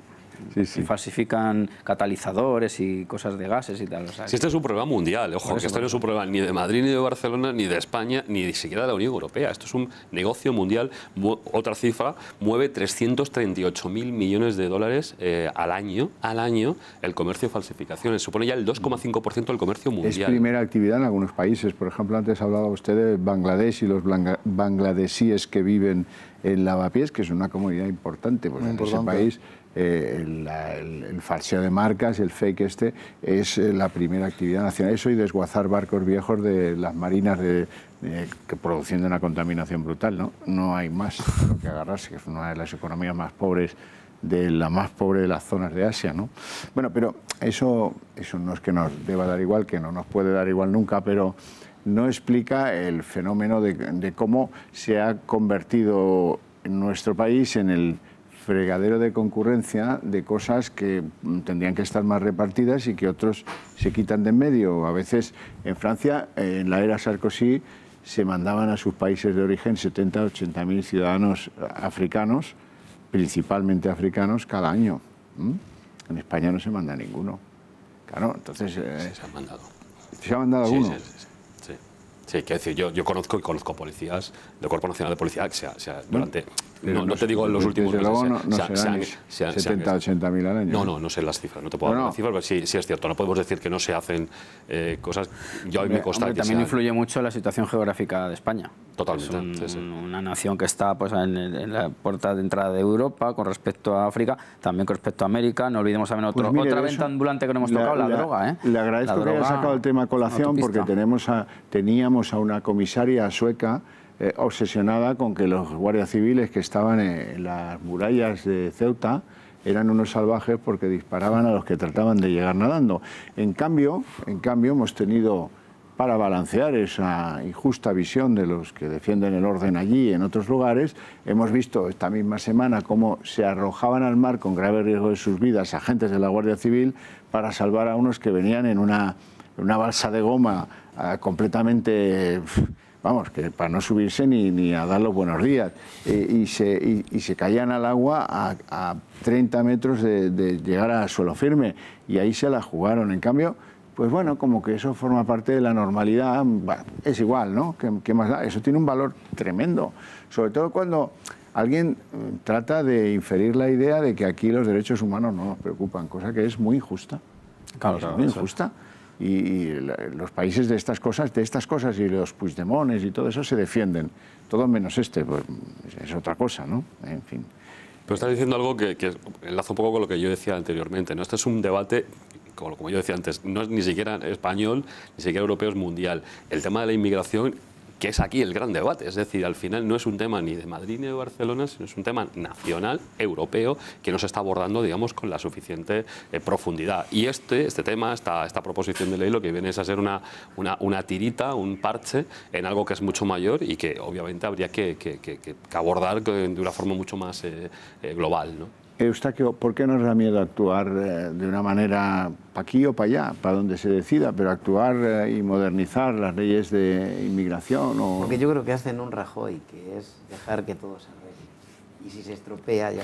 Speaker 5: y falsifican catalizadores y cosas de gases y tal. O sea,
Speaker 7: si este es un problema mundial, ojo, que esto no es un problema ni de Madrid, ni de Barcelona, ni de España, ni siquiera de la Unión Europea. Esto es un negocio mundial. Otra cifra, mueve 338.000 millones de dólares al año el comercio de falsificaciones. Supone ya el 2,5% del comercio mundial.
Speaker 2: Es primera actividad en algunos países. Por ejemplo, antes hablaba usted de Bangladesh y los bangladesíes que viven en Lavapiés, que es una comunidad importante. Pues en ese país el falseo de marcas, el fake es la primera actividad nacional. Eso y desguazar barcos viejos de las marinas que produciendo una contaminación brutal, no hay más lo que agarrarse, que es una de las economías más pobres, la más pobre de las zonas de Asia, ¿no? Bueno, pero eso no es que nos deba dar igual, que no nos puede dar igual nunca, pero no explica el fenómeno de cómo se ha convertido en nuestro país en el fregadero de concurrencia de cosas que tendrían que estar más repartidas y que otros se quitan de en medio. A veces en Francia, en la era Sarkozy, se mandaban a sus países de origen 70 o 80.000 ciudadanos africanos, principalmente africanos, cada año. En España no se manda ninguno. Claro, entonces...
Speaker 7: se han mandado.
Speaker 2: ¿Se ha mandado alguno?
Speaker 7: Sí, quiero decir, yo conozco policías del Cuerpo Nacional de Policía que durante... No te digo en los últimos meses...
Speaker 2: No serán 70 o 80.000 al año.
Speaker 7: No sé las cifras, no te puedo dar las cifras, pero sí es cierto, no podemos decir que no se hacen cosas... Yo a mí me consta que
Speaker 5: también influye mucho la situación geográfica de España.
Speaker 7: Totalmente.
Speaker 5: Es una nación que está pues, en la puerta de entrada de Europa con respecto a África, también con respecto a América. No olvidemos también otra venta ambulante que no hemos tocado, la droga.
Speaker 2: Le agradezco que haya sacado el tema a colación porque teníamos a una comisaria sueca obsesionada con que los guardias civiles que estaban en las murallas de Ceuta eran unos salvajes porque disparaban a los que trataban de llegar nadando. En cambio hemos tenido, para balancear esa injusta visión de los que defienden el orden allí y en otros lugares, hemos visto esta misma semana cómo se arrojaban al mar con grave riesgo de sus vidas agentes de la Guardia Civil para salvar a unos que venían en una balsa de goma completamente... Vamos, que para no subirse ni a dar los buenos días. Y se caían al agua a 30 metros de llegar a suelo firme. Y ahí se la jugaron. En cambio, pues bueno, como que eso forma parte de la normalidad, bueno, es igual, ¿no? ¿Qué más da? Eso tiene un valor tremendo. Sobre todo cuando alguien trata de inferir la idea de que aquí los derechos humanos no nos preocupan, cosa que es muy injusta. Claro, es muy injusta. Y los países de estas cosas y los Puigdemonts y todo eso se defienden. Todo menos pues es otra cosa, ¿no? En fin.
Speaker 7: Pero estás diciendo algo que enlaza un poco con lo que yo decía anteriormente, ¿no? Este es un debate, como yo decía antes, no es ni siquiera español, ni siquiera europeo, es mundial. El tema de la inmigración, que es aquí el gran debate, es decir, al final no es un tema ni de Madrid ni de Barcelona, sino es un tema nacional, europeo, que no se está abordando, digamos, con la suficiente profundidad. Y este tema, esta proposición de ley, lo que viene es a ser una tirita, un parche en algo que es mucho mayor y que obviamente habría que abordar de una forma mucho más global, ¿no?
Speaker 2: Eustaquio, ¿por qué nos da miedo actuar de una manera para aquí o para allá, para donde se decida, pero actuar y modernizar las leyes de inmigración?
Speaker 4: Porque yo creo que hacen un Rajoy, que es dejar que todo se arregle. Y si se estropea ya...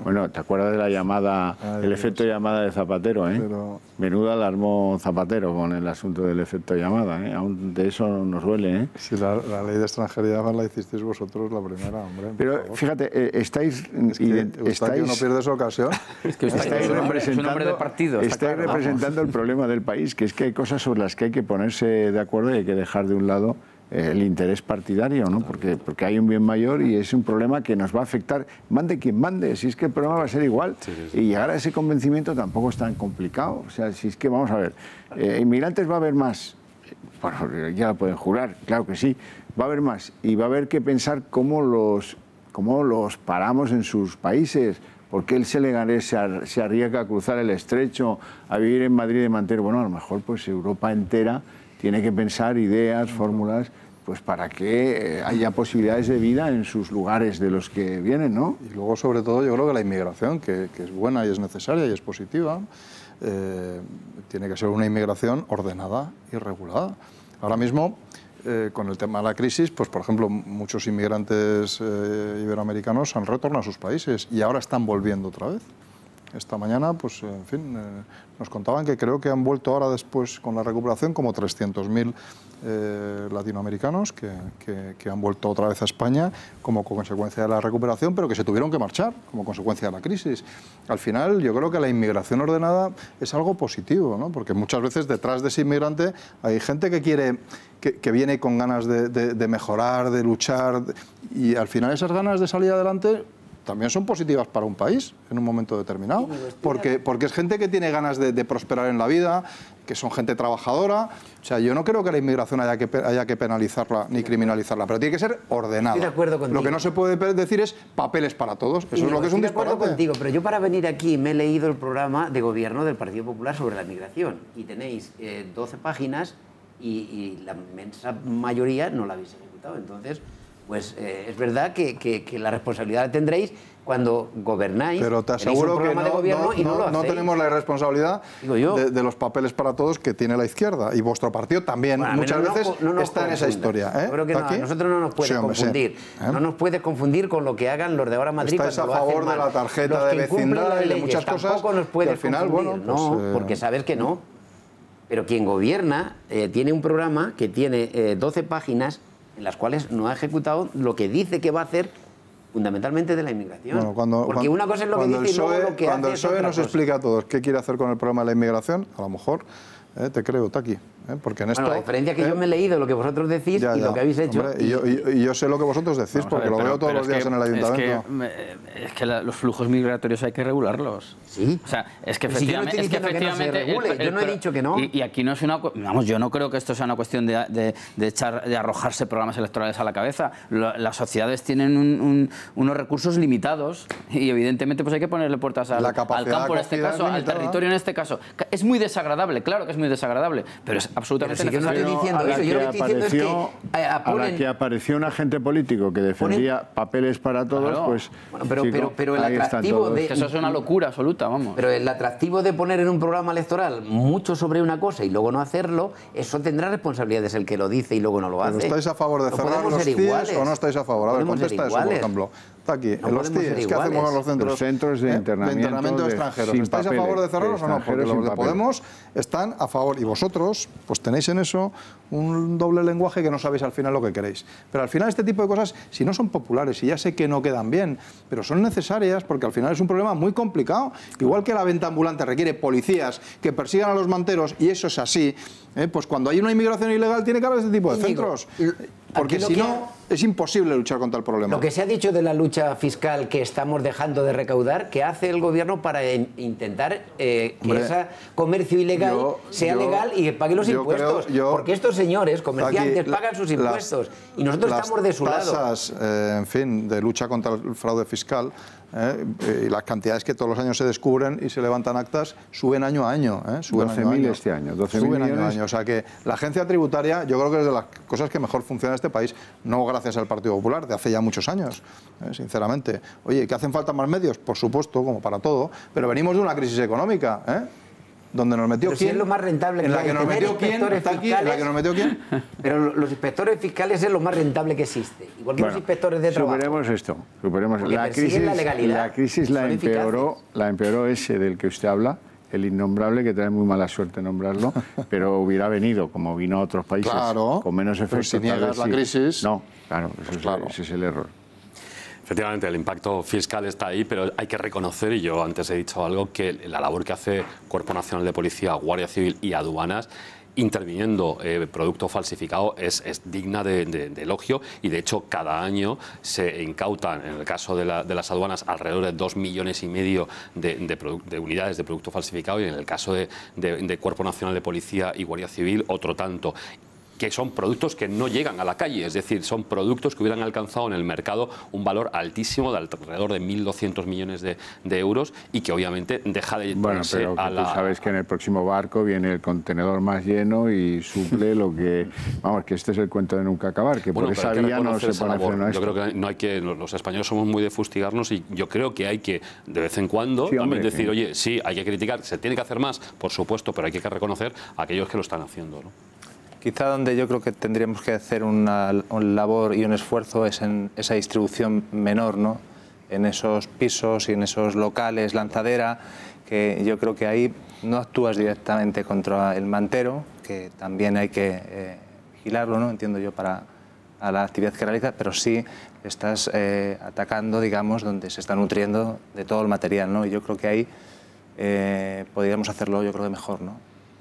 Speaker 2: Bueno, ¿te acuerdas de la llamada, el efecto llamada de Zapatero, Pero... Menuda alarmó Zapatero con el asunto del efecto llamada, Aún de eso nos duele,
Speaker 3: Si la ley de extranjería la hicisteis vosotros la primera, hombre.
Speaker 2: Pero fíjate, estáis
Speaker 3: no pierdes ocasión.
Speaker 5: Es que estáis representando de partido.
Speaker 2: Estáis representando el problema del país, que es que hay cosas sobre las que hay que ponerse de acuerdo y hay que dejar de un lado el interés partidario, ¿no? Porque hay un bien mayor y es un problema que nos va a afectar, mande quien mande, si es que el problema va a ser igual. Y llegar a ese convencimiento tampoco es tan complicado. O sea, si es que, vamos a ver, inmigrantes va a haber más, bueno, ya lo pueden jurar, claro que sí, va a haber más y va a haber que pensar cómo los paramos en sus países. ¿Por qué el senegalés se arriesga a cruzar el estrecho, a vivir en Madrid de Mantero? Bueno, a lo mejor pues Europa entera tiene que pensar ideas, fórmulas, pues para que haya posibilidades de vida en sus lugares de los que vienen, ¿no?
Speaker 3: Y luego, sobre todo, yo creo que la inmigración, que es buena y es necesaria y es positiva, tiene que ser una inmigración ordenada y regulada. Ahora mismo, con el tema de la crisis, pues por ejemplo, muchos inmigrantes iberoamericanos han retornado a sus países y ahora están volviendo otra vez. esta mañana, pues en fin, nos contaban que creo que han vuelto ahora después con la recuperación como 300.000 latinoamericanos que han vuelto otra vez a España como consecuencia de la recuperación, pero que se tuvieron que marchar como consecuencia de la crisis. Al final, yo creo que la inmigración ordenada es algo positivo, ¿no? Porque muchas veces detrás de ese inmigrante hay gente que quiere, que viene con ganas de mejorar, de luchar, y al final esas ganas de salir adelante también son positivas para un país en un momento determinado, porque es gente que tiene ganas de prosperar en la vida, que son gente trabajadora. O sea, yo no creo que la inmigración haya que penalizarla ni criminalizarla, pero tiene que ser ordenada.
Speaker 4: Estoy de acuerdo contigo.
Speaker 3: Lo que no se puede decir es papeles para todos. Eso es lo que es un disparate.
Speaker 4: Estoy de acuerdo contigo, pero yo para venir aquí me he leído el programa de gobierno del Partido Popular sobre la migración y tenéis 12 páginas y la inmensa mayoría no la habéis ejecutado. Entonces, pues es verdad que la responsabilidad la tendréis cuando gobernáis.
Speaker 3: Pero te aseguro que no
Speaker 4: hacéis.
Speaker 3: tenemos la irresponsabilidad de los papeles para todos que tiene la izquierda. Y vuestro partido también muchas veces está en esa historia.
Speaker 4: Yo creo que no, a nosotros no nos puede confundir. No nos puede confundir con lo que hagan los de ahora Madrid.
Speaker 3: Estáis a favor de la tarjeta de vecindad y de muchas cosas.
Speaker 4: Tampoco nos puede
Speaker 3: al final,
Speaker 4: confundir. No, porque sabes que no. Pero quien gobierna tiene un programa que tiene 12 páginas en las cuales no ha ejecutado lo que dice que va a hacer fundamentalmente de la inmigración.
Speaker 3: Bueno,
Speaker 4: porque una cosa es lo que dice y luego lo que hace.
Speaker 3: Cuando el PSOE nos explica a todos qué quiere hacer con el problema de la inmigración, a lo mejor te creo, Taki. Porque en esto,
Speaker 4: la diferencia es que yo me he leído lo que vosotros decís y lo que habéis hecho.
Speaker 3: Hombre, y yo sé lo que vosotros decís, porque lo veo todos los días en el ayuntamiento.
Speaker 5: Es que los flujos migratorios hay que regularlos.
Speaker 4: Sí.
Speaker 5: O sea, es que
Speaker 4: efectivamente... yo no he dicho que no.
Speaker 5: Y aquí no es una... Vamos, yo no creo que esto sea una cuestión de arrojarse programas electorales a la cabeza. Las sociedades tienen unos recursos limitados y evidentemente pues hay que ponerle puertas al campo en este caso, al territorio en este caso. Es muy desagradable, claro que es muy desagradable, pero es absolutamente necesario.
Speaker 4: Yo no estoy diciendo eso. Yo lo que estoy diciendo es que
Speaker 2: a la que apareció un agente político que defendía papeles para todos, pues...
Speaker 4: Bueno, pero el atractivo de...
Speaker 5: Eso es una locura absoluta, vamos.
Speaker 4: Pero el atractivo de poner en un programa electoral mucho sobre una cosa y luego no hacerlo, eso tendrá responsabilidades el que lo dice y luego no lo hace.
Speaker 3: ¿Estáis a favor de cerrar los CIES o no estáis a favor? A ver, contesta eso, por ejemplo. Está aquí, en los CIES, ¿qué hacemos con los centros
Speaker 2: de internamiento
Speaker 3: de extranjeros? ¿Estáis a favor de cerrarlos o no? Porque los de Podemos están a favor y vosotros pues tenéis en eso un doble lenguaje que no sabéis al final lo que queréis. Pero al final este tipo de cosas, si no son populares, y ya sé que no quedan bien, pero son necesarias porque al final es un problema muy complicado. Igual que la venta ambulante requiere policías que persigan a los manteros, y eso es así, pues cuando hay una inmigración ilegal tiene que haber este tipo de centros. Porque si no, es imposible luchar contra el problema.
Speaker 4: Lo que se ha dicho de la lucha fiscal que estamos dejando de recaudar, ¿qué hace el gobierno para intentar que ese comercio ilegal sea legal y que pague los impuestos? Porque estos señores comerciantes pagan sus impuestos y nosotros estamos de su lado.
Speaker 3: Las tasas, en fin, de lucha contra el fraude fiscal y las cantidades que todos los años se descubren y se levantan actas suben año a año.
Speaker 2: 12.000 este año. 12.000
Speaker 3: suben año a año. O sea que la agencia tributaria yo creo que es de las cosas que mejor funciona en este país, no gracias al Partido Popular, de hace ya muchos años, sinceramente. Oye, ¿que hacen falta más medios? Por supuesto, como para todo, pero venimos de una crisis económica, donde nos metió quién,
Speaker 4: es lo más rentable
Speaker 3: en la que nos metió quién, está aquí, en la que nos metió quién.
Speaker 4: Pero los inspectores fiscales es lo más rentable que existe, igual que los inspectores de trabajo.
Speaker 2: Superemos esto, superemos la crisis la empeoró ese del que usted habla, el innombrable, que trae muy mala suerte nombrarlo, pero hubiera venido, como vino a otros países, con menos efectos.
Speaker 3: Si niegas la crisis...
Speaker 2: No, claro, ese es el error.
Speaker 7: Efectivamente, el impacto fiscal está ahí, pero hay que reconocer, y yo antes he dicho algo, que la labor que hace Cuerpo Nacional de Policía, Guardia Civil y Aduanas, interviniendo producto falsificado, es digna de elogio, y de hecho cada año se incautan, en el caso de las aduanas, alrededor de 2,5 millones de unidades de producto falsificado, y en el caso de Cuerpo Nacional de Policía y Guardia Civil otro tanto, que son productos que no llegan a la calle, es decir, son productos que hubieran alcanzado en el mercado un valor altísimo de alrededor de 1.200 millones de euros, y que obviamente deja de
Speaker 2: irse a la... Tú sabes que en el próximo barco viene el contenedor más lleno y suple lo que... Vamos, que este es el cuento de nunca acabar, que por esa vía no se pone freno a esto.
Speaker 7: Yo creo que los españoles somos muy de fustigarnos, y yo creo que hay que, de vez en cuando, también decir, oye, sí, hay que criticar, se tiene que hacer más, por supuesto, pero hay que reconocer a aquellos que lo están haciendo, ¿no?
Speaker 6: Quizá donde yo creo que tendríamos que hacer una labor y un esfuerzo es en esa distribución menor, ¿no?, en esos pisos y en esos locales, lanzadera, que yo creo que ahí no actúas directamente contra el mantero, que también hay que vigilarlo, ¿no? Entiendo yo, a la actividad que realiza, pero sí estás atacando, digamos, donde se está nutriendo de todo el material, ¿no? Y yo creo que ahí podríamos hacerlo, yo creo que mejor, ¿no?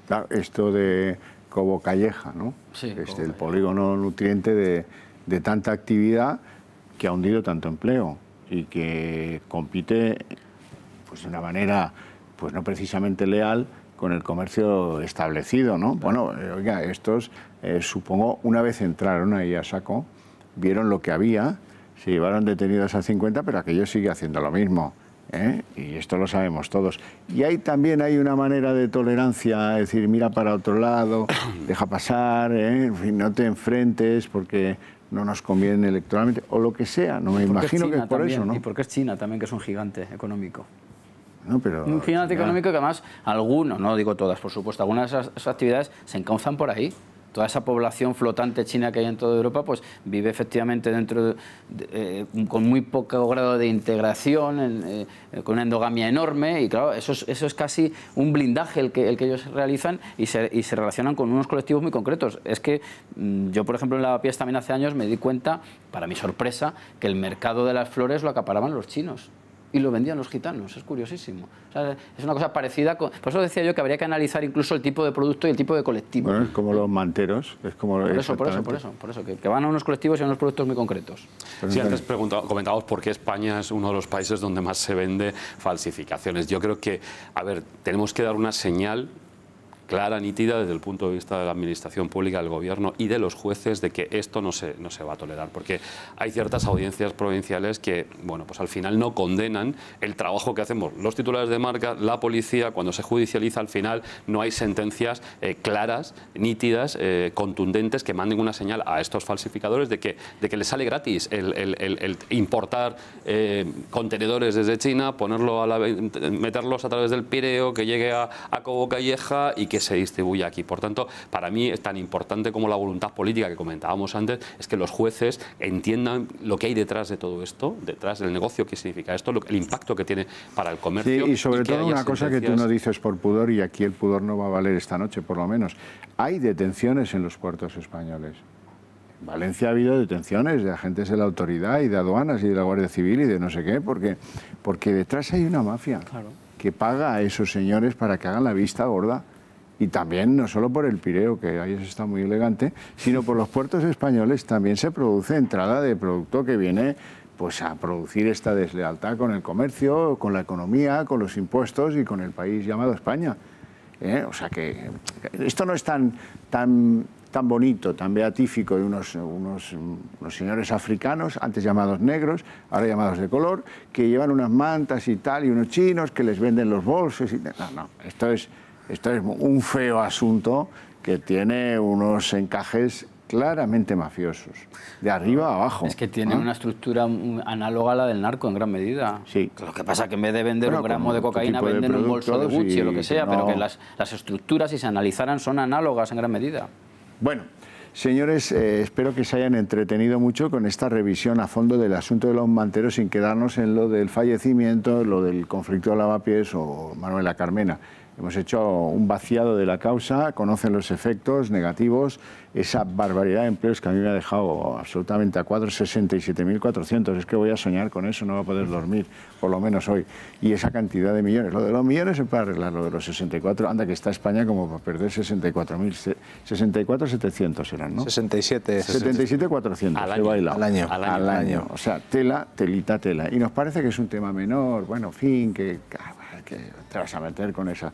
Speaker 2: Claro, esto de Cobo Calleja, ¿no?
Speaker 5: Sí,
Speaker 2: el polígono nutriente de tanta actividad que ha hundido tanto empleo y que compite pues de una manera pues no precisamente leal con el comercio establecido, ¿no? Bueno, oiga, estos supongo una vez entraron ahí a saco, vieron lo que había, se llevaron detenidos a 50, pero aquello sigue haciendo lo mismo, ¿eh? Y esto lo sabemos todos. Y ahí también hay una manera de tolerancia, es decir, mira para otro lado, deja pasar, en fin, no te enfrentes porque no nos conviene electoralmente, o lo que sea, no me imagino que es por eso, ¿no?
Speaker 5: Y porque es China también, que es un gigante económico.
Speaker 2: No, pero,
Speaker 5: un gigante económico que además algunos, no digo todas, por supuesto, algunas de esas actividades se encauzan por ahí. Toda esa población flotante china que hay en toda Europa pues vive efectivamente dentro con muy poco grado de integración, con una endogamia enorme, y claro, eso es casi un blindaje el que ellos realizan y se relacionan con unos colectivos muy concretos. Es que yo, por ejemplo, en Lavapiés también hace años me di cuenta, para mi sorpresa, que el mercado de las flores lo acaparaban los chinos y lo vendían los gitanos. Es curiosísimo. O sea, es una cosa parecida. Por eso decía yo que habría que analizar incluso el tipo de producto y el tipo de colectivo.
Speaker 2: Bueno, es como los manteros. Es como
Speaker 5: por eso, que van a unos colectivos y a unos productos muy concretos.
Speaker 7: Sí, antes comentábamos por qué España es uno de los países donde más se vende falsificaciones. Yo creo que, a ver, tenemos que dar una señal clara, nítida, desde el punto de vista de la administración pública, del gobierno y de los jueces, de que esto no se va a tolerar, porque hay ciertas audiencias provinciales que, bueno, pues al final no condenan el trabajo que hacemos los titulares de marca, la policía. Cuando se judicializa, al final no hay sentencias claras, nítidas, contundentes, que manden una señal a estos falsificadores de que les sale gratis el importar contenedores desde China, meterlos a través del Pireo, que llegue a Cobo Calleja y que se distribuya aquí. Por tanto, para mí es tan importante como la voluntad política que comentábamos antes, es que los jueces entiendan lo que hay detrás de todo esto, detrás del negocio que significa esto, el impacto que tiene para el comercio.
Speaker 2: Sí, y sobre todo una cosa que tú no dices por pudor, y aquí el pudor no va a valer esta noche, por lo menos. Hay detenciones en los puertos españoles. En Valencia ha habido detenciones de agentes de la autoridad y de aduanas y de la Guardia Civil y de no sé qué, porque detrás hay una mafia que paga a esos señores para que hagan la vista gorda. Y también, no solo por el Pireo, que ahí está muy elegante, sino por los puertos españoles también se produce entrada de producto que viene pues a producir esta deslealtad con el comercio, con la economía, con los impuestos y con el país llamado España. O sea que esto no es tan bonito, tan beatífico de unos señores africanos, antes llamados negros, ahora llamados de color, que llevan unas mantas y tal, y unos chinos que les venden los bolsos. No, esto es un feo asunto que tiene unos encajes claramente mafiosos, de arriba a abajo.
Speaker 5: Es que tiene una estructura análoga a la del narco en gran medida.
Speaker 2: Sí.
Speaker 5: Lo que pasa es que en vez de vender un gramo de cocaína venden un bolso de Gucci o lo que sea, pero que las estructuras, si se analizaran, son análogas en gran medida.
Speaker 2: Bueno, señores, espero que se hayan entretenido mucho con esta revisión a fondo del asunto de los manteros, sin quedarnos en lo del fallecimiento, lo del conflicto de Lavapiés o Manuela Carmena. Hemos hecho un vaciado de la causa, conocen los efectos negativos, esa barbaridad de empleos que a mí me ha dejado absolutamente a cuadros, 67.400. Es que voy a soñar con eso, no voy a poder dormir, por lo menos hoy. Y esa cantidad de millones. Lo de los millones se puede arreglar, lo de los 64. Anda, que está España como para perder 64.000. 64.700 eran, ¿no? 77.400.
Speaker 6: Al año.
Speaker 2: Al año. O sea, telita. Y nos parece que es un tema menor, bueno, en fin, que te vas a meter con esa.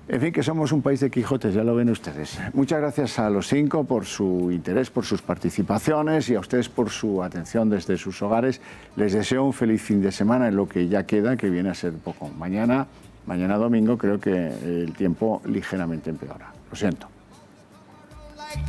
Speaker 2: En fin, que somos un país de Quijotes, ya lo ven ustedes. Muchas gracias a los 5 por su interés, por sus participaciones, y a ustedes por su atención desde sus hogares. Les deseo un feliz fin de semana en lo que ya queda, que viene a ser poco. Mañana domingo, creo que el tiempo ligeramente empeora. Lo siento.
Speaker 1: Like